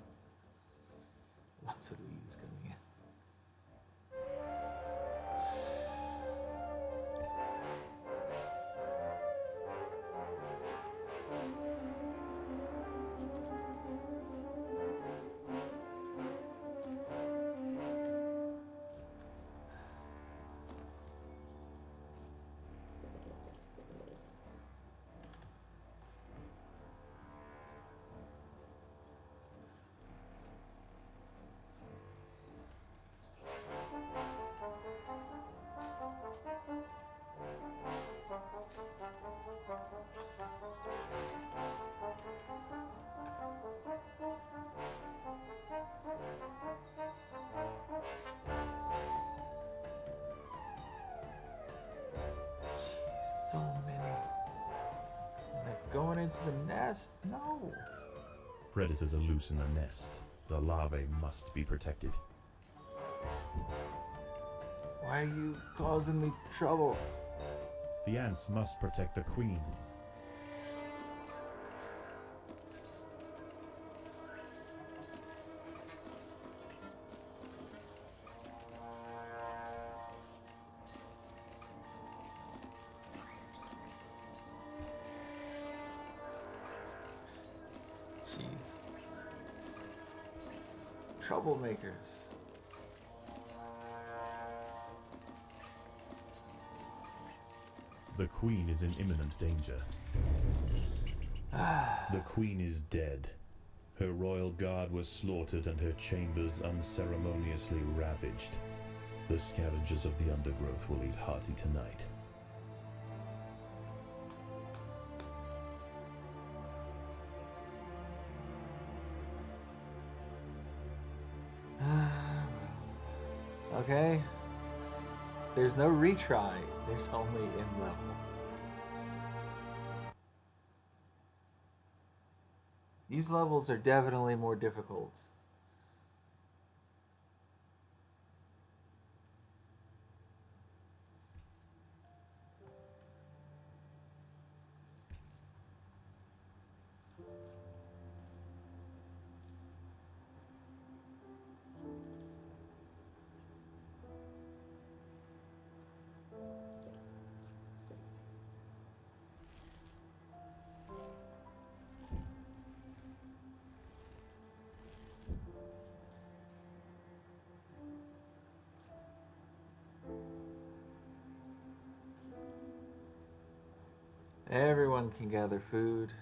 Lots of leaves coming in. So many. They're going into the nest? No. Predators are loose in the nest. The larvae must be protected. Why are you causing me trouble? The ants must protect the queen. Jeez. Troublemakers. The queen is in imminent danger. The queen is dead. Her royal guard was slaughtered and her chambers unceremoniously ravaged. The scavengers of the undergrowth will eat hearty tonight. Okay? There's no retry, there's only in level. These levels are definitely more difficult. Everyone can gather food.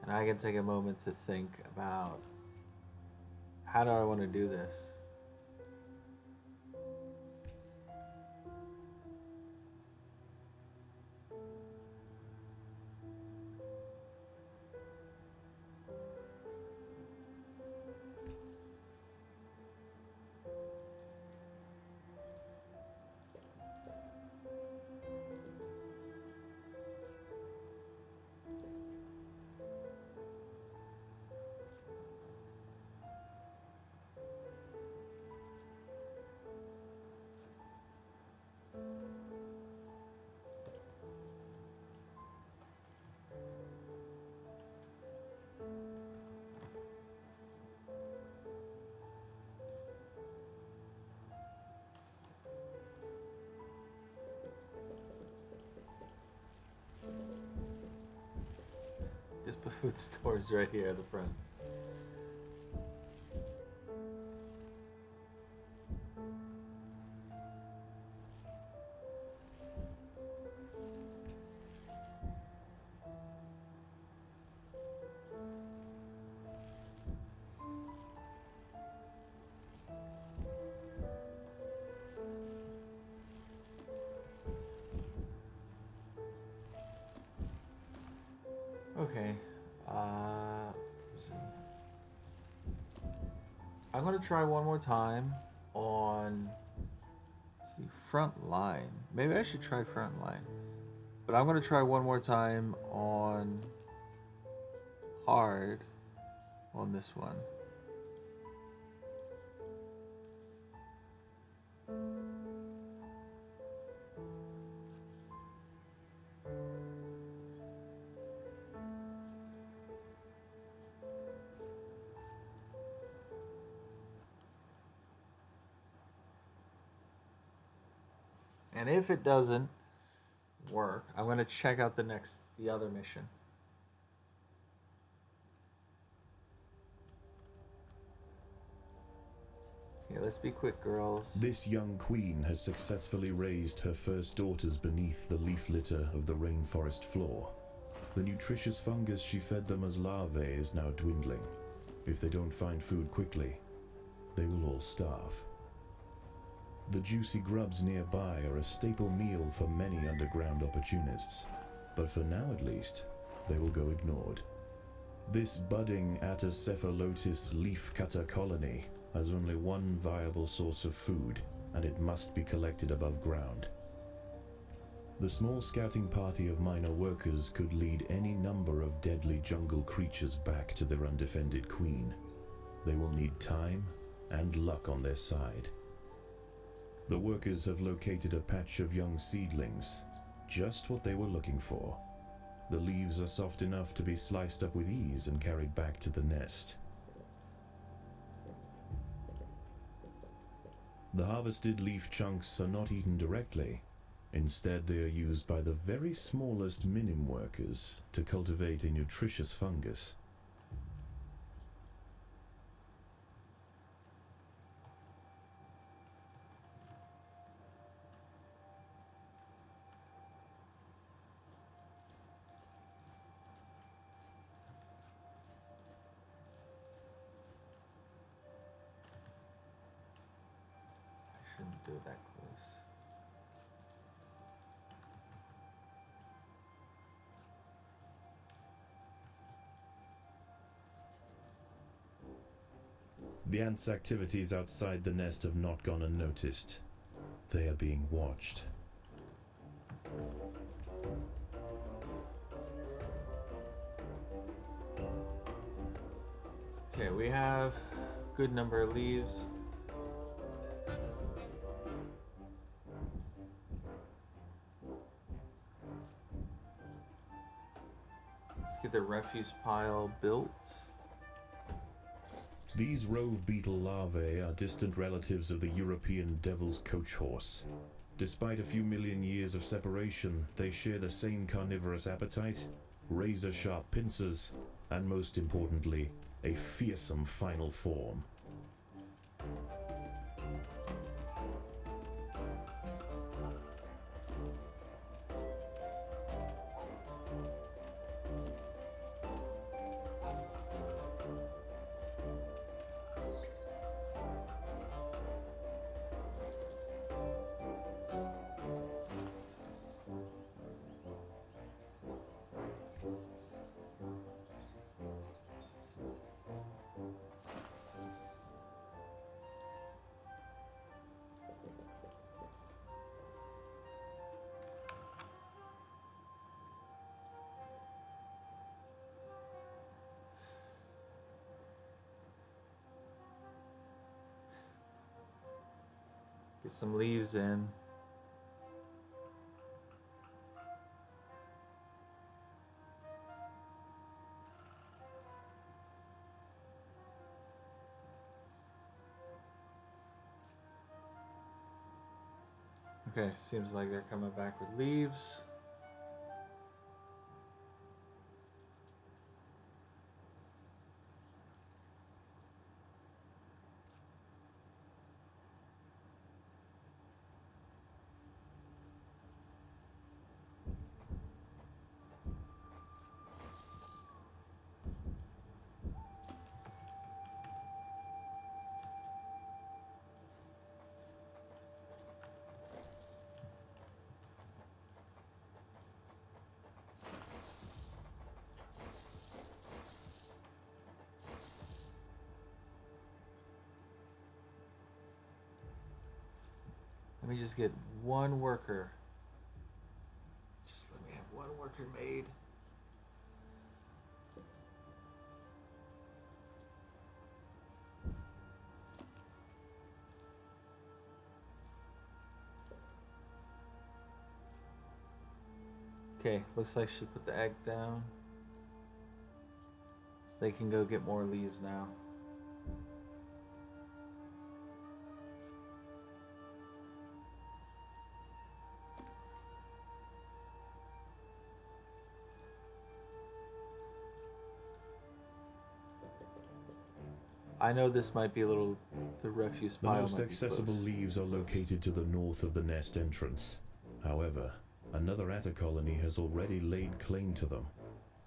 And I can take a moment to think about how do I want to do this? Just put food stores right here at the front. Okay. Let's see. I'm gonna try one more time on, let's see, front line. Maybe I should try front line. But I'm gonna try one more time on hard on this one. And if it doesn't work, I'm gonna check out the other mission. Okay, let's be quick, girls. This young queen has successfully raised her first daughters beneath the leaf litter of the rainforest floor. The nutritious fungus she fed them as larvae is now dwindling. If they don't find food quickly, they will all starve. The juicy grubs nearby are a staple meal for many underground opportunists, but for now at least, they will go ignored. This budding Atacephalotis leaf-cutter colony has only one viable source of food, and it must be collected above ground. The small scouting party of minor workers could lead any number of deadly jungle creatures back to their undefended queen. They will need time and luck on their side. The workers have located a patch of young seedlings, just what they were looking for. The leaves are soft enough to be sliced up with ease and carried back to the nest. The harvested leaf chunks are not eaten directly. Instead, they are used by the very smallest minim workers to cultivate a nutritious fungus. I shouldn't do it that close. The ants' activities outside the nest have not gone unnoticed. They are being watched. Okay, we have a good number of leaves. Let's get the refuse pile built. These rove beetle larvae are distant relatives of the European devil's coach horse. Despite a few million years of separation, they share the same carnivorous appetite, razor-sharp pincers, and most importantly, a fearsome final form. Get some leaves in. Okay, seems like they're coming back with leaves. Let me just get one worker. Just let me have one worker made. Okay, looks like she put the egg down. So they can go get more leaves now. I know this might be a little, the refuse The pile most might be accessible close. leaves are located to the north of the nest entrance. However, another atta colony has already laid claim to them.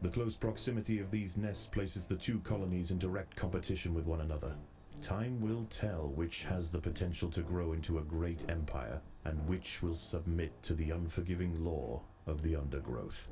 The close proximity of these nests places the two colonies in direct competition with one another. Time will tell which has the potential to grow into a great empire, and which will submit to the unforgiving law of the Undergrowth.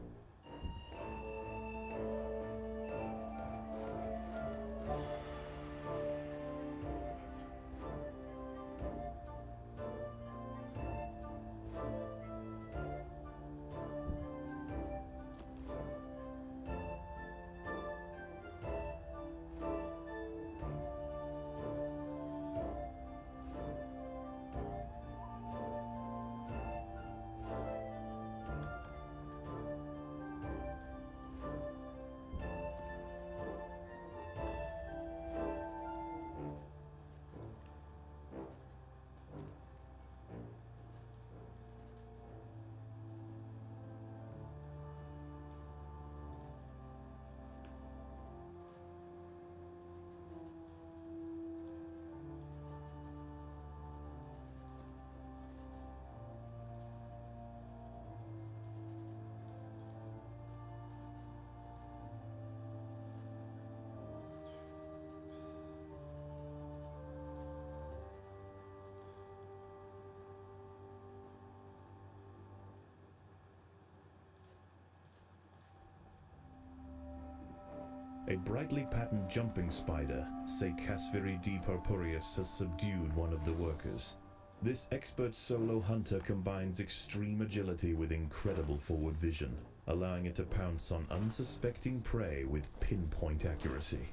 A brightly patterned jumping spider, Casviri D. purpureus, has subdued one of the workers. This expert solo hunter combines extreme agility with incredible forward vision, allowing it to pounce on unsuspecting prey with pinpoint accuracy.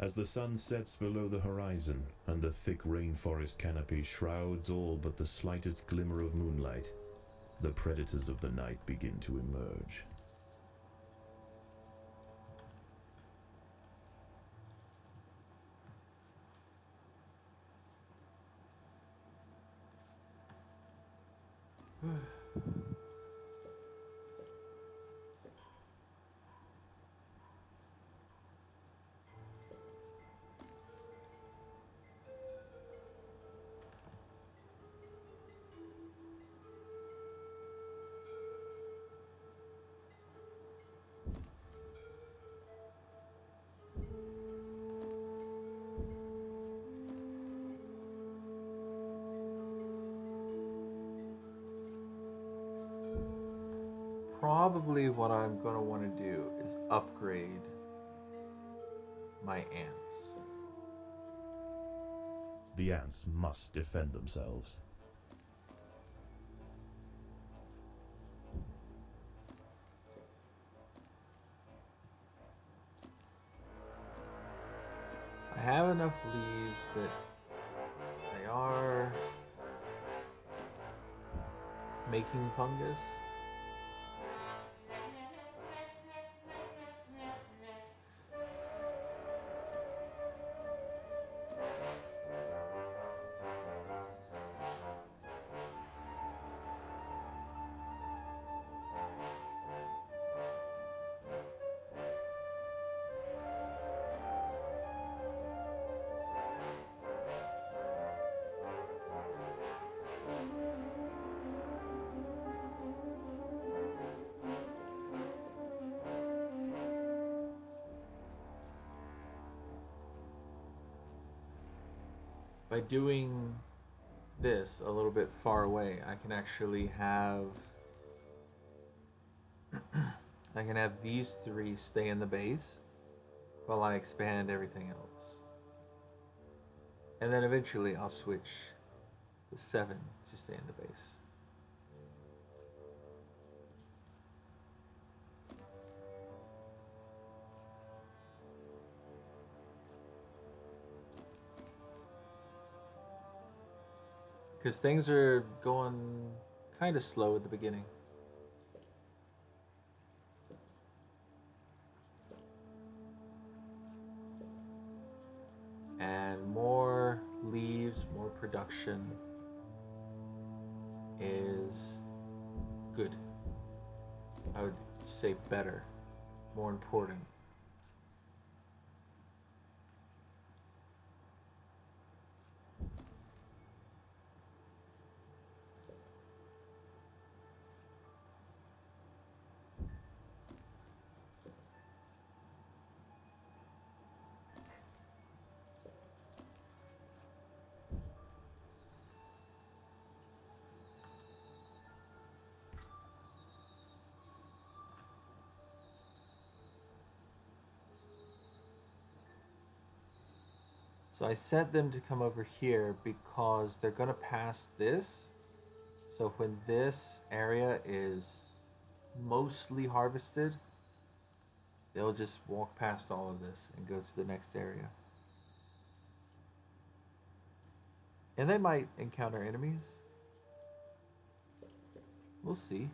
As the sun sets below the horizon and the thick rainforest canopy shrouds all but the slightest glimmer of moonlight, the predators of the night begin to emerge. Probably what I'm going to want to do is upgrade my ants. The ants must defend themselves. I have enough leaves that they are making fungus. By doing this a little bit far away, I can actually have these three stay in the base while I expand everything else. And then eventually I'll switch the 7 to stay in the base. Because things are going kind of slow at the beginning. And more leaves, more production is good. I would say better, more important. So I sent them to come over here because they're going to pass this. So when this area is mostly harvested, they'll just walk past all of this and go to the next area. And they might encounter enemies. We'll see.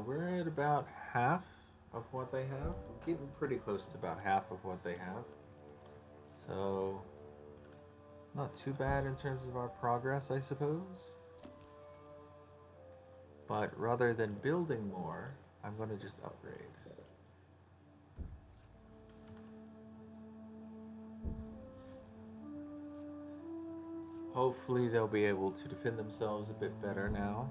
We're at about half of what they have. We're getting pretty close to about half of what they have. So, not too bad in terms of our progress, I suppose. But rather than building more, I'm going to just upgrade. Hopefully they'll be able to defend themselves a bit better now.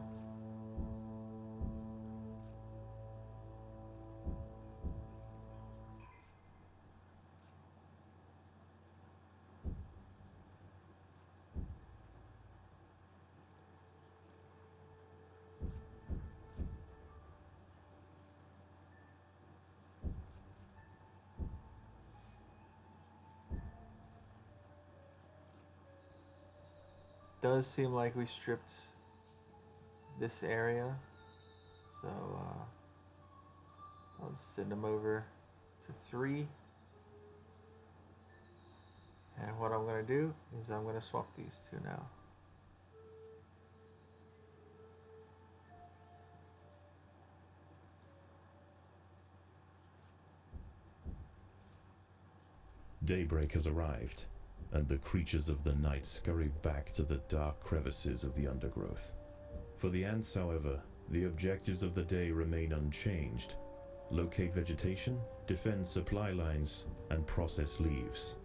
Does seem like we stripped this area, so I'll send them over to 3. And what I'm going to do is I'm going to swap these 2 now. Daybreak has arrived, and the creatures of the night scurry back to the dark crevices of the undergrowth. For the ants, however, the objectives of the day remain unchanged. Locate vegetation, defend supply lines, and process leaves.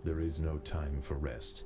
There is no time for rest.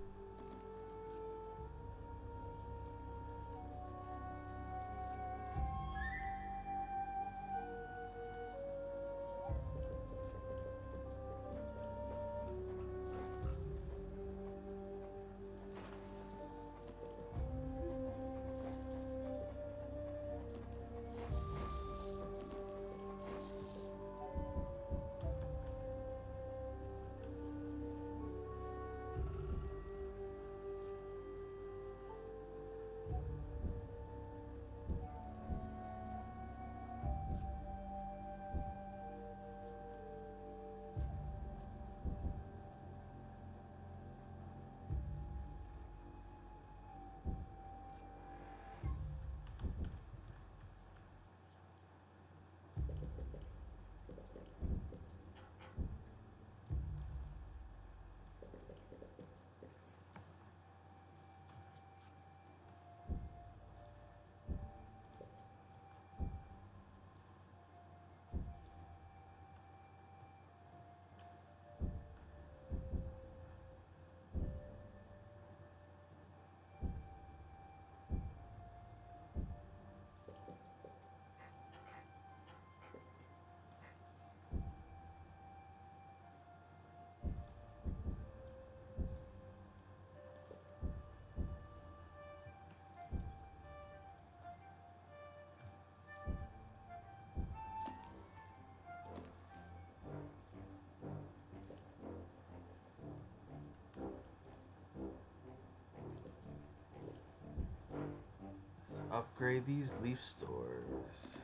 Upgrade these leaf stores.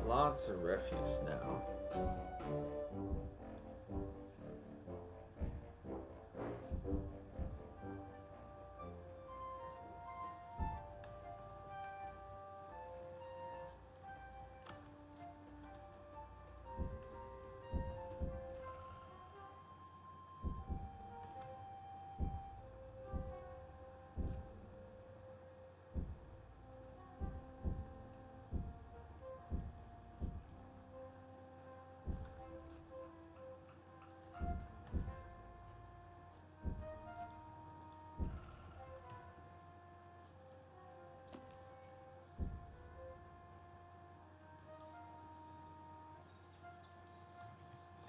Lots of refuse now.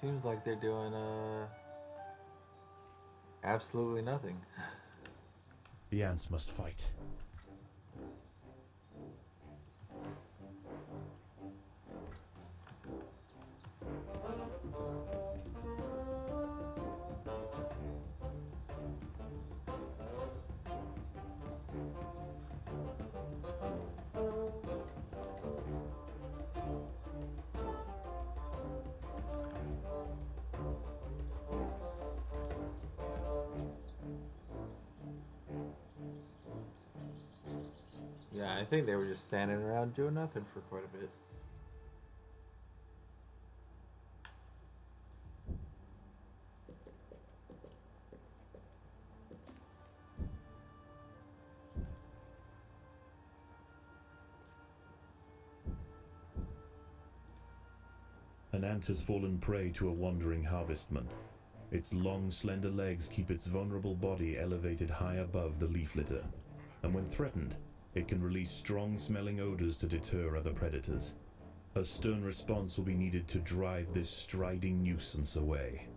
Seems like they're doing absolutely nothing. The ants must fight. Yeah, I think they were just standing around doing nothing for quite a bit. An ant has fallen prey to a wandering harvestman. Its long, slender legs keep its vulnerable body elevated high above the leaf litter, and when threatened, it can release strong-smelling odors to deter other predators. A stern response will be needed to drive this striding nuisance away.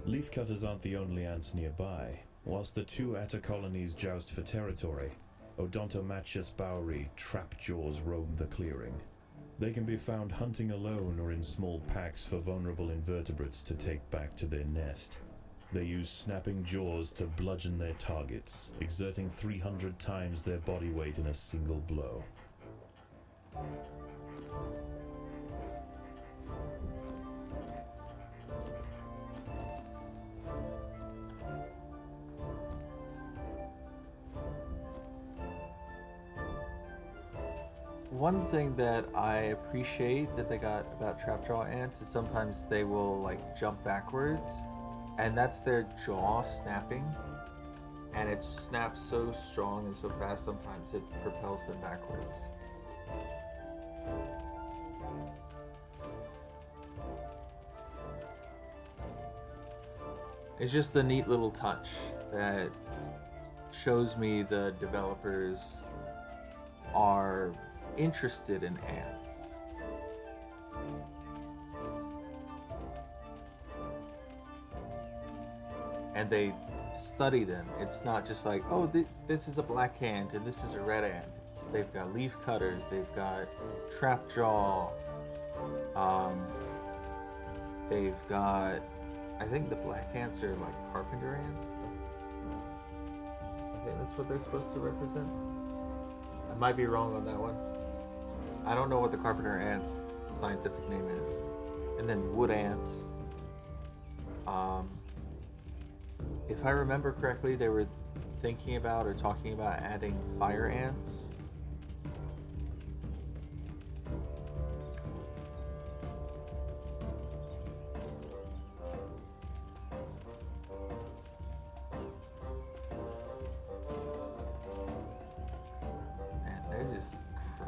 Leafcutters aren't the only ants nearby. Whilst the two atta colonies joust for territory, Odontomachus bowery trapjaws roam the clearing. They can be found hunting alone or in small packs for vulnerable invertebrates to take back to their nest. They use snapping jaws to bludgeon their targets, exerting 300 times their body weight in a single blow. One thing that I appreciate that they got about trapjaw ants is sometimes they will like jump backwards, and that's their jaw snapping, and it snaps so strong and so fast sometimes it propels them backwards. It's just a neat little touch that shows me the developers are interested in ants. And they study them. It's not just like, oh, this is a black ant and this is a red ant. They've got leaf cutters, they've got trapjaw, they've got, I think the black ants are like carpenter ants. I think that's what they're supposed to represent. I might be wrong on that one. I don't know what the carpenter ant's scientific name is. And then wood ants. If I remember correctly, they were thinking about or talking about adding fire ants.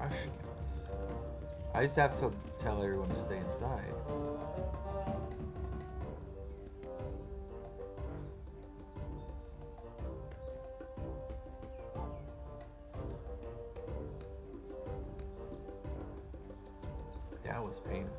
crushing us. I just have to tell everyone to stay inside. That was painful.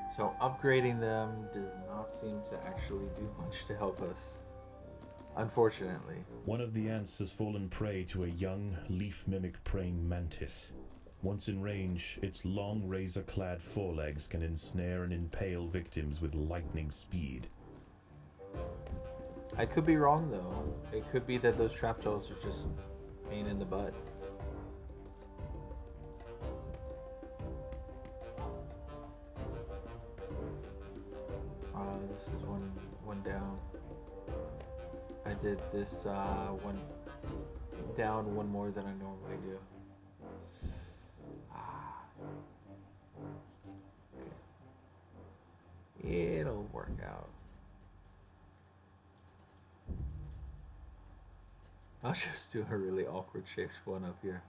So upgrading them does not seem to actually do much to help us, unfortunately. One of the ants has fallen prey to a young, leaf-mimic praying mantis. Once in range, its long razor-clad forelegs can ensnare and impale victims with lightning speed. I could be wrong though. It could be that those trapjaws are just pain in the butt. This is one down. I did this one down, one more than I normally do. Okay. It'll work out. I'll just do a really awkward shaped one up here.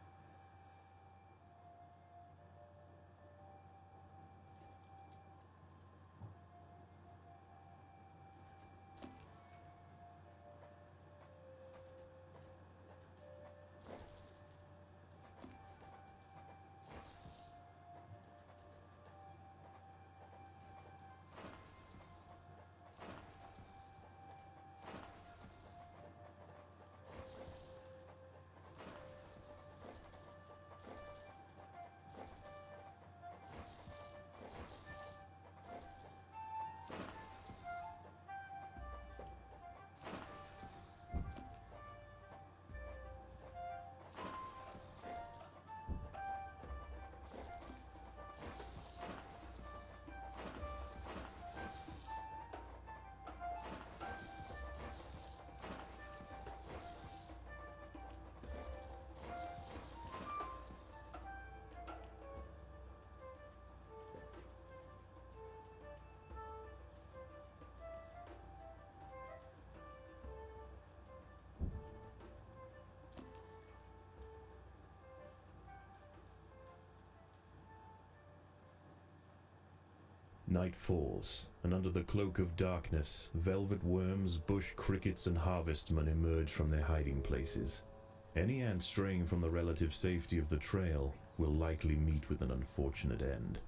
Night falls, and under the cloak of darkness, velvet worms, bush crickets, and harvestmen emerge from their hiding places. Any ant straying from the relative safety of the trail will likely meet with an unfortunate end.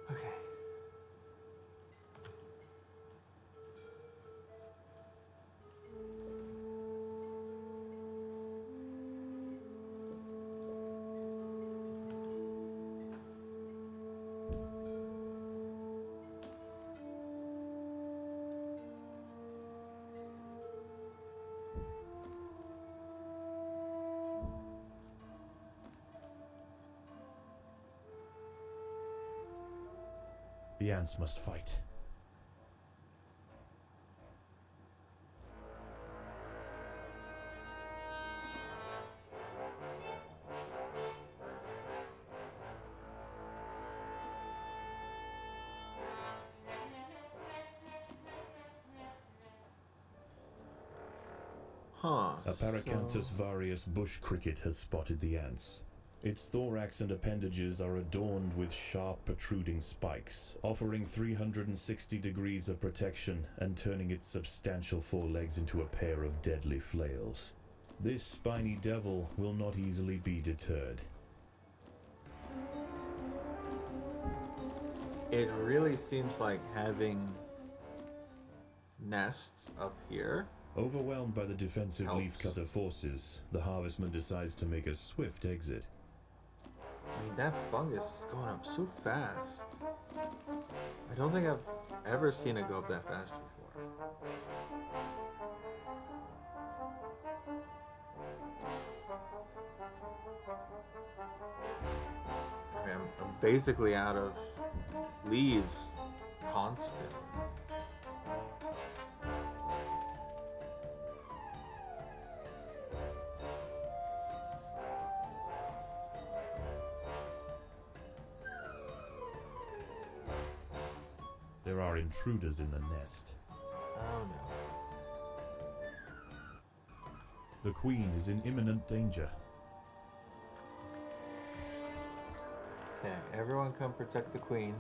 Okay. The ants must fight. Huh. A Paracanthus varius bush cricket has spotted the ants. Its thorax and appendages are adorned with sharp protruding spikes, offering 360 degrees of protection and turning its substantial forelegs into a pair of deadly flails. This spiny devil will not easily be deterred. It really seems like having nests up here. Overwhelmed by the defensive Helps. leafcutter forces, the harvestman decides to make a swift exit. I mean, that fungus is going up so fast. I don't think I've ever seen it go up that fast before. I mean, I'm basically out of leaves constantly. There are intruders in the nest. Oh no. The queen is in imminent danger. Okay, everyone come protect the queen.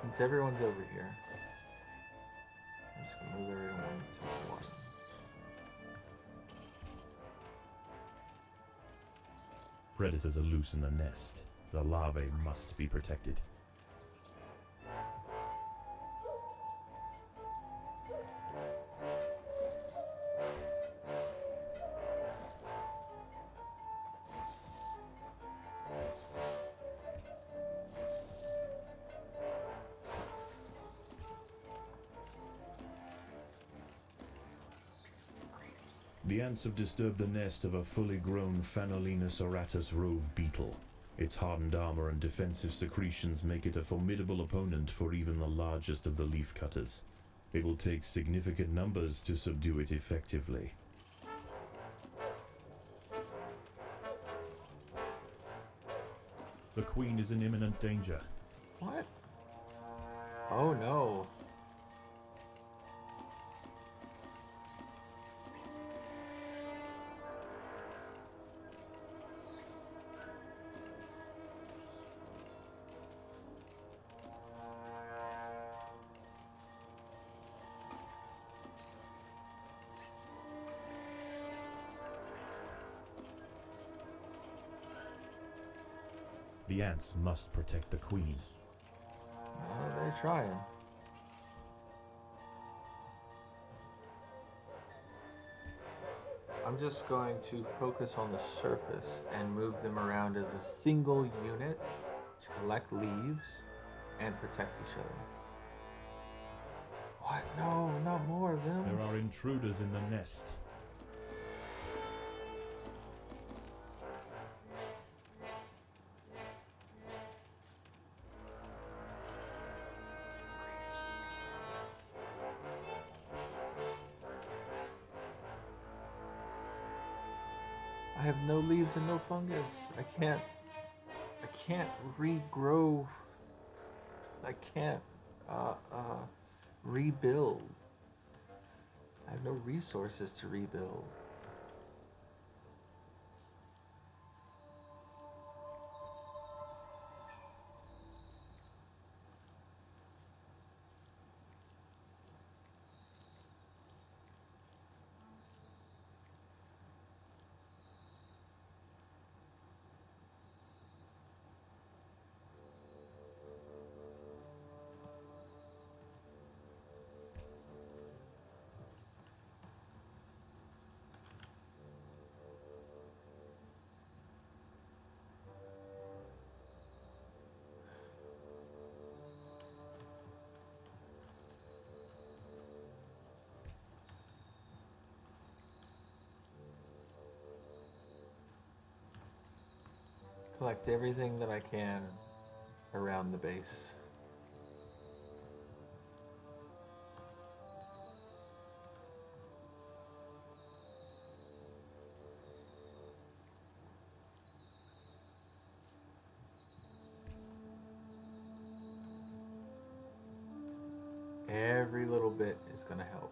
Since everyone's over here, I'm just gonna move everyone to one. Predators are loose in the nest. The larvae must be protected. The ants have disturbed the nest of a fully grown Phanolinus auratus rove beetle. Its hardened armor and defensive secretions make it a formidable opponent for even the largest of the leaf cutters. It will take significant numbers to subdue it effectively. The queen is in imminent danger. What? Oh no. The ants must protect the queen. They're trying. I'm just going to focus on the surface and move them around as a single unit to collect leaves and protect each other. What? No, not more of them. There are intruders in the nest. I have no leaves and no fungus. I can't regrow. I can't rebuild. I have no resources to rebuild. Collect everything that I can around the base. Every little bit is going to help.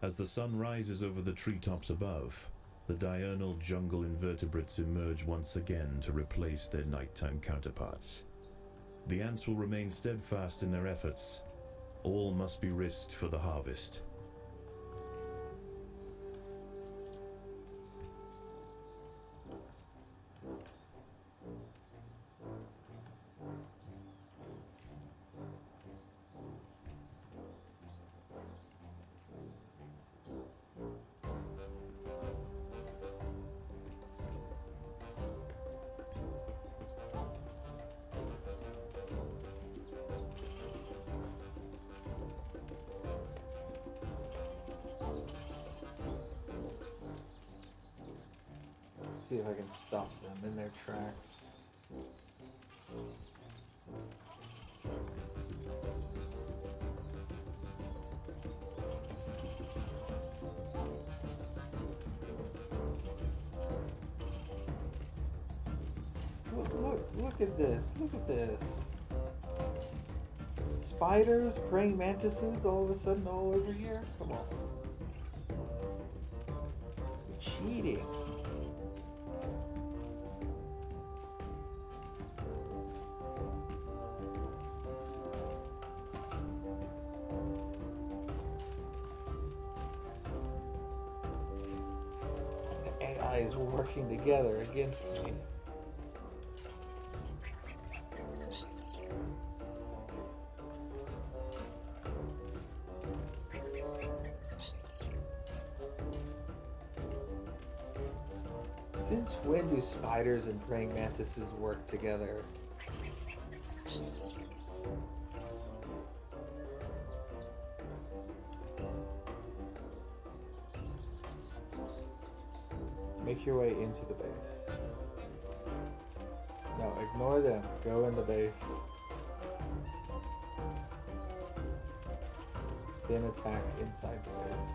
As the sun rises over the treetops above, the diurnal jungle invertebrates emerge once again to replace their nighttime counterparts. The ants will remain steadfast in their efforts. All must be risked for the harvest. See if I can stop them in their tracks. Look at this. Look at this. Spiders, praying mantises, all of a sudden all over here? Come on. You're cheating. The AI is working together against me. Since when do spiders and praying mantises work together? Make your way into the base. No, ignore them. Go in the base. Then attack inside the base.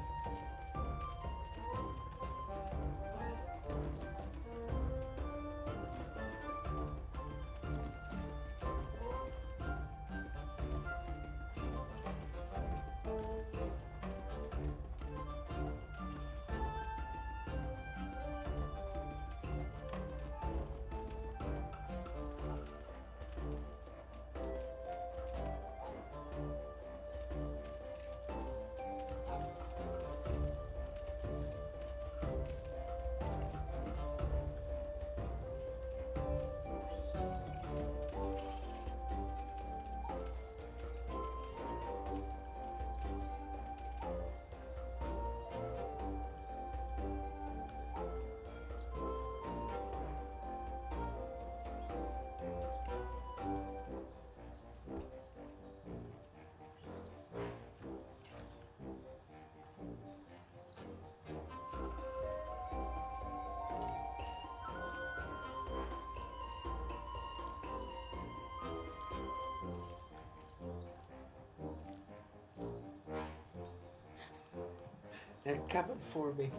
They're coming for me.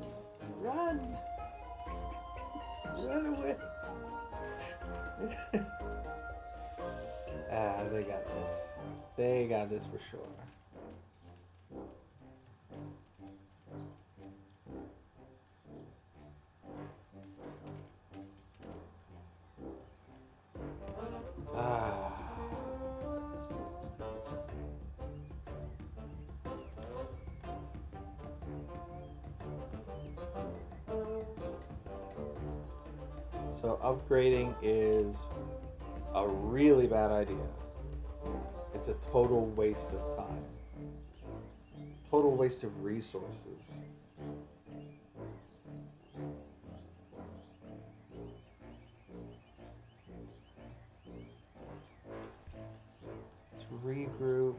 Run! Run away! They got this. They got this for sure. So upgrading is a really bad idea. It's a total waste of time. Total waste of resources. Let's regroup.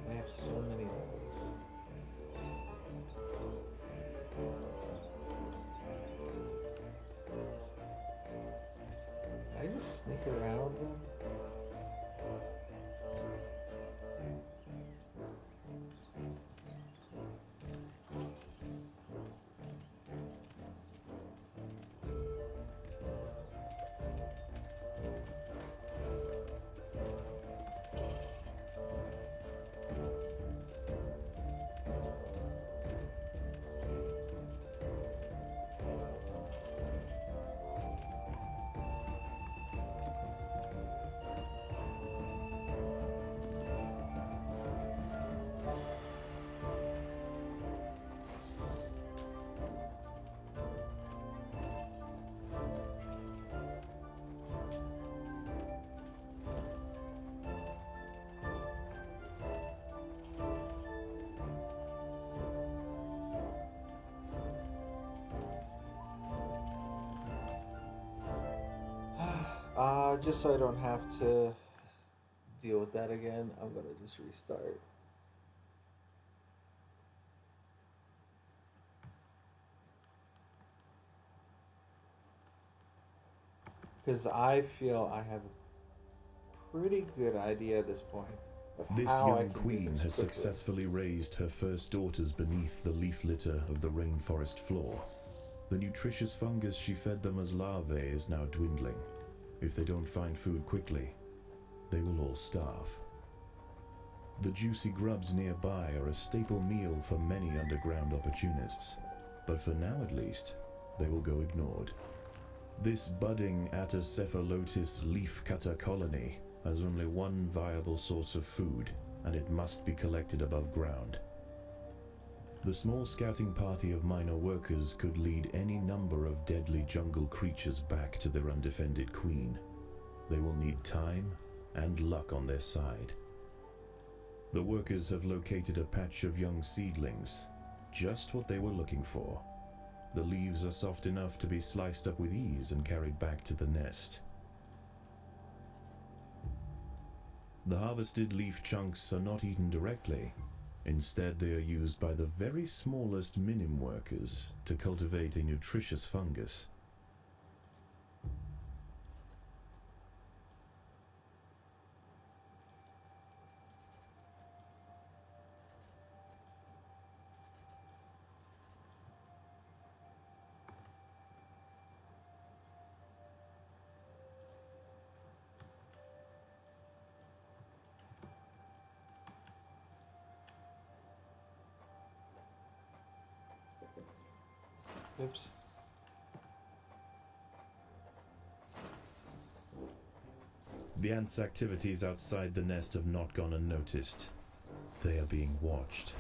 They have so many of those. Can I just sneak around them? just so I don't have to deal with that again, I'm gonna just restart. Because I feel I have a pretty good idea at this point of This how I young can do queen this has quickly. successfully raised her first daughters beneath the leaf litter of the rainforest floor. The nutritious fungus she fed them as larvae is now dwindling. If they don't find food quickly, they will all starve. The juicy grubs nearby are a staple meal for many underground opportunists, but for now at least, they will go ignored. This budding Atacephalotis leaf-cutter colony has only one viable source of food, and it must be collected above ground. The small scouting party of minor workers could lead any number of deadly jungle creatures back to their undefended queen. They will need time and luck on their side. The workers have located a patch of young seedlings, just what they were looking for. The leaves are soft enough to be sliced up with ease and carried back to the nest. The harvested leaf chunks are not eaten directly. Instead, they are used by the very smallest minim workers to cultivate a nutritious fungus. Oops. The ants' activities outside the nest have not gone unnoticed. They are being watched.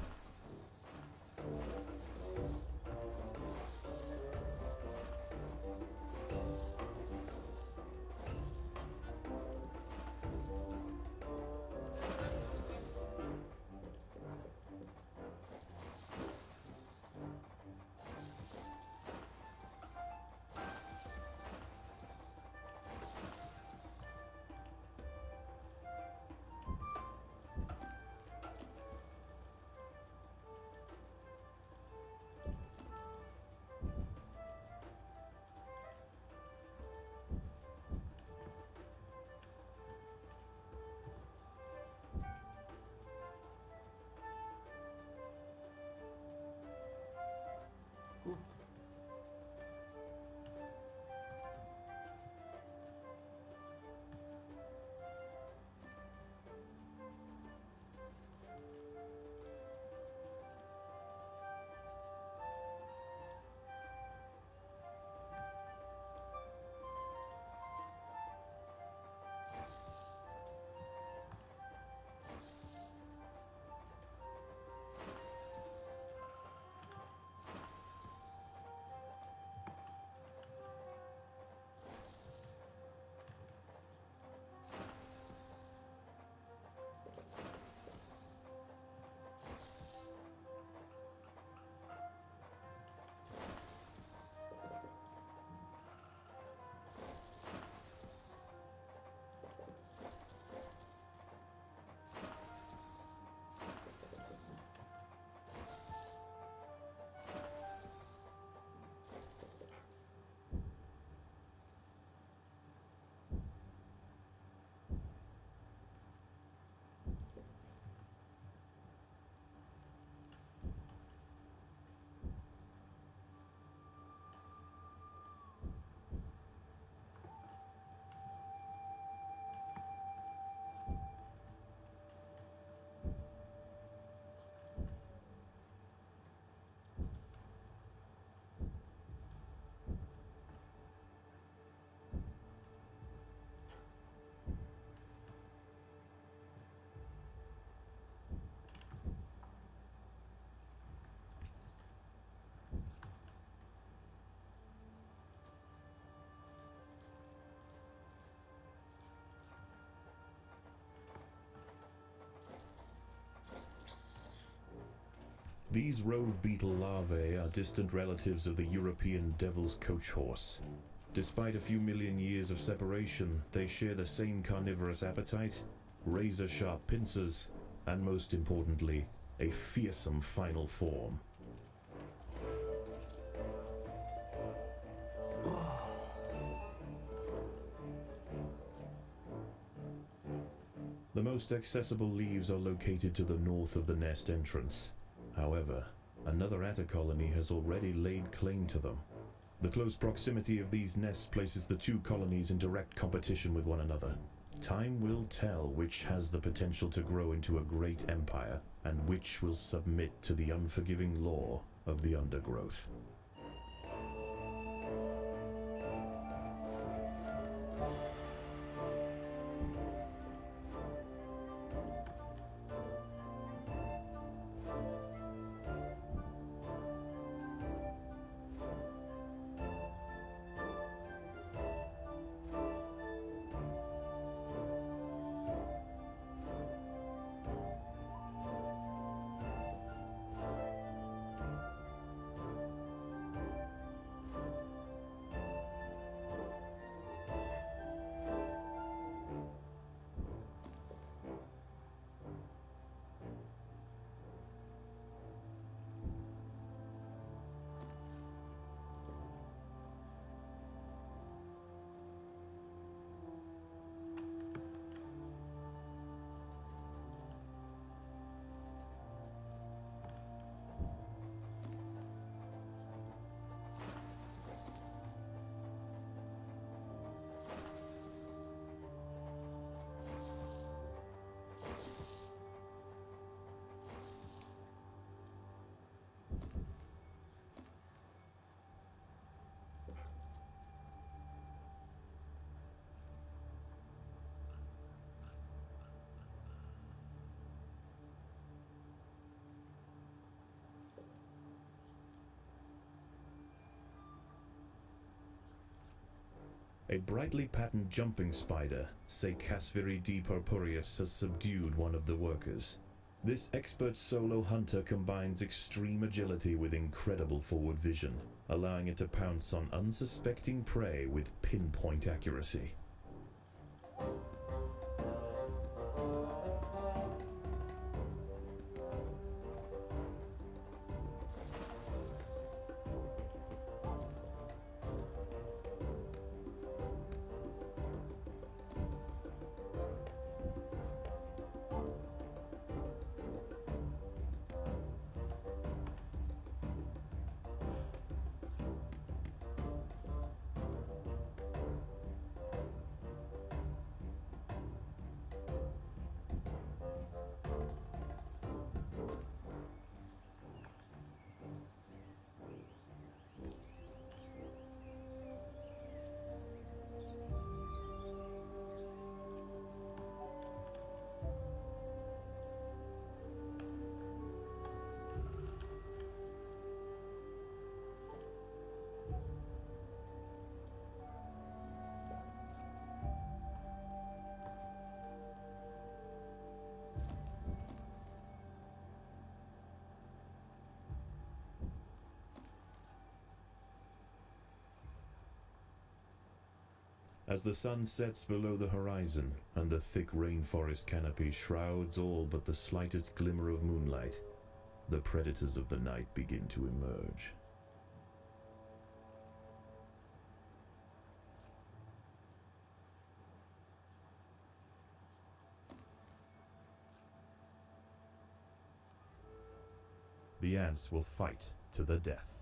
These rove beetle larvae are distant relatives of the European devil's coach horse. Despite a few million years of separation, they share the same carnivorous appetite, razor-sharp pincers, and most importantly, a fearsome final form. The most accessible leaves are located to the north of the nest entrance. However, another atta colony has already laid claim to them. The close proximity of these nests places the two colonies in direct competition with one another. Time will tell which has the potential to grow into a great empire, and which will submit to the unforgiving law of the Undergrowth. A brightly patterned jumping spider, Secasviri D. purpureus, has subdued one of the workers. This expert solo hunter combines extreme agility with incredible forward vision, allowing it to pounce on unsuspecting prey with pinpoint accuracy. As the sun sets below the horizon and the thick rainforest canopy shrouds all but the slightest glimmer of moonlight, the predators of the night begin to emerge. The ants will fight to the death.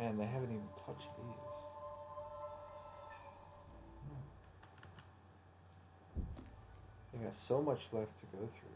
Man, they haven't even touched these. They got so much left to go through.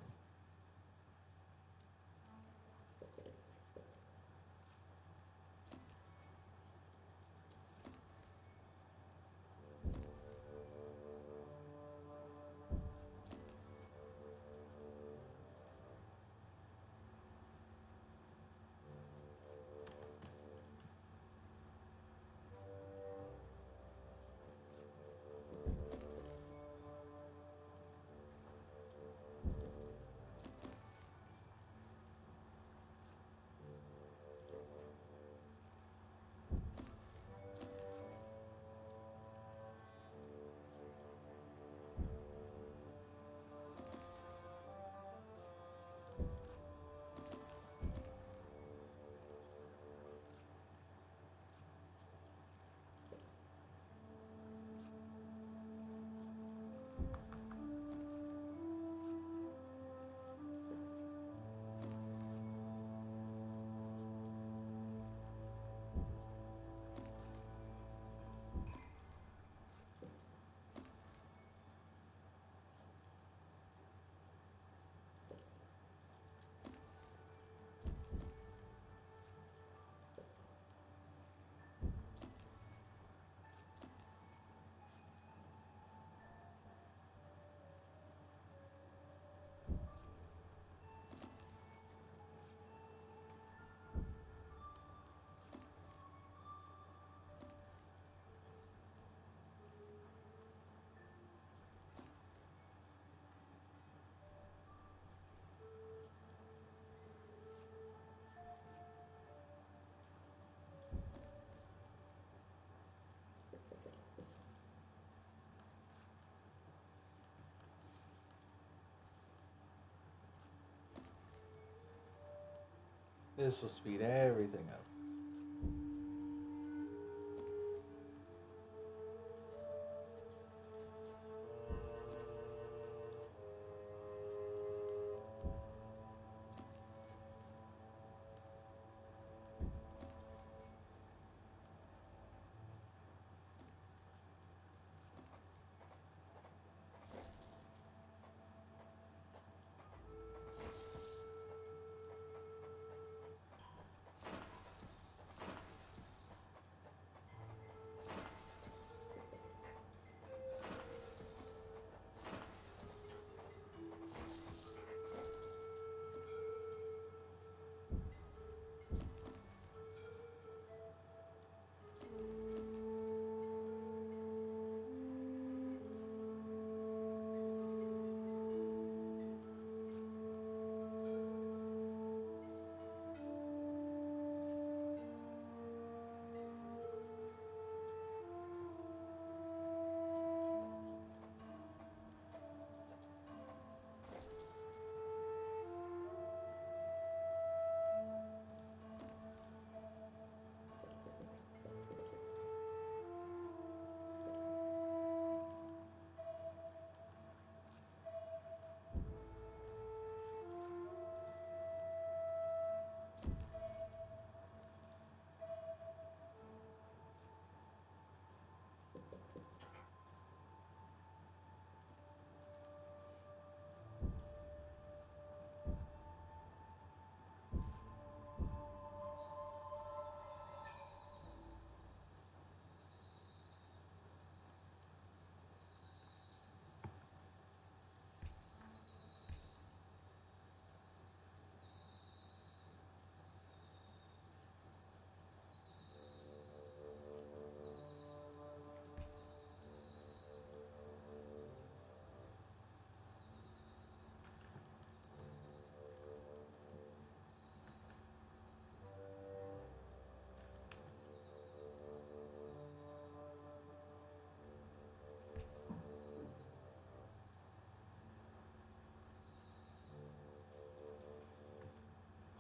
This will speed everything up.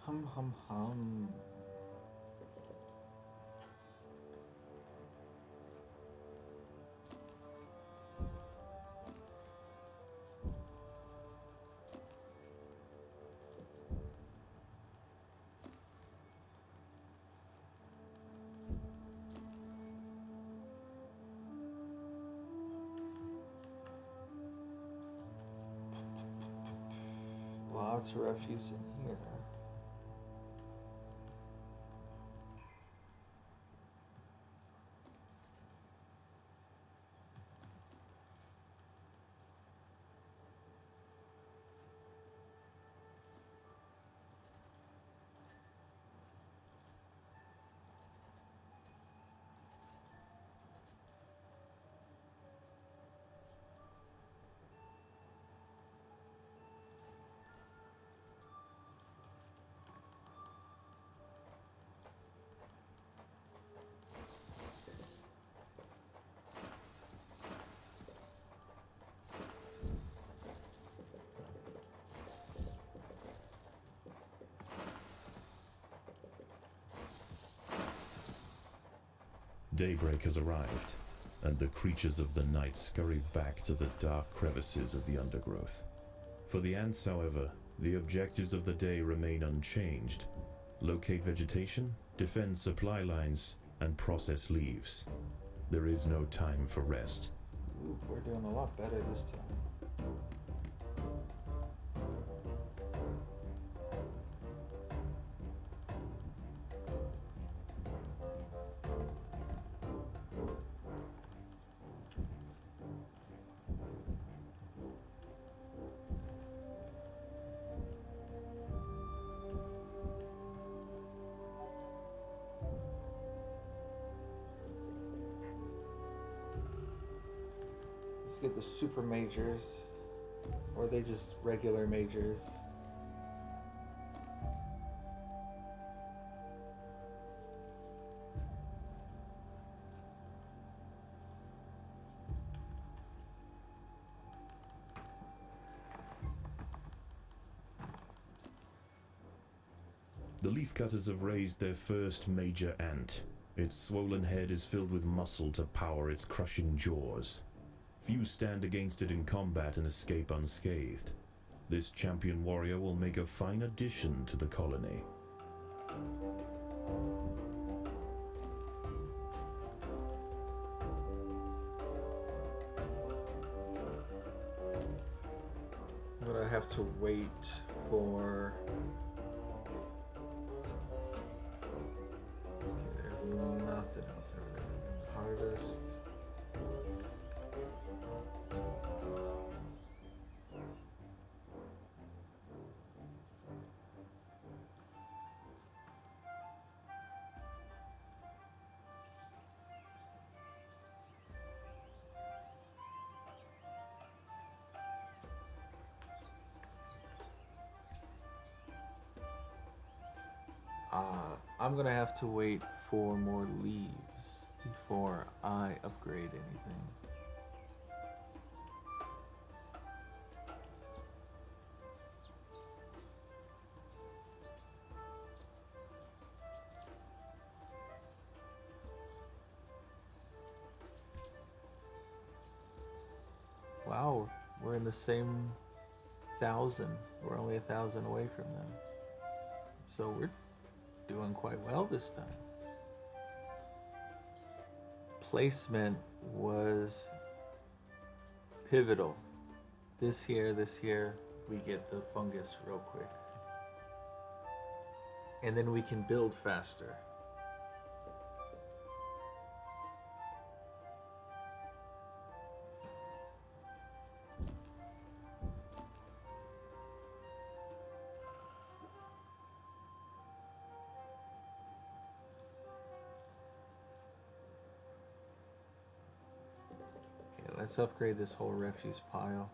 Hum hum hum. lots of refuse in here. Daybreak has arrived, and the creatures of the night scurry back to the dark crevices of the undergrowth. For the ants, however, the objectives of the day remain unchanged. Locate vegetation, defend supply lines, and process leaves. There is no time for rest. Ooh, we're doing a lot better this time. Let's get the super majors, or are they just regular majors? The leafcutters have raised their first major ant. Its swollen head is filled with muscle to power its crushing jaws. Few stand against it in combat and escape unscathed. This champion warrior will make a fine addition to the colony. I'm gonna have to wait for... Okay, there's nothing else over there. Harvest. I'm gonna have to wait for more leaves before I upgrade anything. Wow, we're in the same 1,000. We're only 1,000 away from them. So we're doing quite well this time. Placement was pivotal. This here, we get the fungus real quick. And then we can build faster. Let's upgrade this whole refuse pile.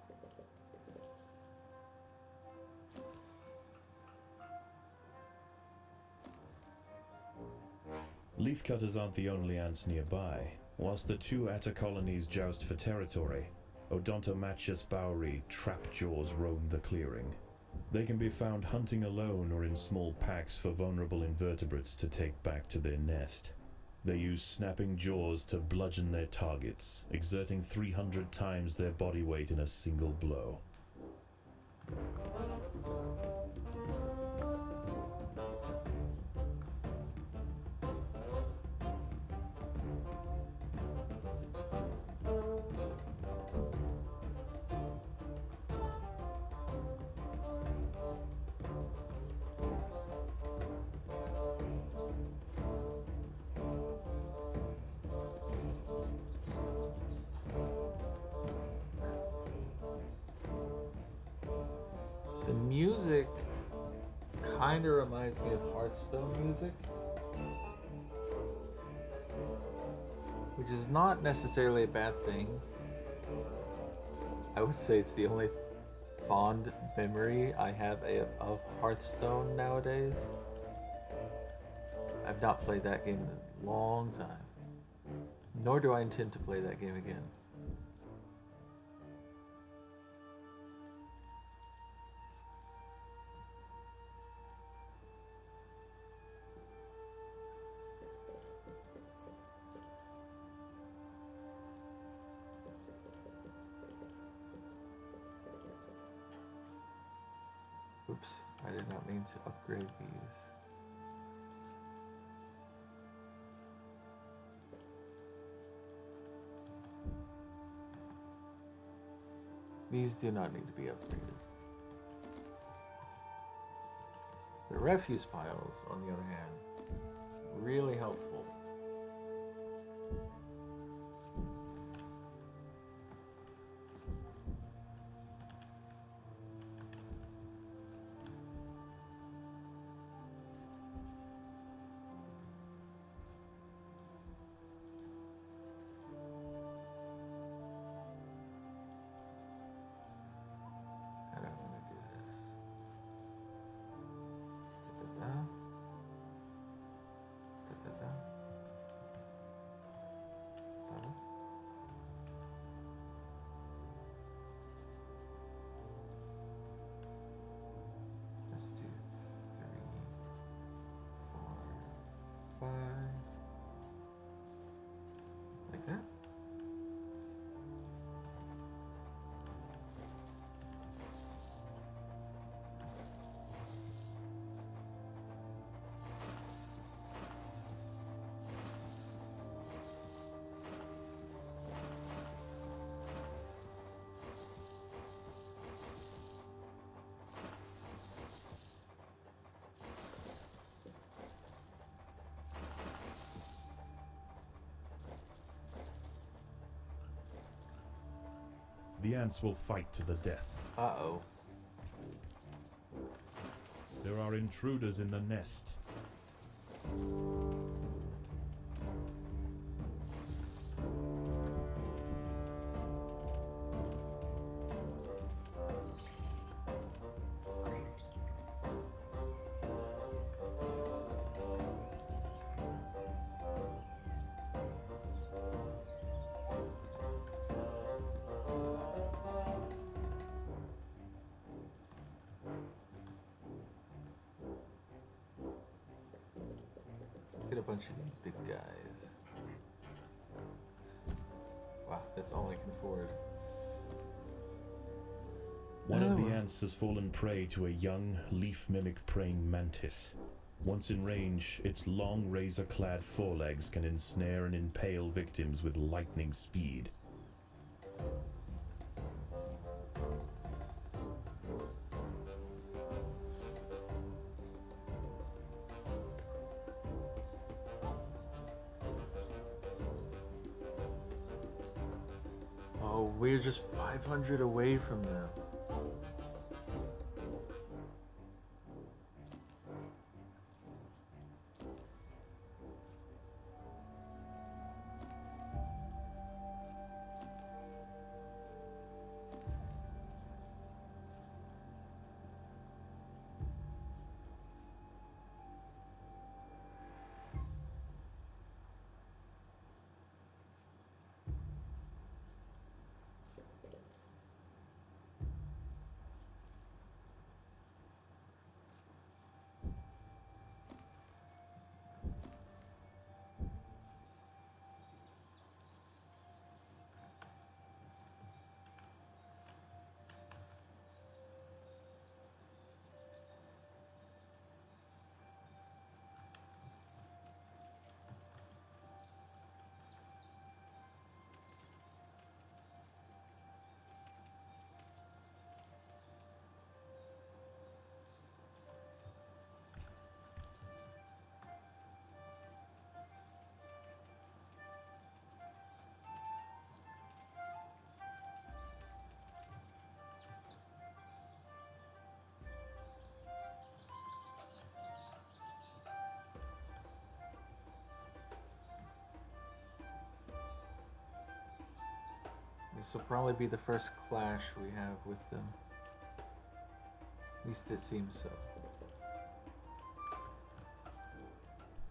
Leafcutters aren't the only ants nearby. Whilst the two atta colonies joust for territory, Odontomachus bowery trapjaws roam the clearing. They can be found hunting alone or in small packs for vulnerable invertebrates to take back to their nest. They use snapping jaws to bludgeon their targets, exerting 300 times their body weight in a single blow. music kind of reminds me of Hearthstone music, which is not necessarily a bad thing. I would say it's the only fond memory I have of Hearthstone nowadays. I've not played that game in a long time, nor do I intend to play that game again. Oops, I did not mean to upgrade these. These do not need to be upgraded. The refuse piles, on the other hand, really helpful. How do I want to do this? Da-da-da. Da-da-da. Da-da. Let's do 3, 4, 5. Like that. The ants will fight to the death. Uh-oh. There are intruders in the nest. Get a bunch of these big guys. Wow, that's all I can afford. One of the ants has fallen prey to a young, leaf-mimic praying mantis. Once in range, its long razor-clad forelegs can ensnare and impale victims with lightning speed. Oh, we're just 500 away from them. This will probably be the first clash we have with them. At least it seems so.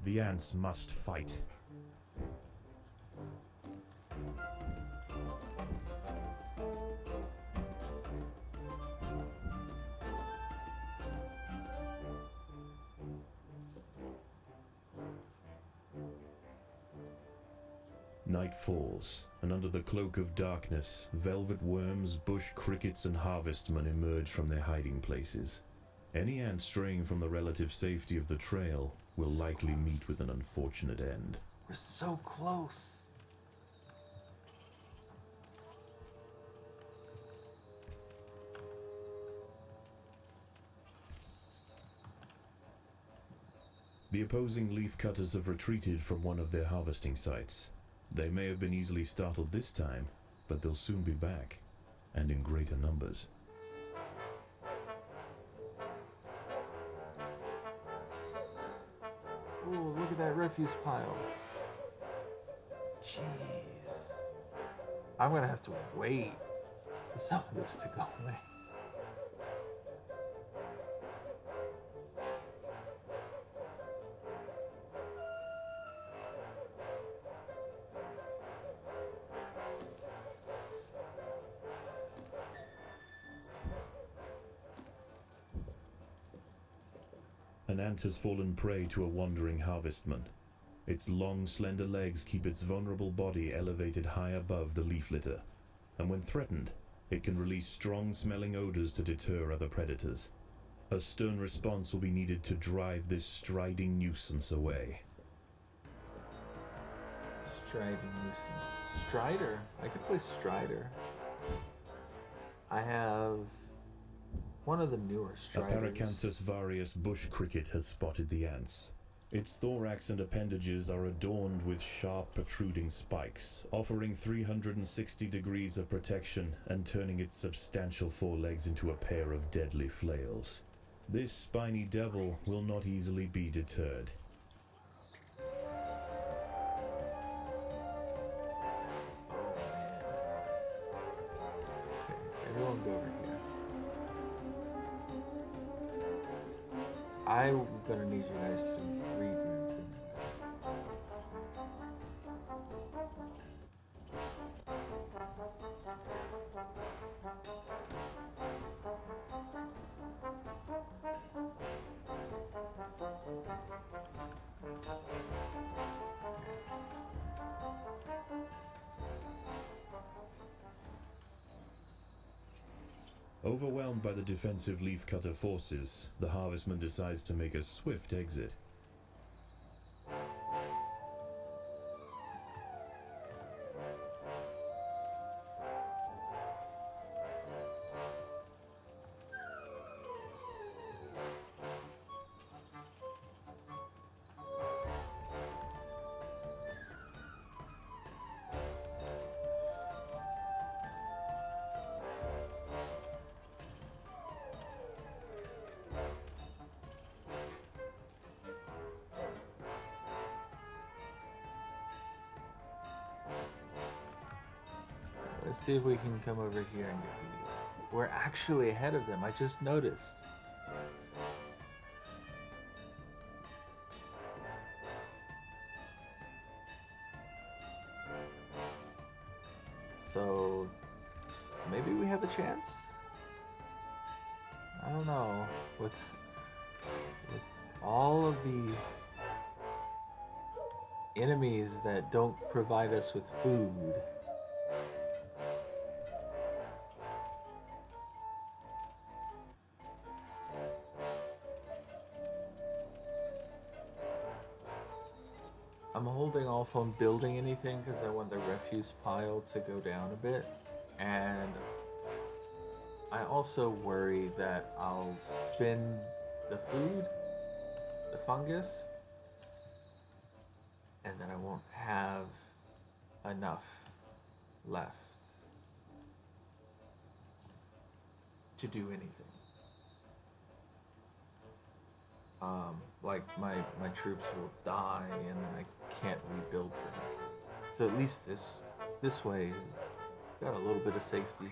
The ants must fight. Night falls, and under the cloak of darkness, velvet worms, bush crickets, and harvestmen emerge from their hiding places. Any ant straying from the relative safety of the trail will likely meet with an unfortunate end. We're so close. The opposing leafcutters have retreated from one of their harvesting sites. They may have been easily startled this time, but they'll soon be back, and in greater numbers. Ooh, look at that refuse pile. Jeez. I'm gonna have to wait for some of this to go away. An ant has fallen prey to a wandering harvestman. Its long, slender legs keep its vulnerable body elevated high above the leaf litter, and when threatened, it can release strong-smelling odors to deter other predators. A stern response will be needed to drive this striding nuisance away. Striding nuisance. Strider. I could play Strider. I have one of the newer A Striders. Paracanthus varius bush cricket has spotted the ants. Its thorax and appendages are adorned with sharp protruding spikes, offering 360 degrees of protection and turning its substantial forelegs into a pair of deadly flails. This spiny devil will not easily be deterred. Okay, everyone go over here. I'm gonna need you guys to regroup. Overwhelmed by the defensive leafcutter forces, the harvestman decides to make a swift exit. Let's see if we can come over here and get these. We're actually ahead of them. I just noticed. So maybe we have a chance? I don't know. With all of these enemies that don't provide us with food. I'm holding off on building anything because I want the refuse pile to go down a bit, and I also worry that I'll spend the food, the fungus, and then I won't have enough left to do anything. Like my troops will die and I can't rebuild them. So at least this way Got a little bit of safety.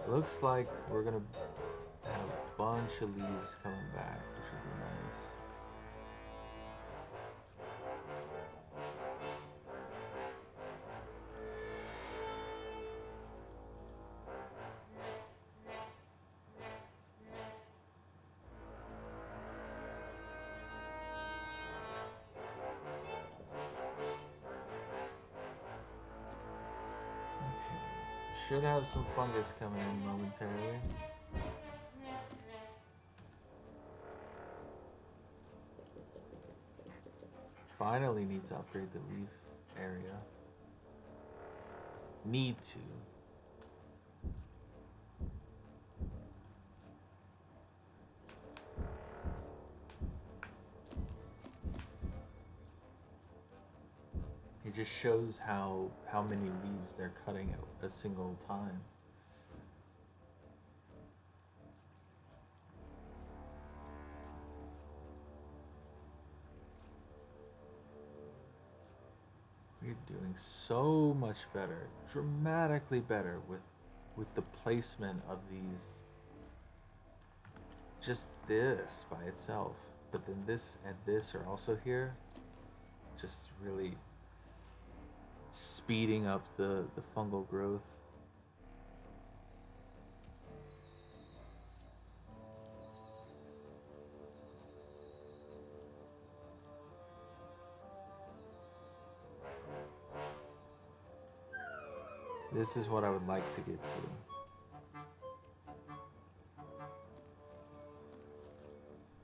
Looks like we're gonna have a bunch of leaves coming back, which would be nice. Should have some fungus coming in momentarily. Finally need to upgrade the leaf area. Need to. It just shows how many leaves they're cutting at a single time. We're doing so much better, dramatically better with the placement of these. Just this by itself, but then this and this are also here, just really speeding up the fungal growth. This is what I would like to get to.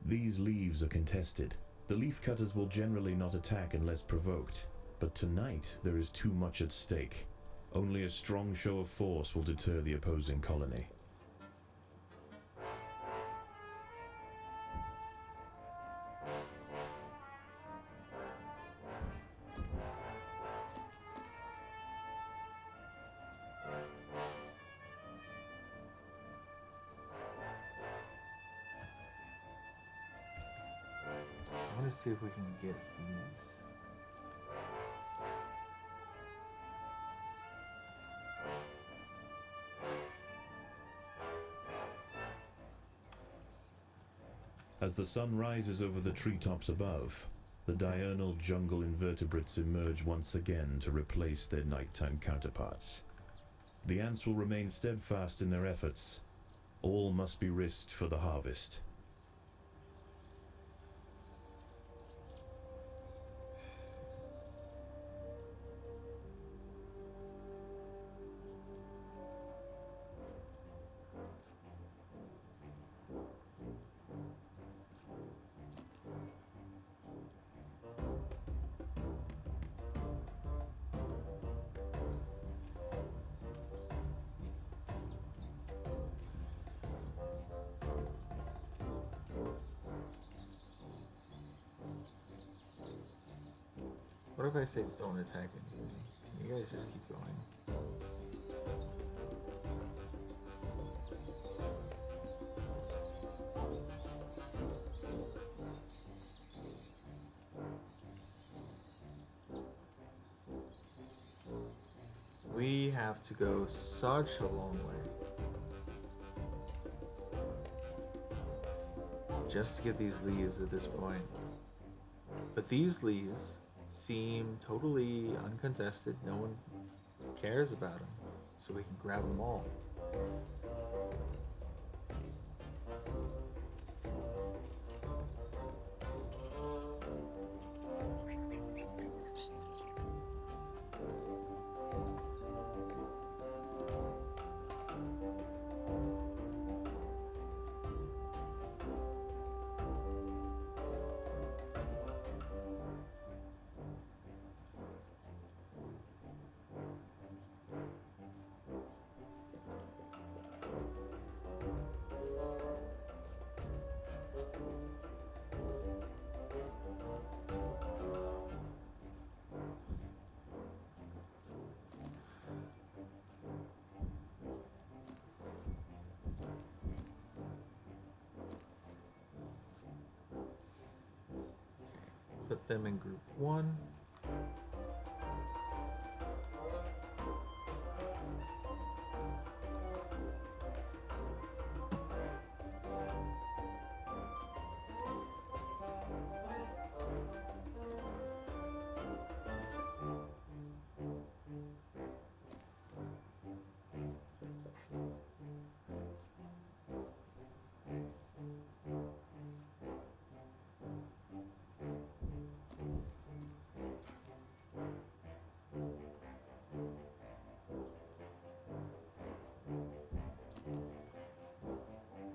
These leaves are contested. The leaf cutters will generally not attack unless provoked, but tonight there is too much at stake. Only a strong show of force will deter the opposing colony. I want to see if we can get these. As the sun rises over the treetops above, the diurnal jungle invertebrates emerge once again to replace their nighttime counterparts. The ants will remain steadfast in their efforts. All must be risked for the harvest. What if I say don't attack anything? You guys just keep going. We have to go such a long way just to get these leaves at this point. But these leaves seem totally uncontested. No one cares about them, so we can grab them all. put them in group 1.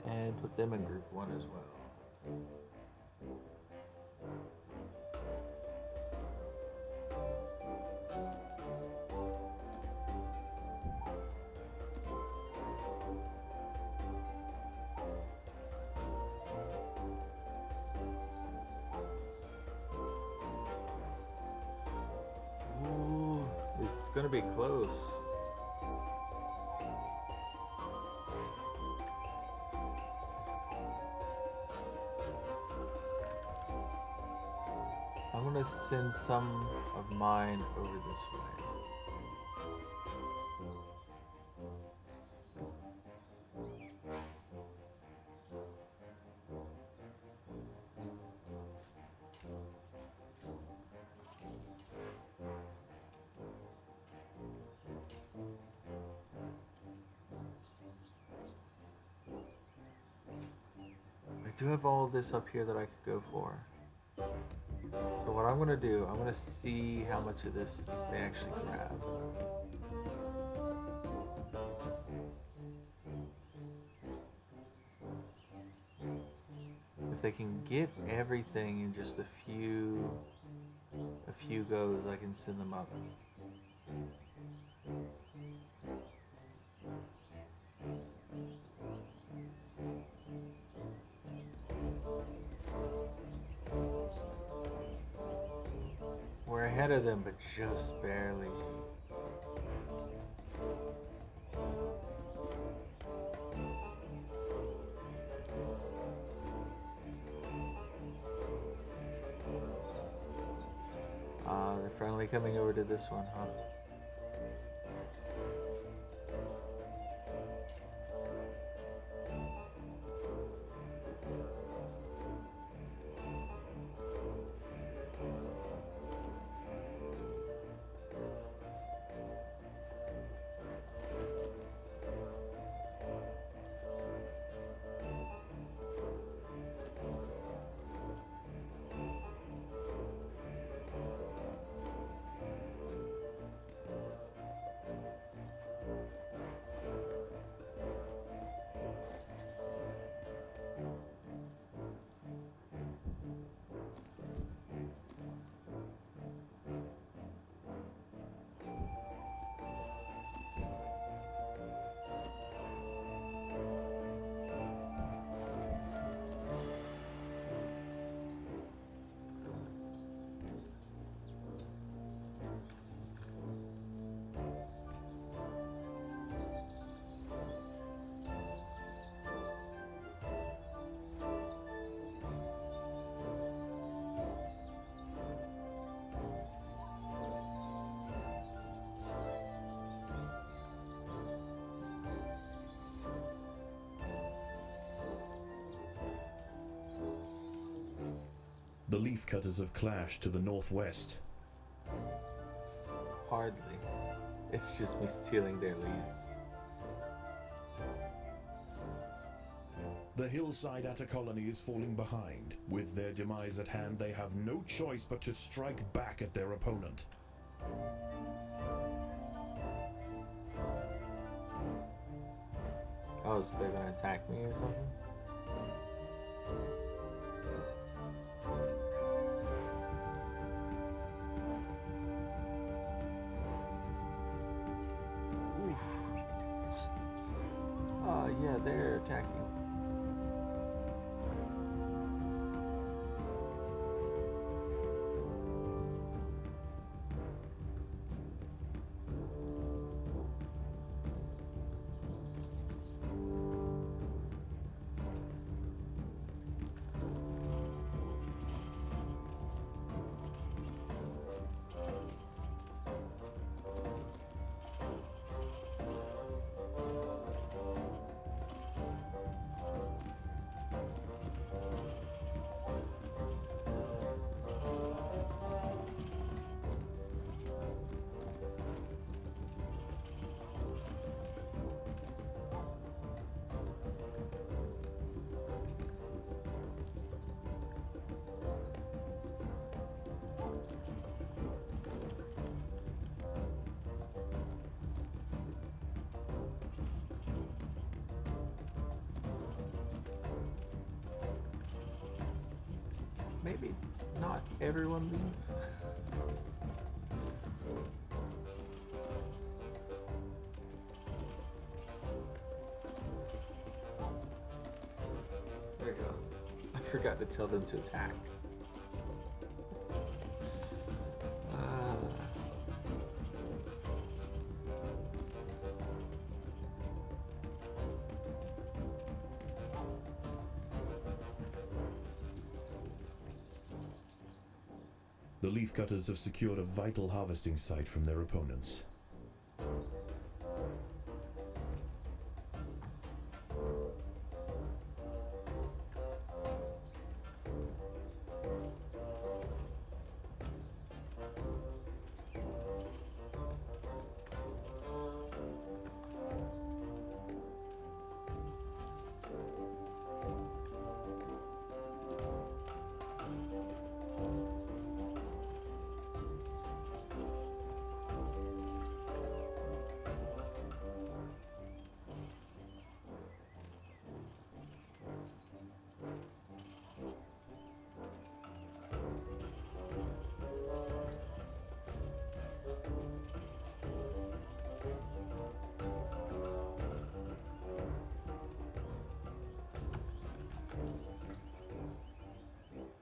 And put them in group 1 as well. Ooh, it's gonna be close. I'm gonna send some of mine over this way. I do have all this up here that I could go for. So what I'm gonna do, I'm gonna see how much of this they actually grab. If they can get everything in just a few goes, I can send them up. We're ahead of them, but just barely. They're finally coming over to this one, huh? The leafcutters have clashed to the northwest. Hardly. It's just me stealing their leaves. The hillside Atta colony is falling behind. With their demise at hand, they have no choice but to strike back at their opponent. Oh, so they're gonna attack me or something? Yeah, they're attacking. maybe not everyone leave. There you go. I forgot to tell them to attack. The Leafcutters have secured a vital harvesting site from their opponents.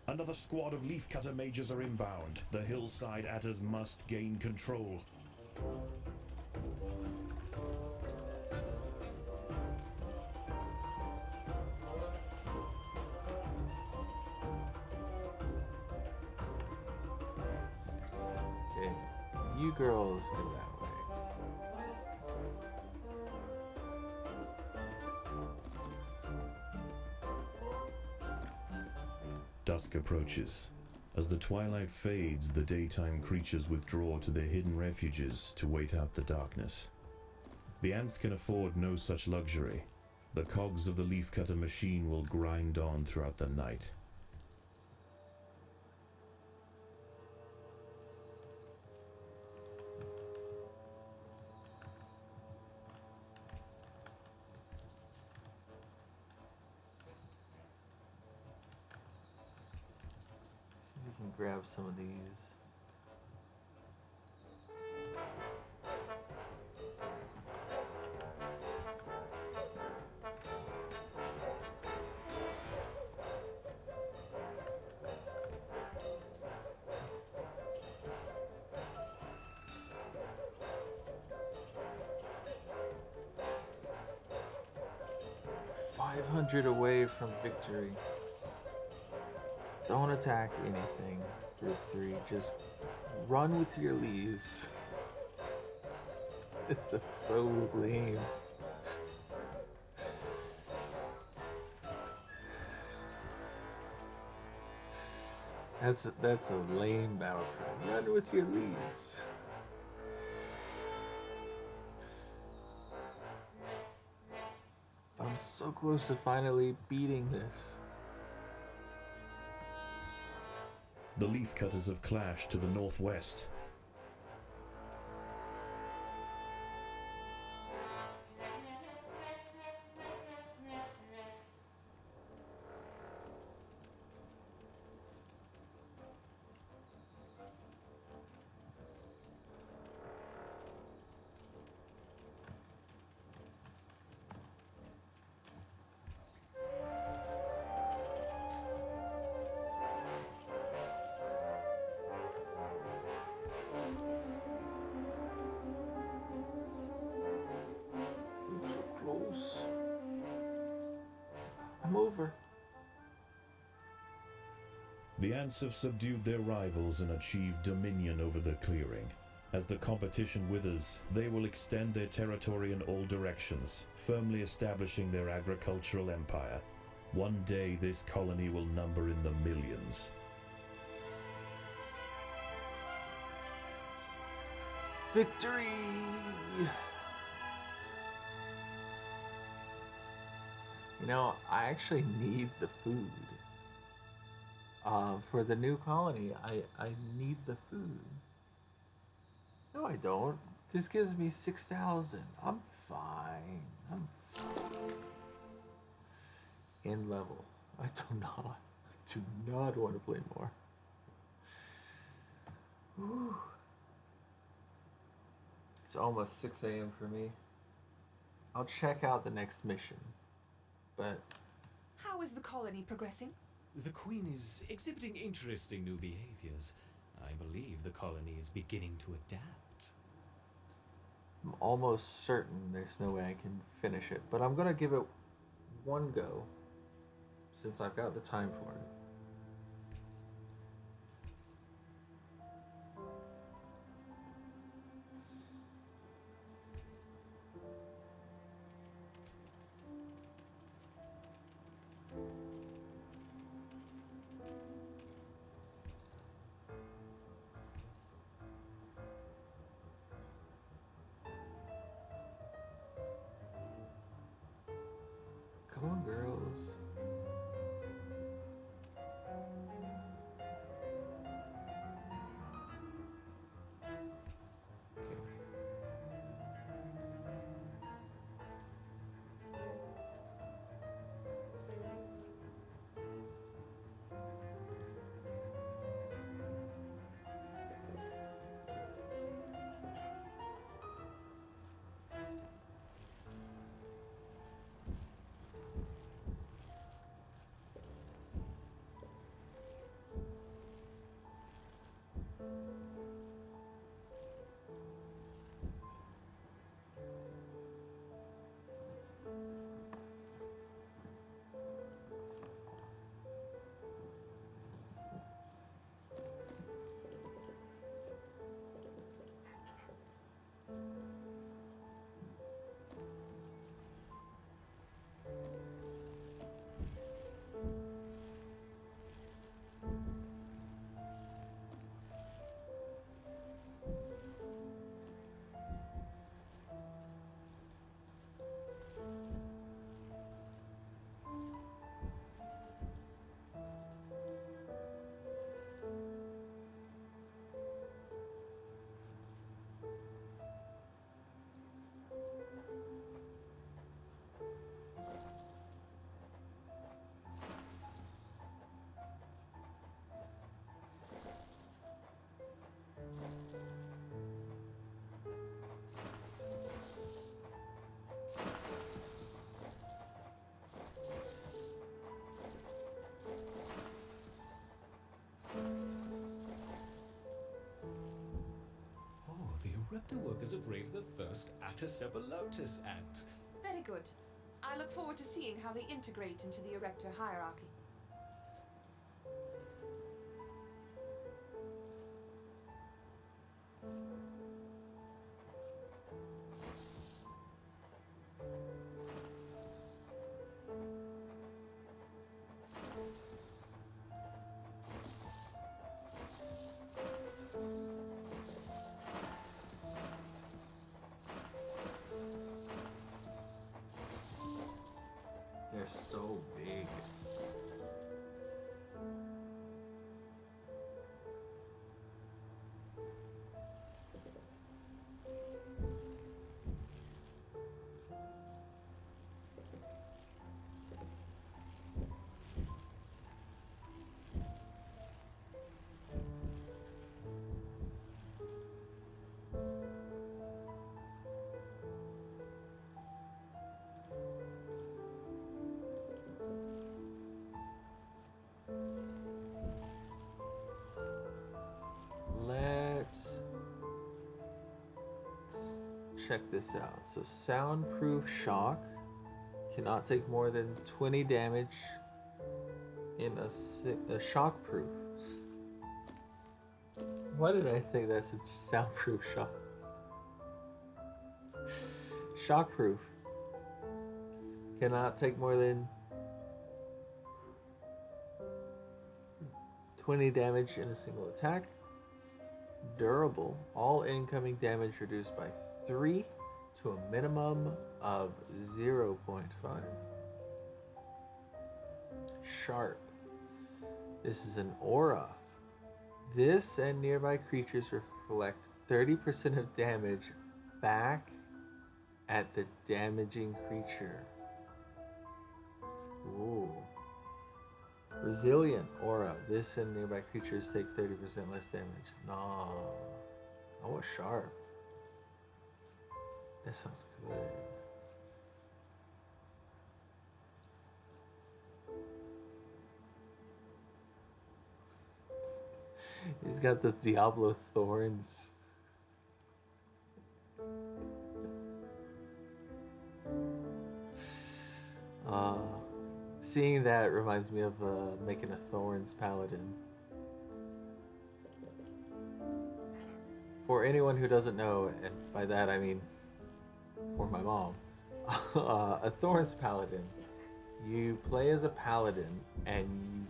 Another squad of Leafcutter mages are inbound. The hillside adders must gain control. Okay, you girls go that way. Dusk approaches. As the twilight fades, the daytime creatures withdraw to their hidden refuges to wait out the darkness. The ants can afford no such luxury. The cogs of the leafcutter machine will grind on throughout the night. See if we can grab some of these. .500 away from victory. Don't attack anything, Group 3. Just run with your leaves. It's so lame. That's a lame battle cry. Run with your leaves. I'm so close to finally beating this. The leafcutters have clashed to the northwest. I'm so close. I'm over. The ants have subdued their rivals and achieved dominion over the clearing. As the competition withers, they will extend their territory in all directions, firmly establishing their agricultural empire. One day this colony will number in the millions. Victory! You know, I actually need the food. For the new colony, I need the food. No, I don't. This gives me 6,000. I'm fine. I'm fine. In level. I do do not want to play more. Whew. It's almost 6 a.m. for me. I'll check out the next mission, but How is the colony progressing? The Queen is exhibiting interesting new behaviors. I believe the colony is beginning to adapt. I'm almost certain there's no way I can finish it. But I'm gonna give it one go, since I've got the time for it. Come on, girls. Raptor workers have raised the first Atacephalotus ant. Very good. I look forward to seeing how they integrate into the Erector hierarchy. They're so big. Let's check this out. So soundproof shock cannot take more than 20 damage in a shockproof. Why did I think that's a soundproof shock? Shockproof cannot take more than 20 damage in a single attack. Durable, all incoming damage reduced by 3 to a minimum of 0.5. Sharp, this is an aura. This and nearby creatures reflect 30% of damage back at the damaging creature. Ooh. Resilient aura. This and nearby creatures take 30% less damage. Nah. I want sharp. That sounds good. He's got the Diablo thorns. Uh, Seeing that reminds me of making a thorns paladin. For anyone who doesn't know, and by that I mean for my mom, a thorns paladin. You play as a paladin and you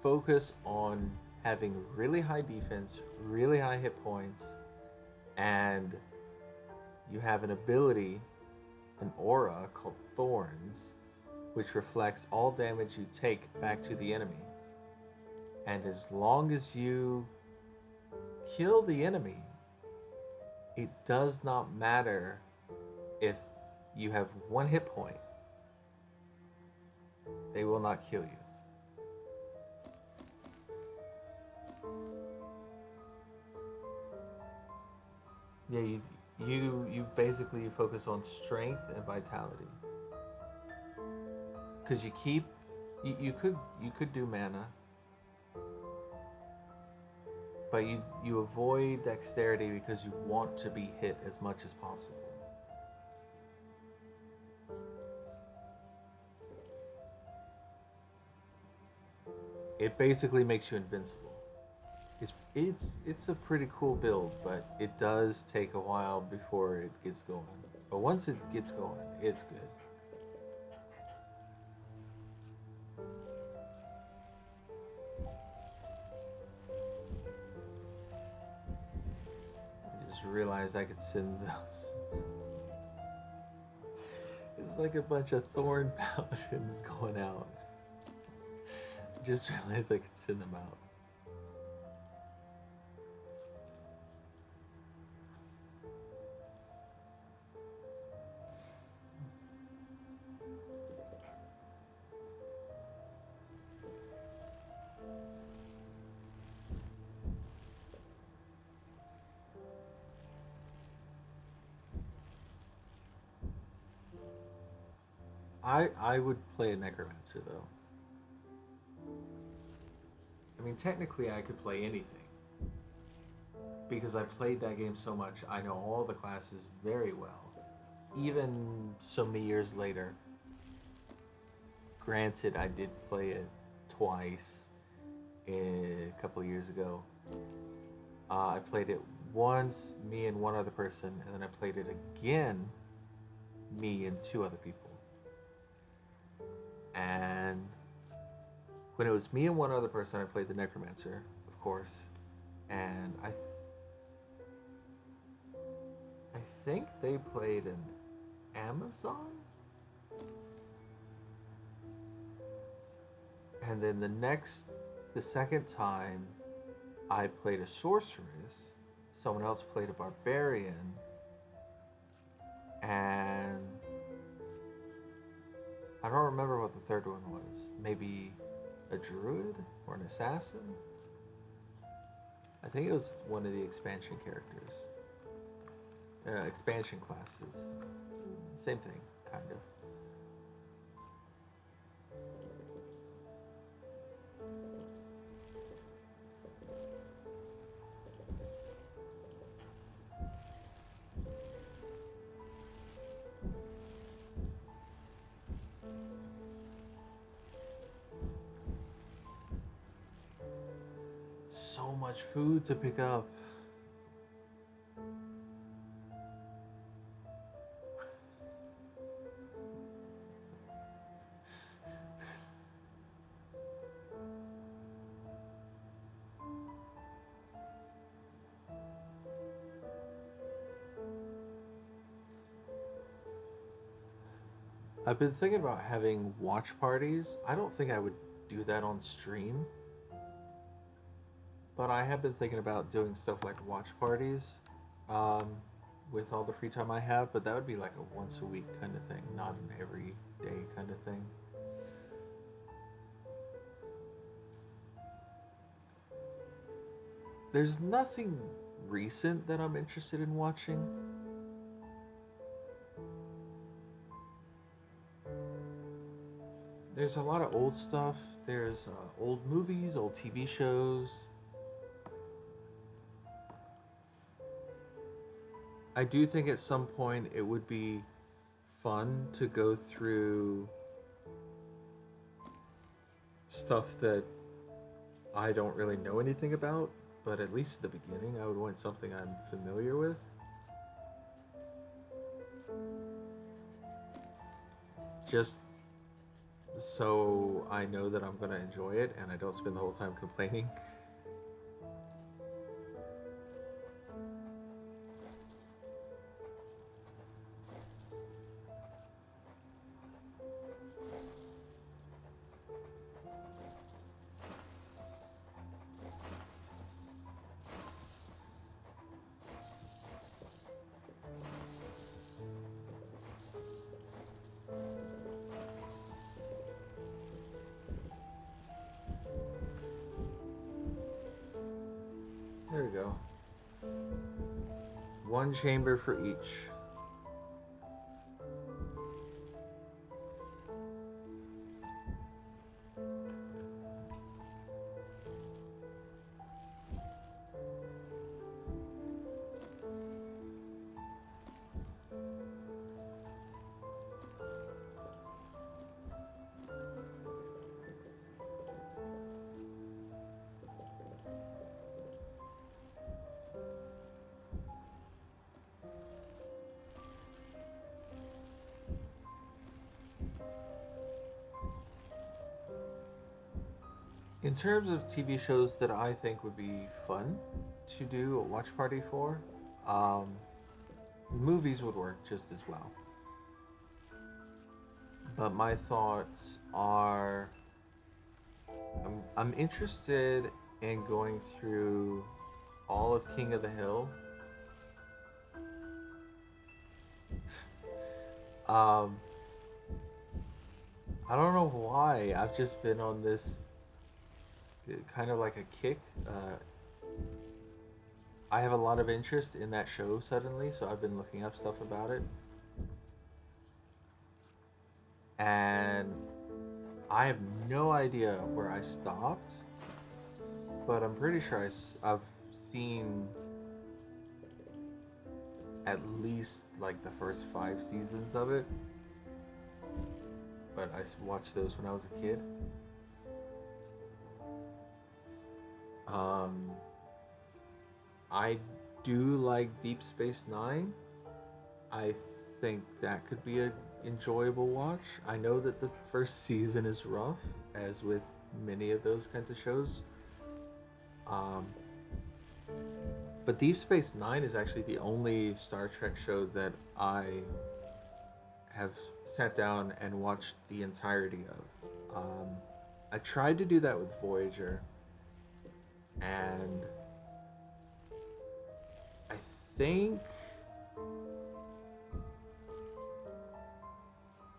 focus on having really high defense, really high hit points, and you have an ability, an aura called Thorns, which reflects all damage you take back to the enemy. And as long as you kill the enemy, it does not matter if you have one hit point. They will not kill you. Yeah, you basically focus on strength and vitality. Cause you could do mana, but you avoid dexterity because you want to be hit as much as possible. It basically makes you invincible. It's a pretty cool build, but it does take a while before it gets going. But once it gets going, it's good. I just realized I could send those. It's like a bunch of thorn paladins going out. Just realized I could send them out. I would play a necromancer though. I mean, technically I could play anything. Because I played that game so much, I know all the classes very well. Even so many years later. Granted, I did play it twice a couple of years ago. I played it once, me and one other person, and then I played it again, me and two other people. And when it was me and one other person, I played the Necromancer, of course. And I think they played an Amazon? And then the second time, I played a Sorceress. Someone else played a Barbarian. And I don't remember what the third one was. Maybe a Druid or an Assassin? I think it was one of the expansion characters. Expansion classes. Same thing, kind of. So much food to pick up. I've been thinking about having watch parties. I don't think I would do that on stream. But I have been thinking about doing stuff like watch parties with all the free time I have. But that would be like a once a week kind of thing, not an every day kind of thing. there's nothing recent that I'm interested in watching. There's a lot of old stuff. There's old movies, old TV shows. I do think at some point it would be fun to go through stuff that I don't really know anything about, but at least at the beginning I would want something I'm familiar with. Just so I know that I'm going to enjoy it and I don't spend the whole time complaining. There we go. One chamber for each. In terms of TV shows that I think would be fun to do a watch party for, um, movies would work just as well. But my thoughts are I'm interested in going through all of King of the Hill. Um, I don't know why. I've just been on this kind of like a kick. I have a lot of interest in that show suddenly, so I've been looking up stuff about it. And I have no idea where I stopped, but I'm pretty sure I've seen at least like the first 5 seasons of it. But I watched those when I was a kid. I do like Deep Space Nine. I think that could be a enjoyable watch. I know that the first season is rough, as with many of those kinds of shows. Um, but Deep Space Nine is actually the only Star Trek show that I have sat down and watched the entirety of. I tried to do that with Voyager, and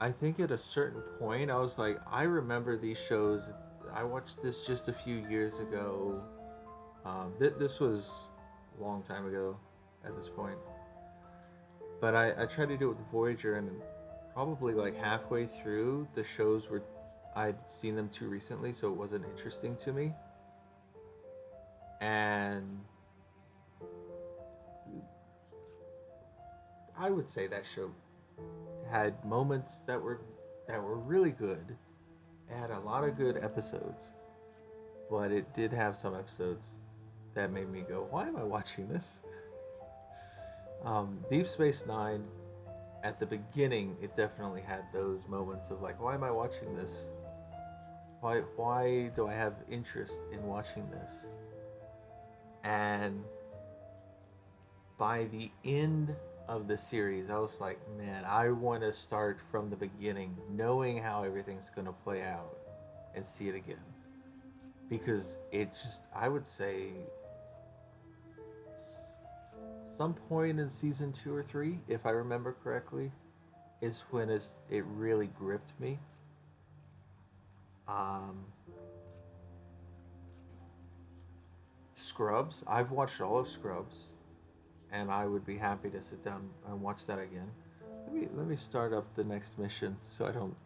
I think at a certain point I was like, I remember these shows. I watched this just a few years ago. This was a long time ago at this point. But I tried to do it with Voyager, and probably like halfway through, the shows were I'd seen them too recently, so it wasn't interesting to me. And I would say that show had moments that were really good. It had a lot of good episodes, but it did have some episodes that made me go, "Why am I watching this?" Deep Space Nine, at the beginning, it definitely had those moments of like, "Why am I watching this? Why do I have interest in watching this?" And by the end of the series, I was like, man, I want to start from the beginning, knowing how everything's going to play out and see it again. Because it just, I would say, some point in season 2 or 3, if I remember correctly, is when it really gripped me. Scrubs. I've watched all of Scrubs, and I would be happy to sit down and watch that again. Let me start up the next mission so I don't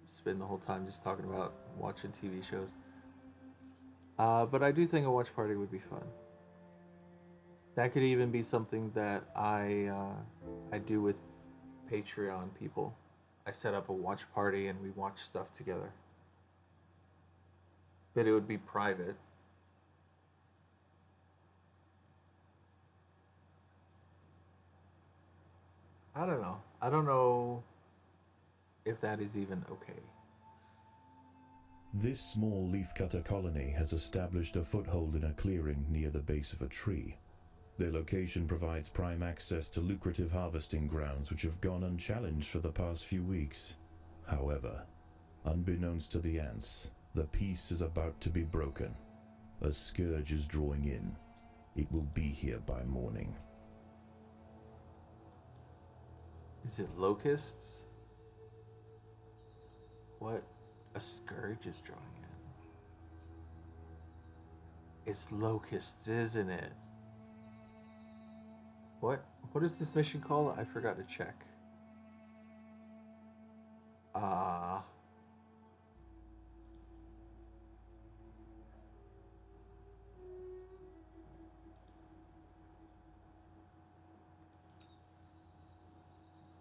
spend the whole time just talking about watching TV shows. But I do think a watch party would be fun. That could even be something that I do with Patreon people. I set up a watch party and we watch stuff together. But it would be private. I don't know. I don't know if that is even okay. This small leafcutter colony has established a foothold in a clearing near the base of a tree. Their location provides prime access to lucrative harvesting grounds which have gone unchallenged for the past few weeks. However, unbeknownst to the ants, the peace is about to be broken. A scourge is drawing in. It will be here by morning. Is it locusts? What? A scourge is drawing in. It's locusts, isn't it? What is this mission called? I forgot to check.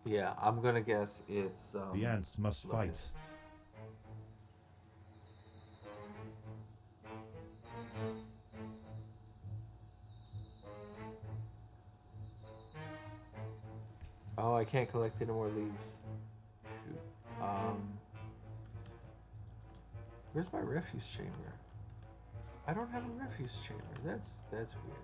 Yeah, I'm gonna guess it's The ants must fight. locusts. Oh, I can't collect any more leaves. Shoot. Where's my refuse chamber? I don't have a refuse chamber. That's weird.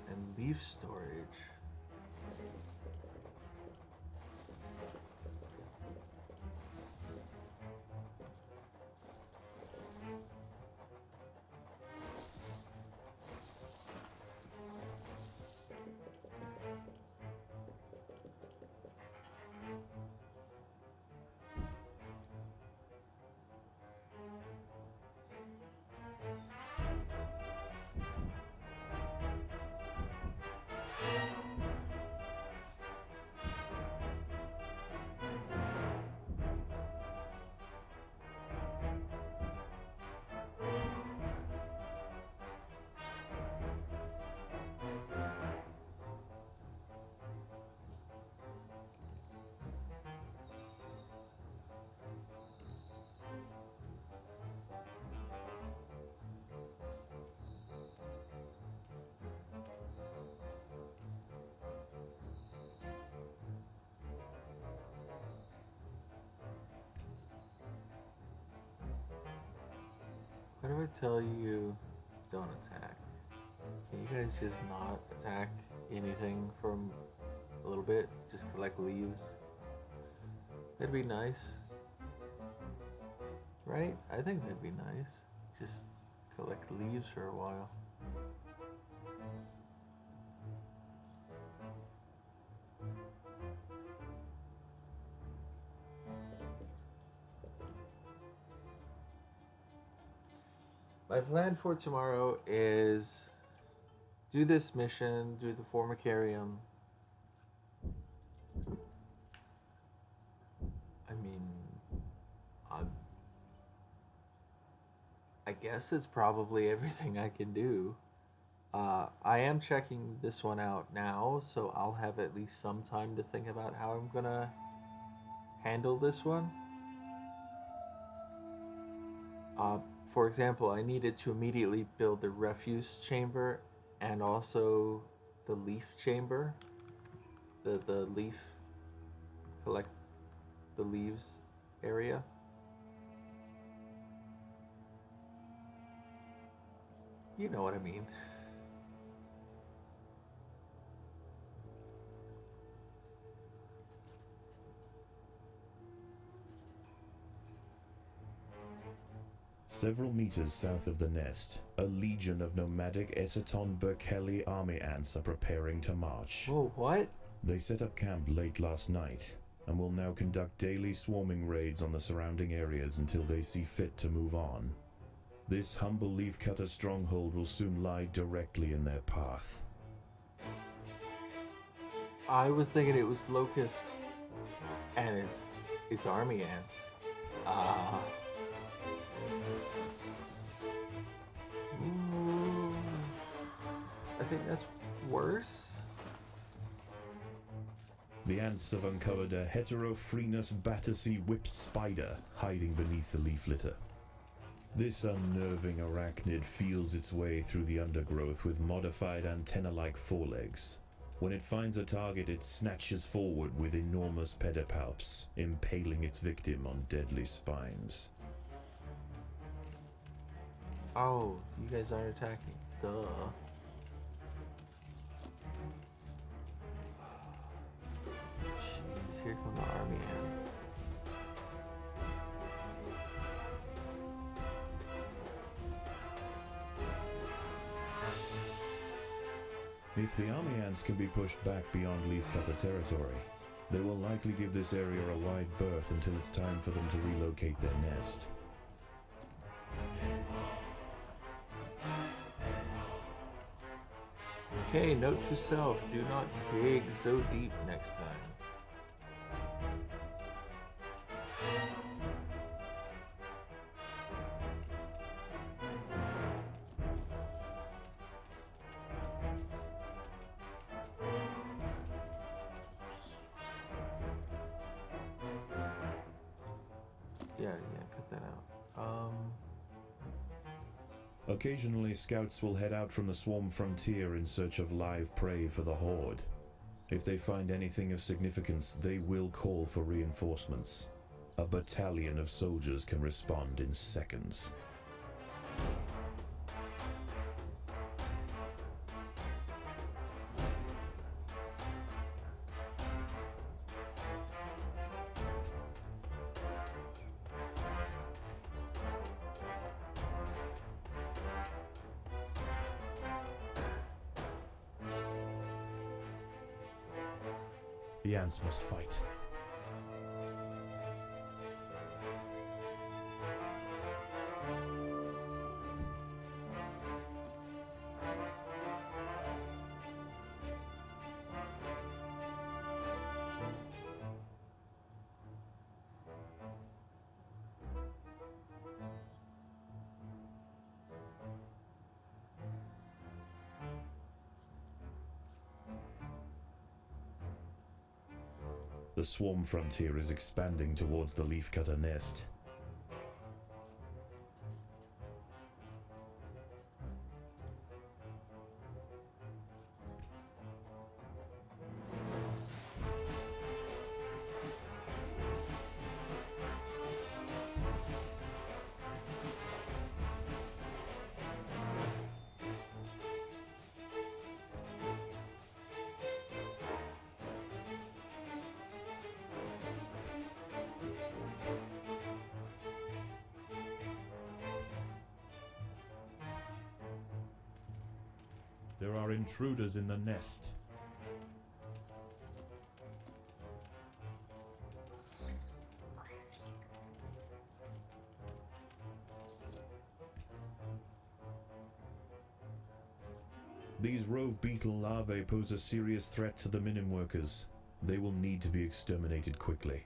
And leaf storage. What do I tell you? Don't attack. Can you guys just not attack anything from a little bit? Just collect leaves. That'd be nice. Right? I think that'd be nice. Just collect leaves for a while. My plan for tomorrow is do this mission, do the Formicarium. I mean, I guess it's probably everything I can do. I am checking this one out now, so I'll have at least some time to think about how I'm gonna handle this one. For example, I needed to immediately build the refuse chamber and also the leaf chamber. The leaf, collect the leaves area. You know what I mean. Several meters south of the nest, a legion of nomadic Essaton Berkeley army ants are preparing to march. Whoa, what? They set up camp late last night and will now conduct daily swarming raids on the surrounding areas until they see fit to move on. This humble leafcutter stronghold will soon lie directly in their path. I was thinking it was locusts, and it's army ants. Ah. Ooh. I think that's worse. The ants have uncovered a Heterophrenius Battersea whip spider hiding beneath the leaf litter. This unnerving arachnid feels its way through the undergrowth with modified antenna-like forelegs. When it finds a target, it snatches forward with enormous pedipalps, impaling its victim on deadly spines. Oh, you guys aren't attacking. Duh. Jeez, here come the army ants. If the army ants can be pushed back beyond leafcutter territory, they will likely give this area a wide berth until it's time for them to relocate their nest. Okay, note to self, do not dig so deep next time. Yeah, cut that out. Occasionally, scouts will head out from the swarm frontier in search of live prey for the horde. If they find anything of significance, they will call for reinforcements. A battalion of soldiers can respond in seconds. The ants must fight. The swarm frontier is expanding towards the leafcutter nest. There are intruders in the nest. These rove beetle larvae pose a serious threat to the minim workers. They will need to be exterminated quickly.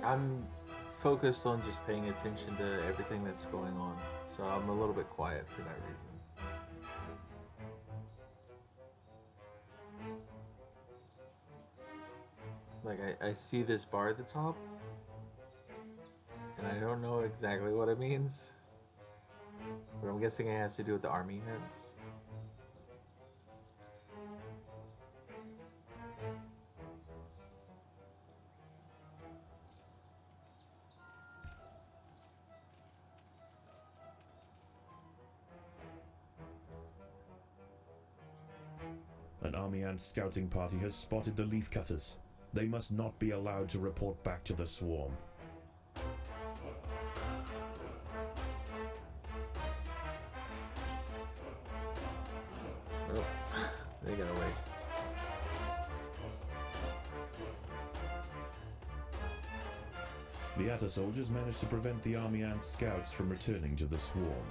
I'm focused on just paying attention to everything that's going on, so I'm a little bit quiet for that reason. Like, I see this bar at the top, and I don't know exactly what it means, but I'm guessing it has to do with the army heads. An army ant scouting party has spotted the leafcutters. They must not be allowed to report back to the swarm. Oh, they got away. The Atta soldiers managed to prevent the army ant scouts from returning to the swarm.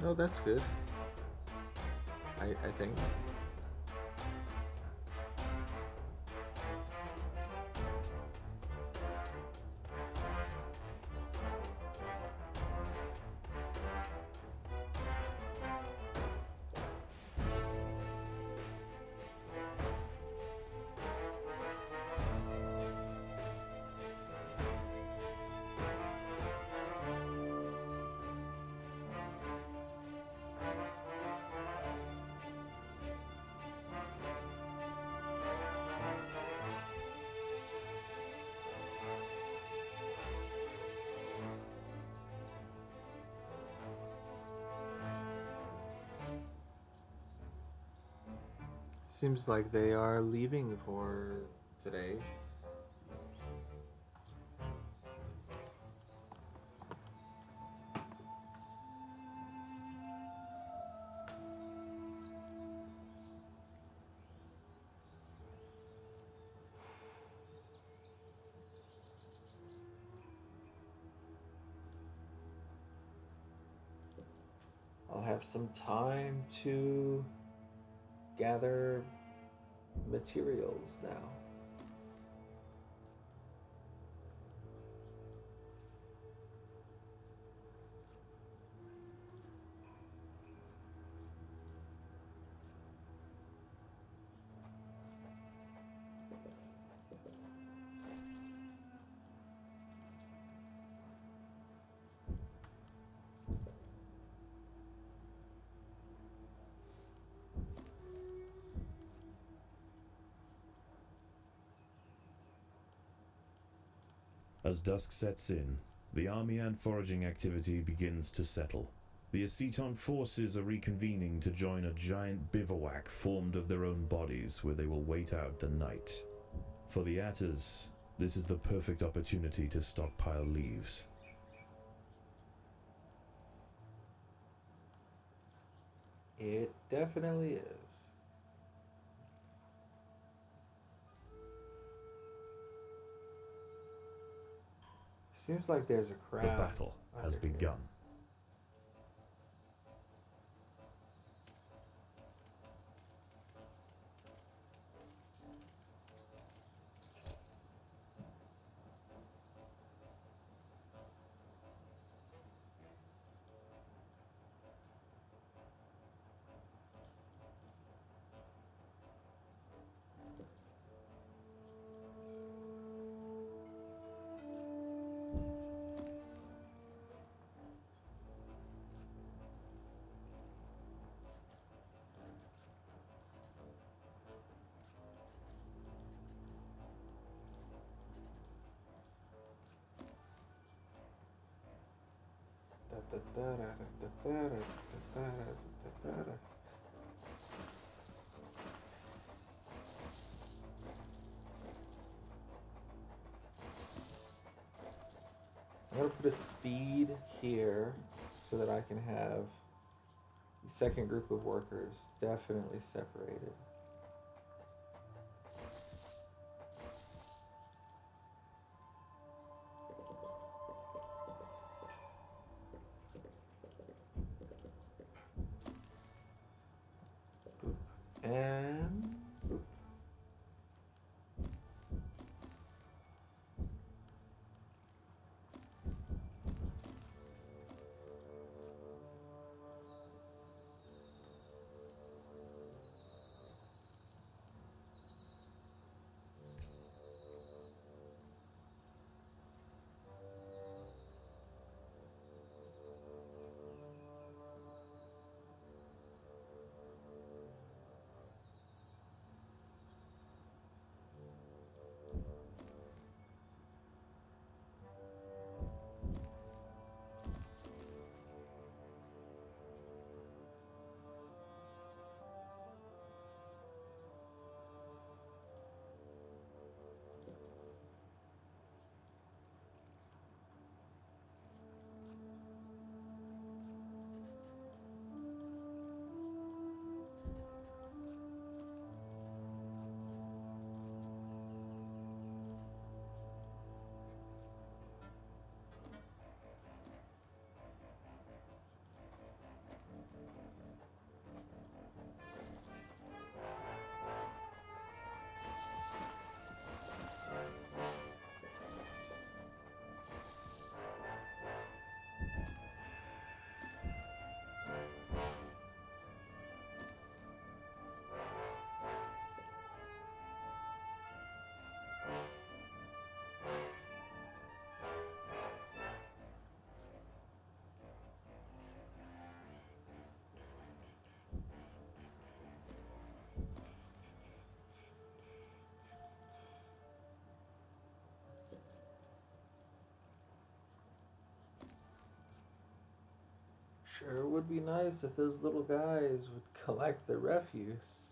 No, that's good. I think. Seems like they are leaving for today. I'll have some time to gather materials now. As dusk sets in, the army ant foraging activity begins to settle. The Aceton forces are reconvening to join a giant bivouac formed of their own bodies where they will wait out the night. For the Attas, this is the perfect opportunity to stockpile leaves. It definitely is. Seems like there's a crowd. The battle has under here. begun. I'm gonna put a speed here so that I can have the second group of workers definitely separated. And boop. Sure would be nice if those little guys would collect the refuse.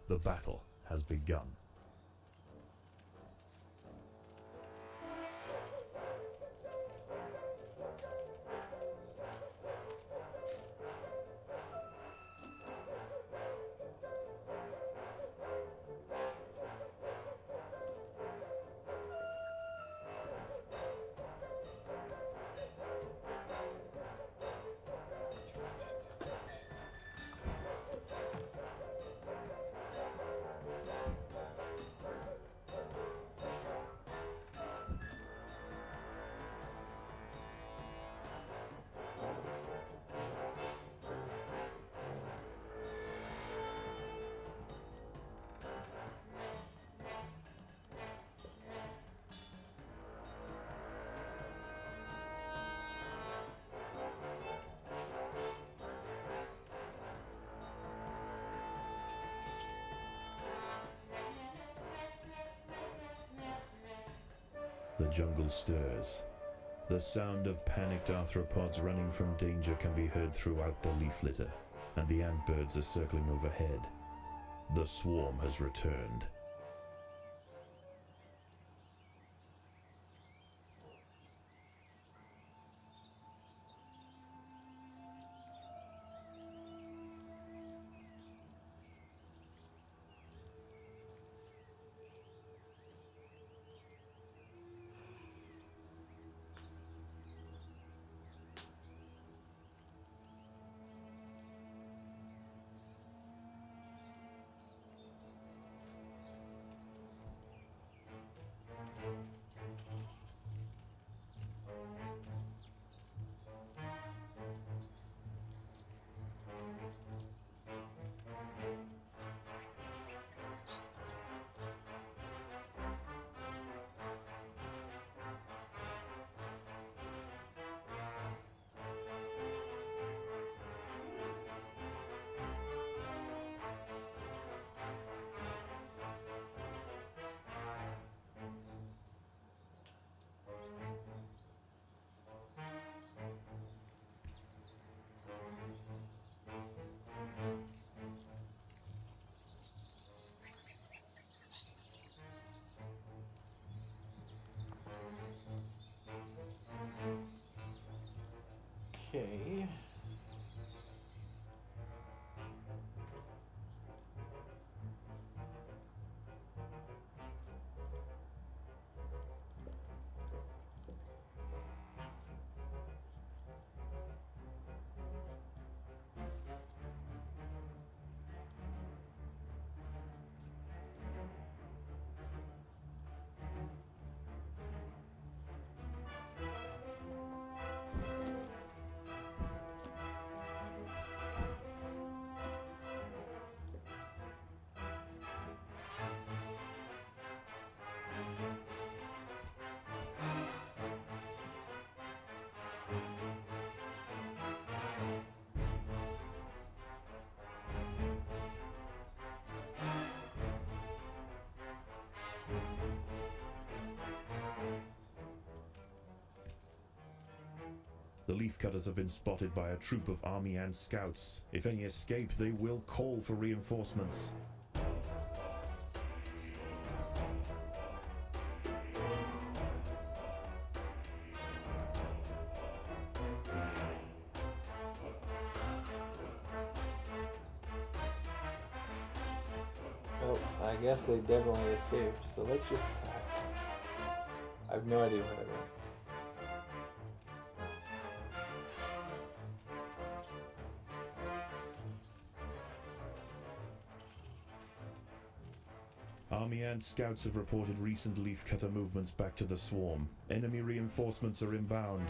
The battle has begun. The jungle stirs. The sound of panicked arthropods running from danger can be heard throughout the leaf litter, and the ant birds are circling overhead. The swarm has returned. Okay. The leafcutters have been spotted by a troop of army ant scouts. If any escape, they will call for reinforcements. Oh, I guess they definitely escaped, so let's just attack. I have no idea what I did. Army ant scouts have reported recent leafcutter movements back to the swarm. Enemy reinforcements are inbound.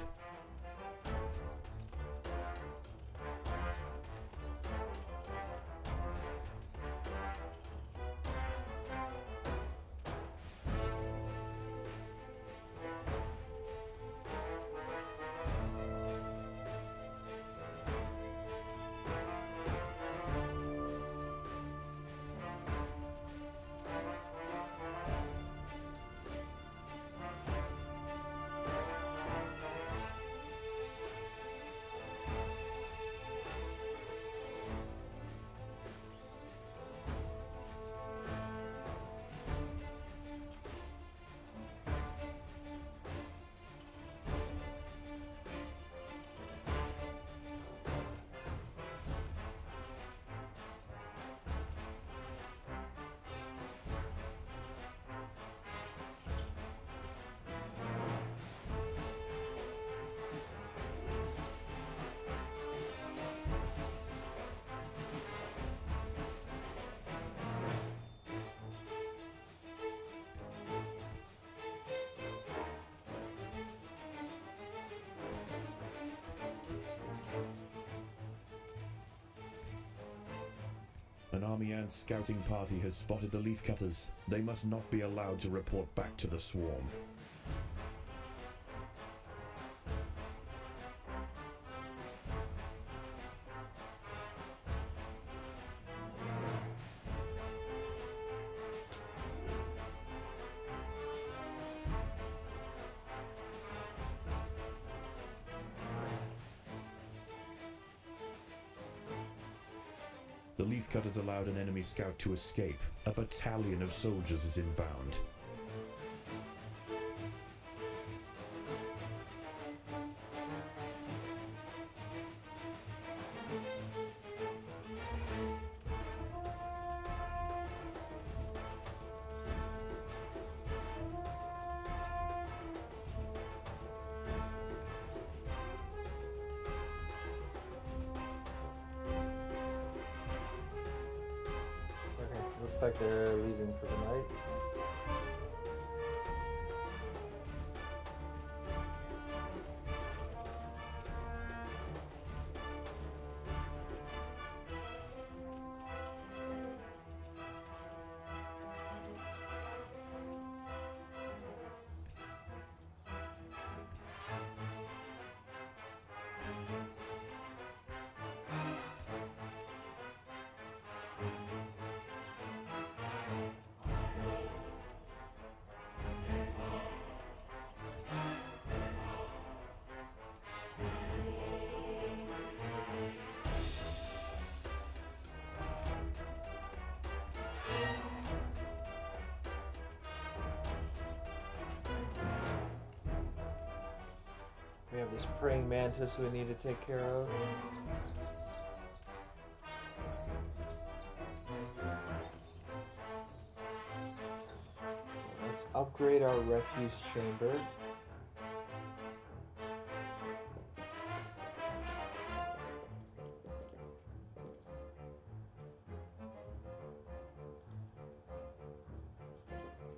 An army ant scouting party has spotted the leafcutters. They must not be allowed to report back to the swarm. The leafcutters allowed an enemy scout to escape. A battalion of soldiers is inbound. Okay, looks like they're leaving for the night. We have this praying mantis we need to take care of. Let's upgrade our refuse chamber.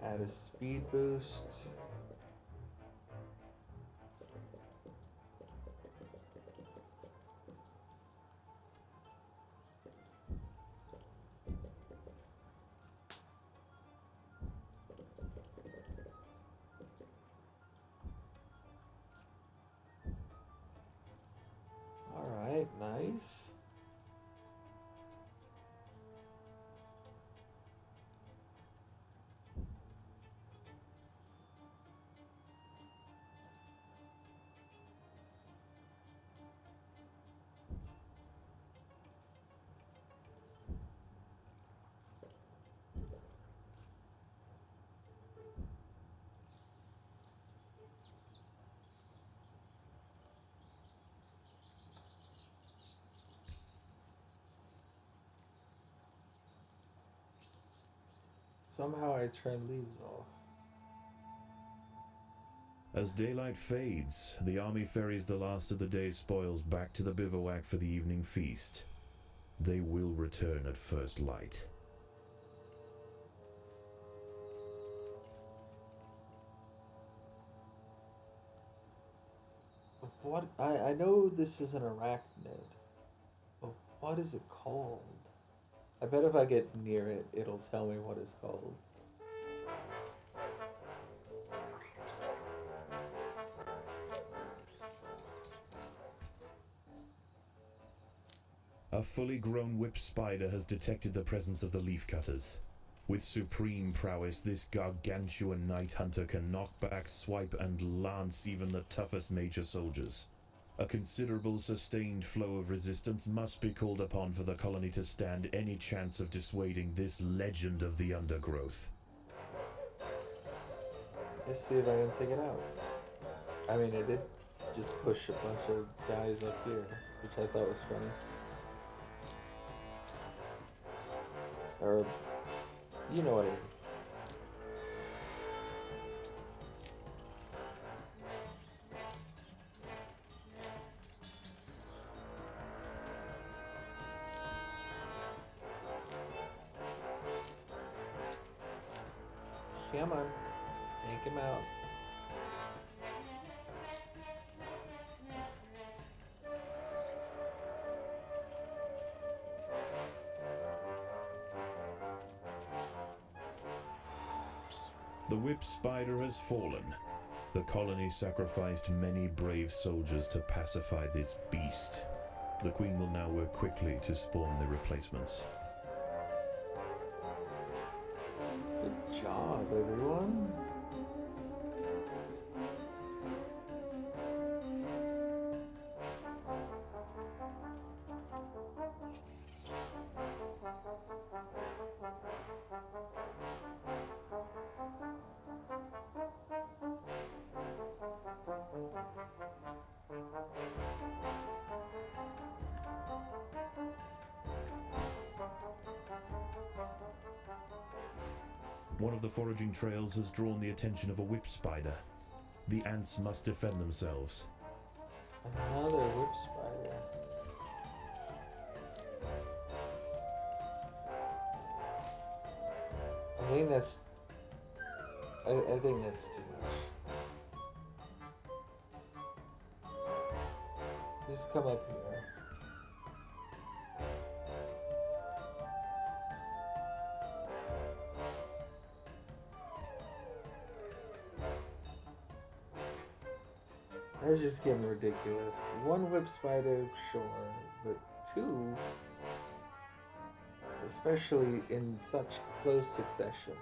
Add a speed boost. Alright, nice. Somehow I turn leaves off. As daylight fades, the army ferries the last of the day's spoils back to the bivouac for the evening feast. They will return at first light. What? I know this is an arachnid, but what is it called? I bet if I get near it, it'll tell me what it's called. A fully grown whip spider has detected the presence of the leafcutters. With supreme prowess, this gargantuan night hunter can knock back, swipe, and lance even the toughest major soldiers. A considerable sustained flow of resistance must be called upon for the colony to stand any chance of dissuading this legend of the Undergrowth. Let's see if I can take it out. I mean, it did just push a bunch of guys up here, which I thought was funny. Or, you know what I mean. Come on, take him out. The whip spider has fallen. The colony sacrificed many brave soldiers to pacify this beast. The queen will now work quickly to spawn the replacements. Good job, everyone. One of the foraging trails has drawn the attention of a whip spider. The ants must defend themselves. Another whip spider. I think that's too much. Just come up here. That's just getting ridiculous. One whip spider, sure, but two, especially in such close succession.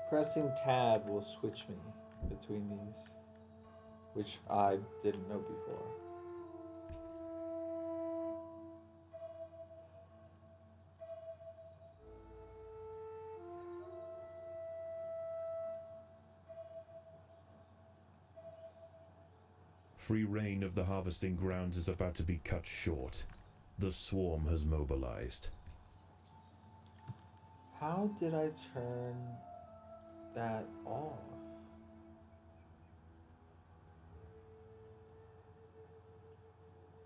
Pressing tab will switch me between these, which I didn't know before. Free reign of the harvesting grounds is about to be cut short. The swarm has mobilized. How did I turn that off?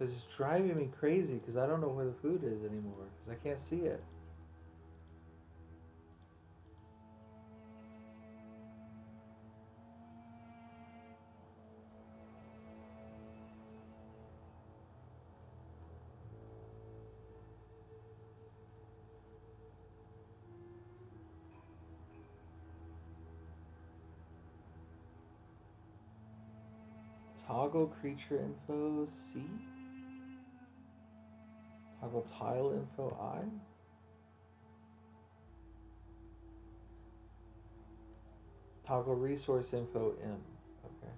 It's driving me crazy because I don't know where the food is anymore because I can't see it. Toggle creature info C? Toggle tile info I? Toggle resource info M. Okay.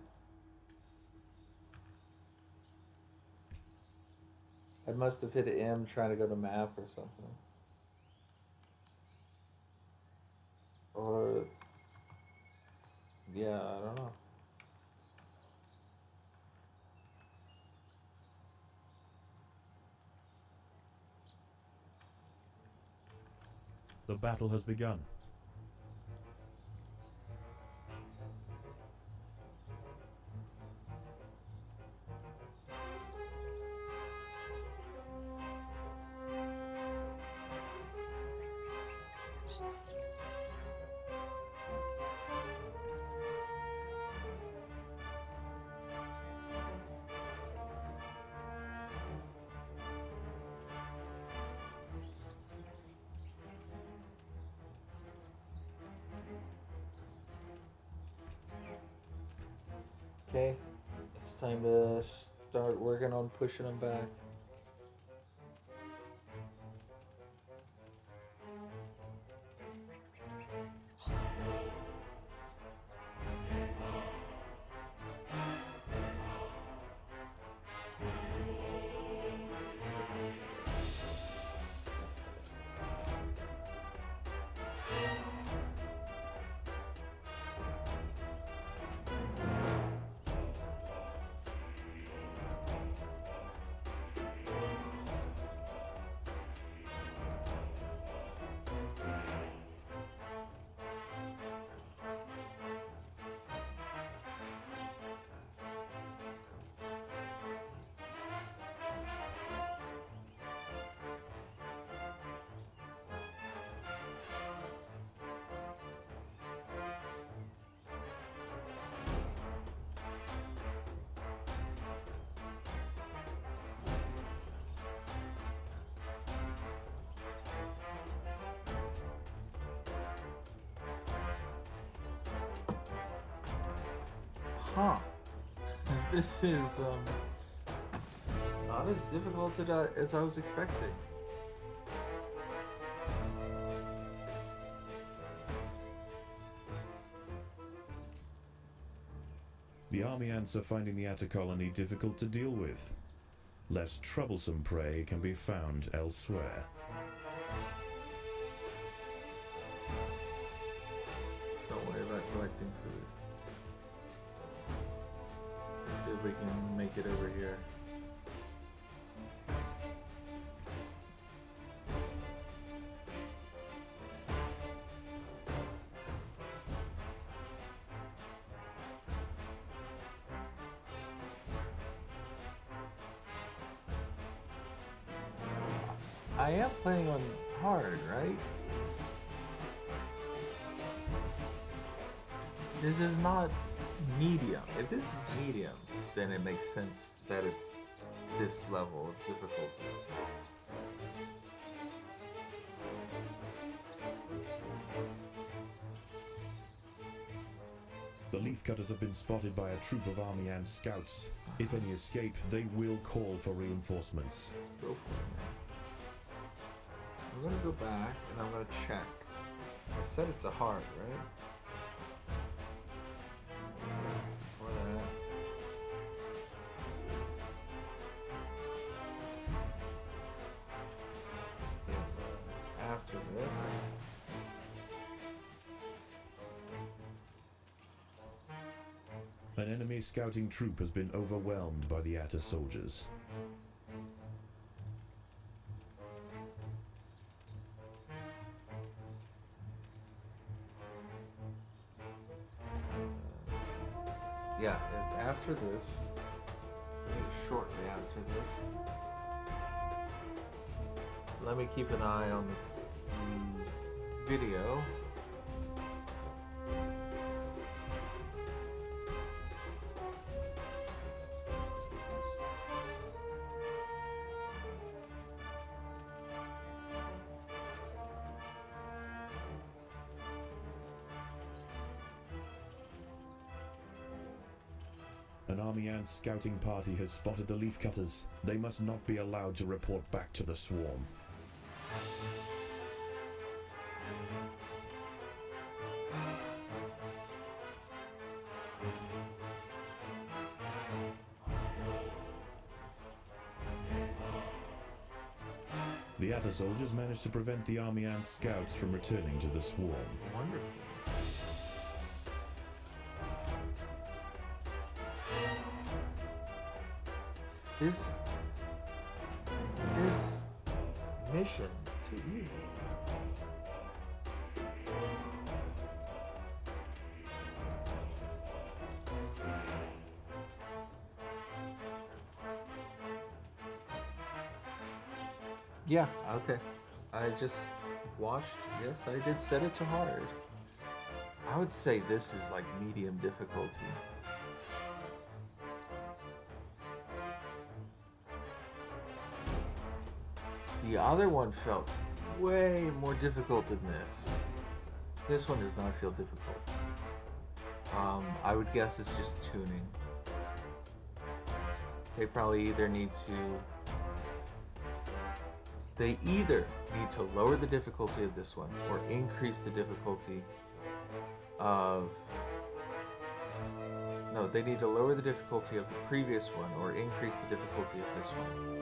I must have hit M trying to go to map or something. Or Yeah, I don't know. The battle has begun. Okay, it's time to start working on pushing them back. Huh. This is not as difficult as I was expecting. The army ants are finding the Atta colony difficult to deal with. Less troublesome prey can be found elsewhere. Don't worry about collecting food. Let's see if we can make it over here. I am playing on hard, right? This is not medium. If this is medium, then it makes sense that it's this level of difficulty. The leafcutters have been spotted by a troop of army ant scouts. If any escape, they will call for reinforcements. Go for it, man. I'm gonna go back and I'm gonna check. I set it to hard, right? Before that. Yeah, after this. An enemy scouting troop has been overwhelmed by the Atta soldiers. Yeah, it's after this. Maybe shortly after this. Let me keep an eye on the video. An army ant scouting party has spotted the leafcutters. They must not be allowed to report back to the swarm. The Atta soldiers managed to prevent the army ant scouts from returning to the swarm. Wonderful. Is this mission too easy? Yeah, okay. I just watched. Yes, I did set it to hard. I would say this is like medium difficulty. The other one felt way more difficult than this. This one does not feel difficult. I would guess it's just tuning. They probably either need to. They either need to lower the difficulty of this one or increase the difficulty of. No, they need to lower the difficulty of the previous one or increase the difficulty of this one.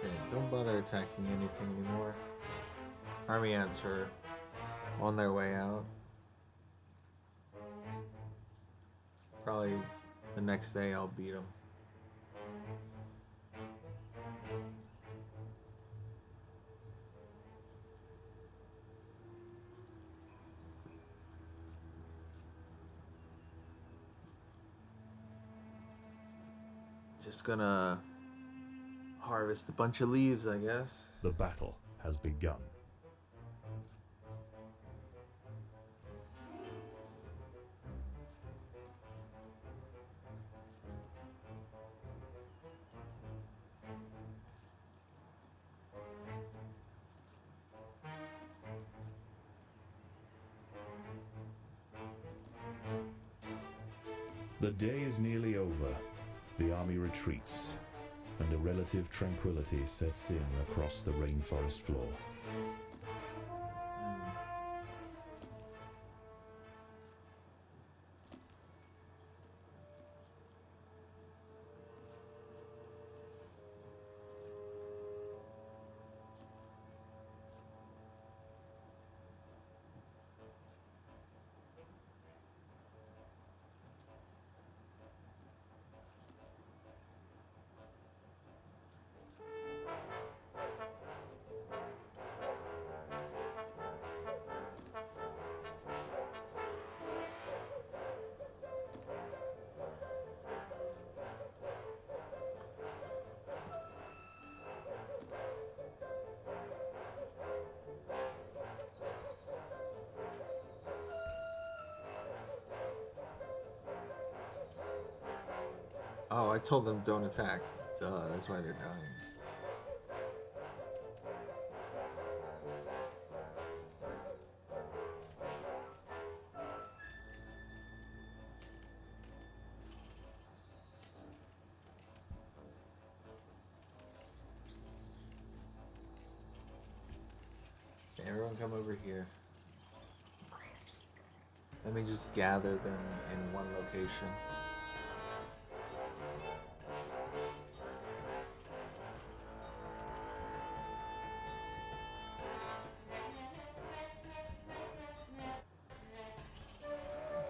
Okay, don't bother attacking anything anymore. Army ants are on their way out. Probably the next day I'll beat them. Just gonna harvest a bunch of leaves, I guess. The battle has begun. The day is nearly over. The army retreats, and a relative tranquility sets in across the rainforest floor. Oh, I told them don't attack. Duh, that's why they're dying. Okay, everyone come over here. Let me just gather them in one location.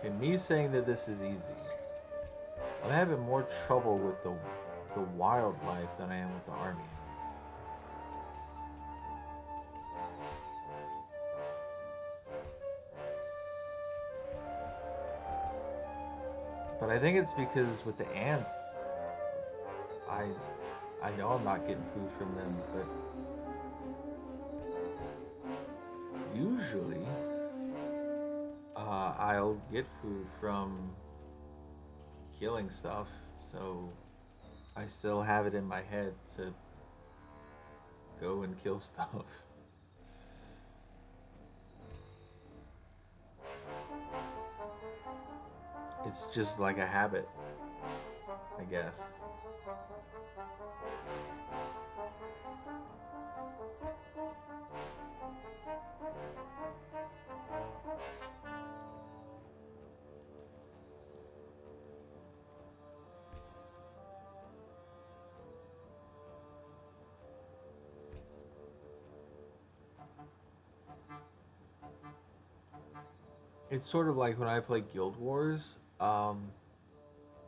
Okay, me saying that this is easy. I'm having more trouble with the wildlife than I am with the army ants. But I think it's because with the ants, I know I'm not getting food from them, but usually I'll get food from killing stuff, so I still have it in my head to go and kill stuff. It's just like a habit, I guess. It's sort of like when I play Guild Wars.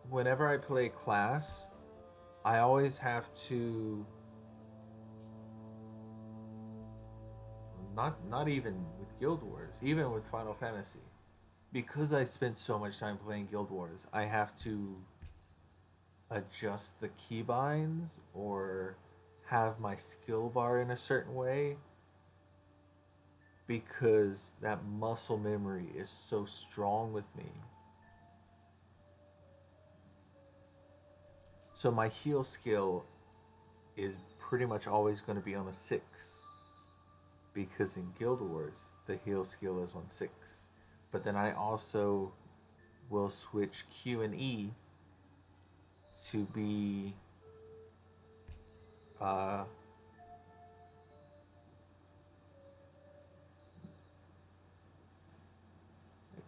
Whenever I play class, I always have to not even with Guild Wars, even with Final Fantasy, because I spent so much time playing Guild Wars, I have to adjust the keybinds or have my skill bar in a certain way because that muscle memory is so strong with me. So my heal skill is pretty much always going to be on a 6 because in Guild Wars the heal skill is on 6. But then I also will switch Q and E to be I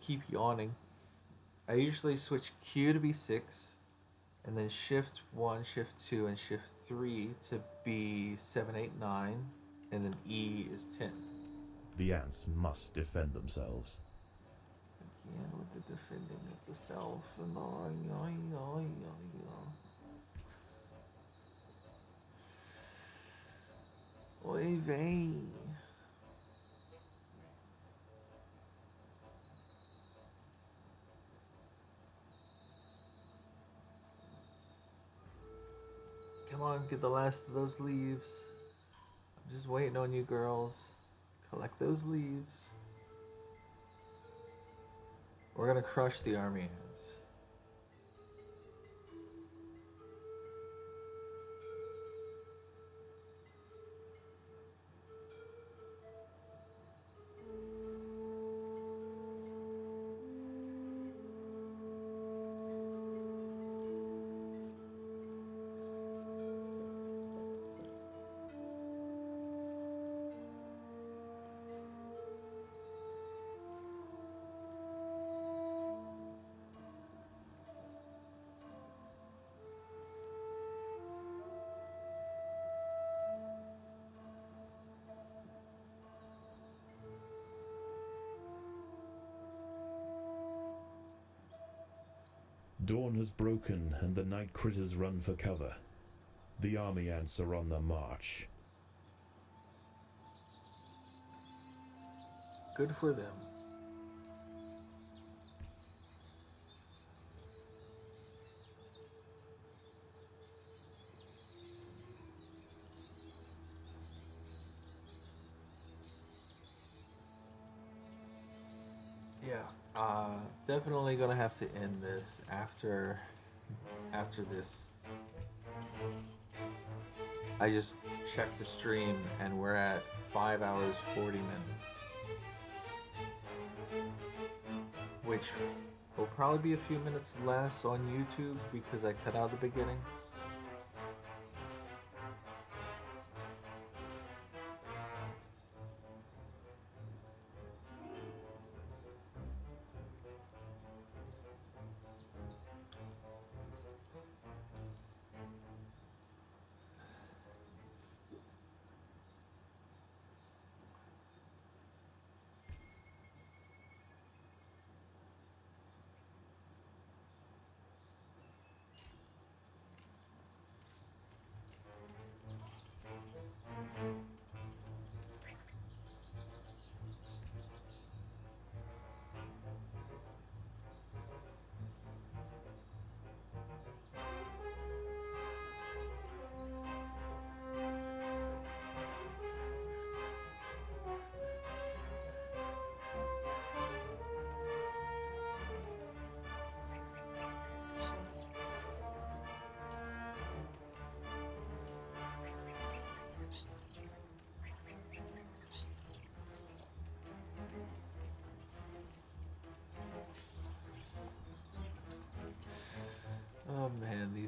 keep yawning. I usually switch Q to be 6 and then shift 1, shift 2 and shift 3 to be 7, 8, 9 and then E is 10. The ants must defend themselves. Again with the defending of the self. Oy vey. Come on, get the last of those leaves. I'm just waiting on you girls. Collect those leaves. We're gonna crush the army ants. Dawn has broken and the night critters run for cover. The army ants are on the march. Good for them. Yeah, definitely gonna have to end this after this. I just checked the stream and we're at 5 hours 40 minutes, which will probably be a few minutes less on YouTube because I cut out the beginning.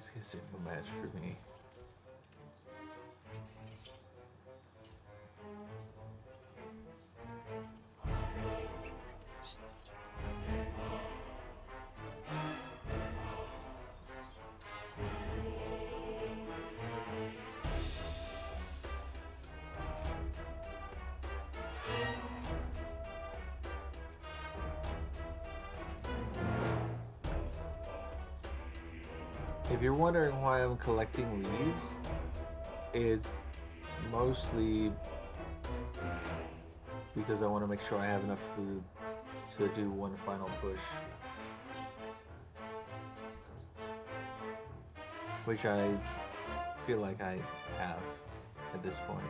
These guys are no match for me. If you're wondering why I'm collecting leaves, it's mostly because I want to make sure I have enough food to do one final push. Which I feel like I have at this point.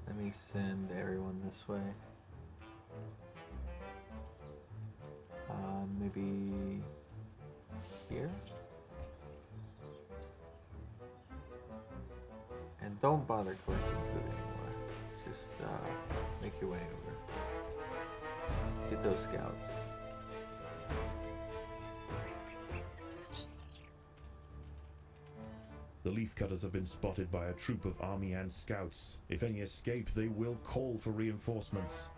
Let me send everyone this way. Maybe here? And don't bother collecting food anymore. Just make your way over. Get those scouts. The leafcutters have been spotted by a troop of army and scouts. If any escape, they will call for reinforcements.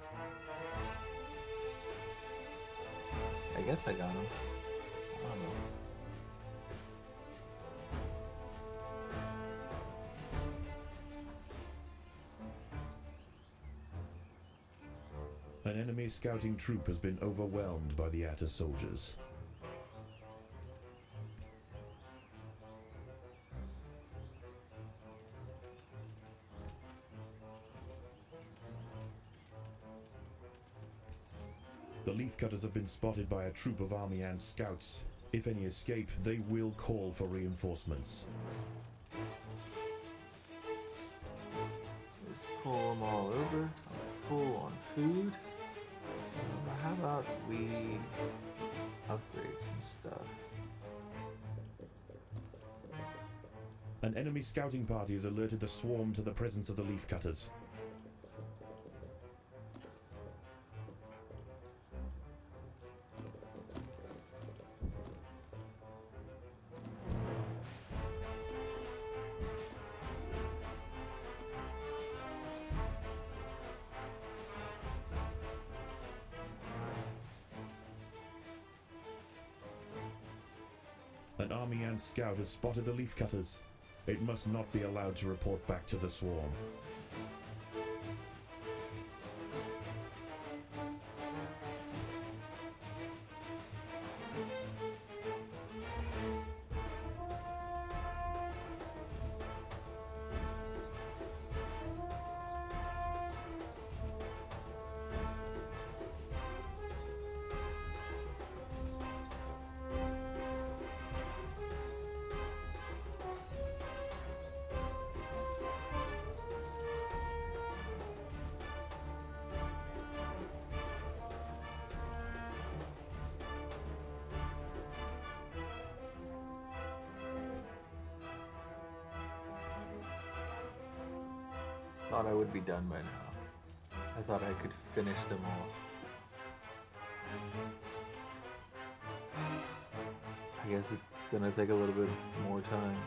I guess I got him. I don't know. An enemy scouting troop has been overwhelmed by the Atta soldiers. The leafcutters have been spotted by a troop of army and scouts. If any escape, they will call for reinforcements. Just pull them all over. I'm full on food. So how about we upgrade some stuff? An enemy scouting party has alerted the swarm to the presence of the leafcutters. An army and scout has spotted the leafcutters. It must not be allowed to report back to the swarm. Thought I would be done by now. I thought I could finish them off. I guess it's gonna take a little bit more time.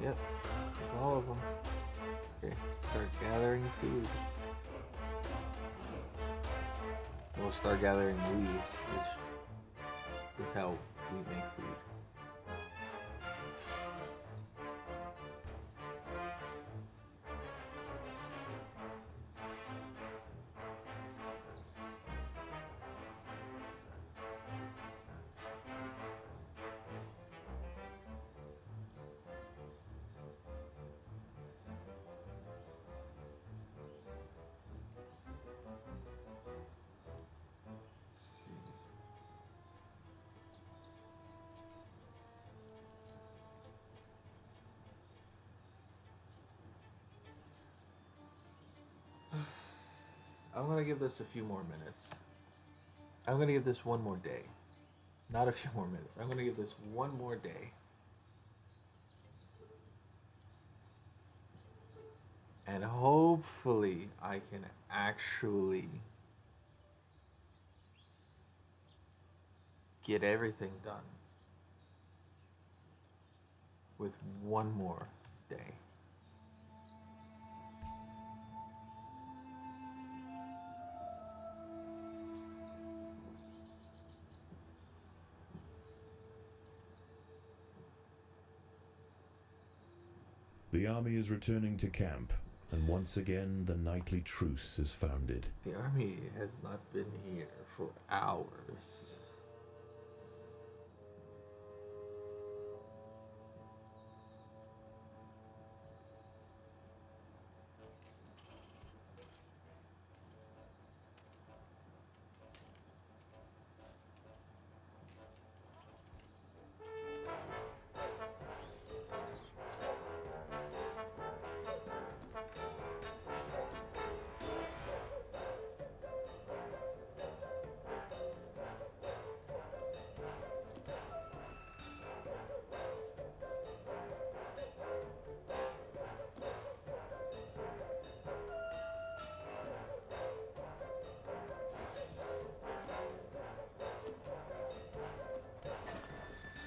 Yep, that's all of them. Okay, start gathering food. We'll start gathering leaves, which is how we make food. I'm gonna give this a few more minutes. I'm gonna give this one more day. Not a few more minutes. I'm gonna give this one more day. And hopefully I can actually get everything done with one more day. The army is returning to camp, and once again the nightly truce is founded. The army has not been here for hours.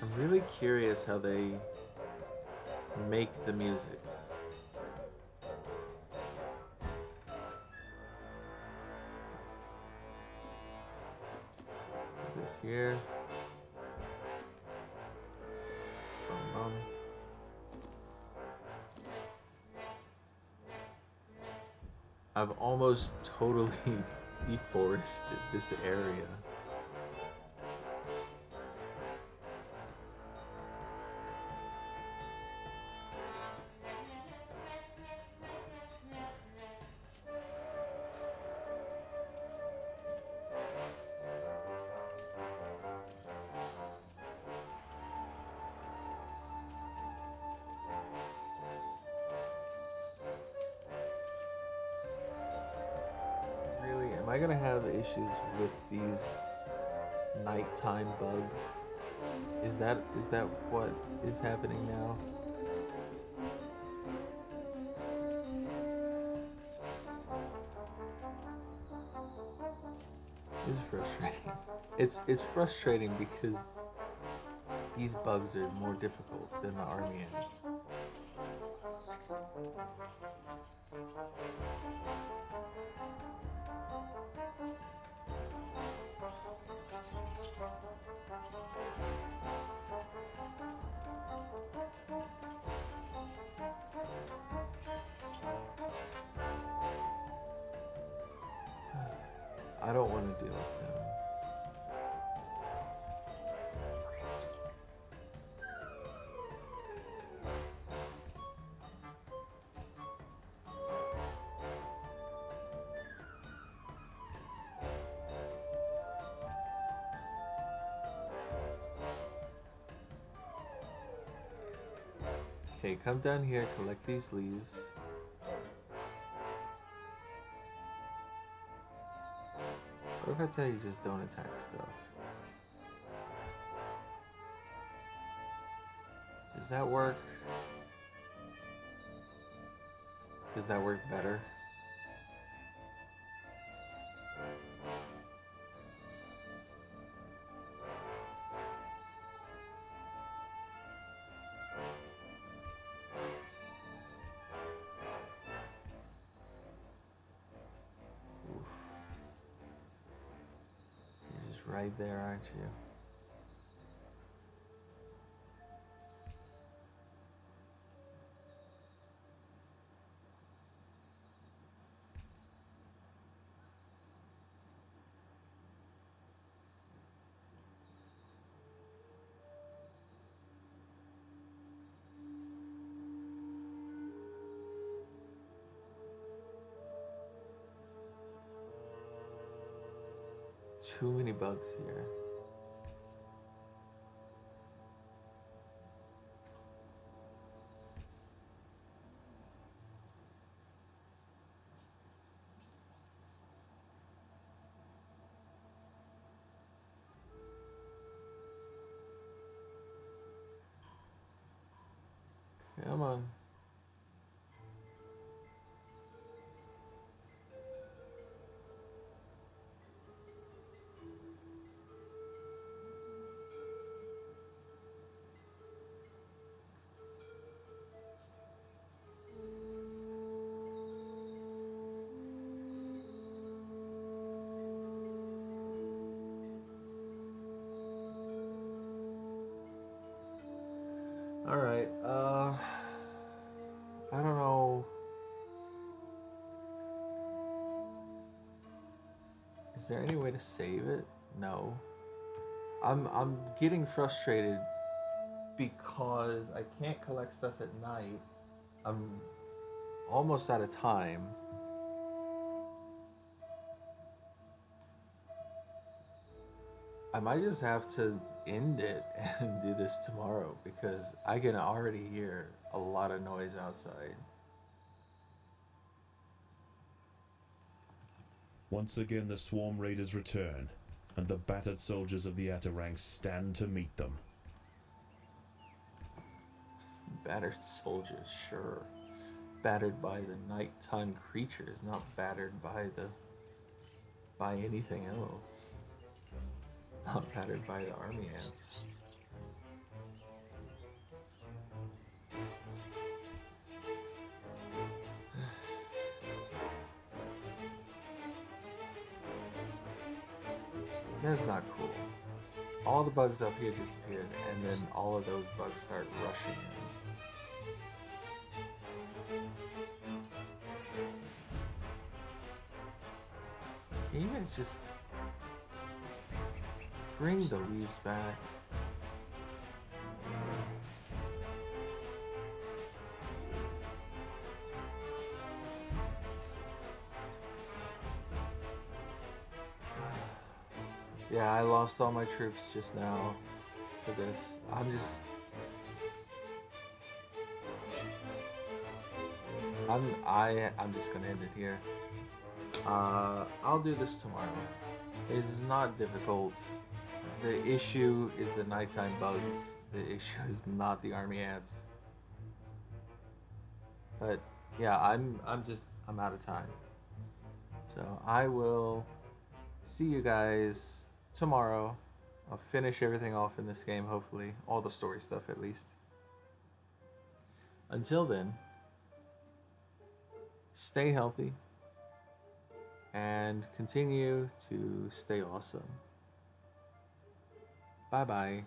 I'm really curious how they make the music. This here. Bum. I've almost totally deforested this area. Really, am I gonna have issues with these nighttime bugs? Is that what is happening now? It's frustrating. It's frustrating because these bugs are more difficult than the army ants. I don't want to deal with them. Okay, come down here, collect these leaves. What if I tell you just don't attack stuff? Does that work? Does that work better? Oof. You're just right there, aren't you? Too many bugs here. there any way to save it? No. I'm getting frustrated because I can't collect stuff at night. I'm almost out of time. I might just have to end it and do this tomorrow because I can already hear a lot of noise outside. Once again, the swarm raiders return, and the battered soldiers of the Atarangs stand to meet them. Battered soldiers, sure. Battered by the nighttime creatures, not battered by anything else. Not battered by the army ants. That's not cool. All the bugs up here disappeared, and then all of those bugs start rushing in. Can you guys just bring the leaves back? Yeah, I lost all my troops just now to this. I'm just gonna end it here. I'll do this tomorrow. It is not difficult. The issue is the nighttime bugs. The issue is not the army ants. But yeah, I'm out of time. So I will see you guys tomorrow. I'll finish everything off in this game, hopefully. All the story stuff, at least. Until then, stay healthy and continue to stay awesome. Bye bye.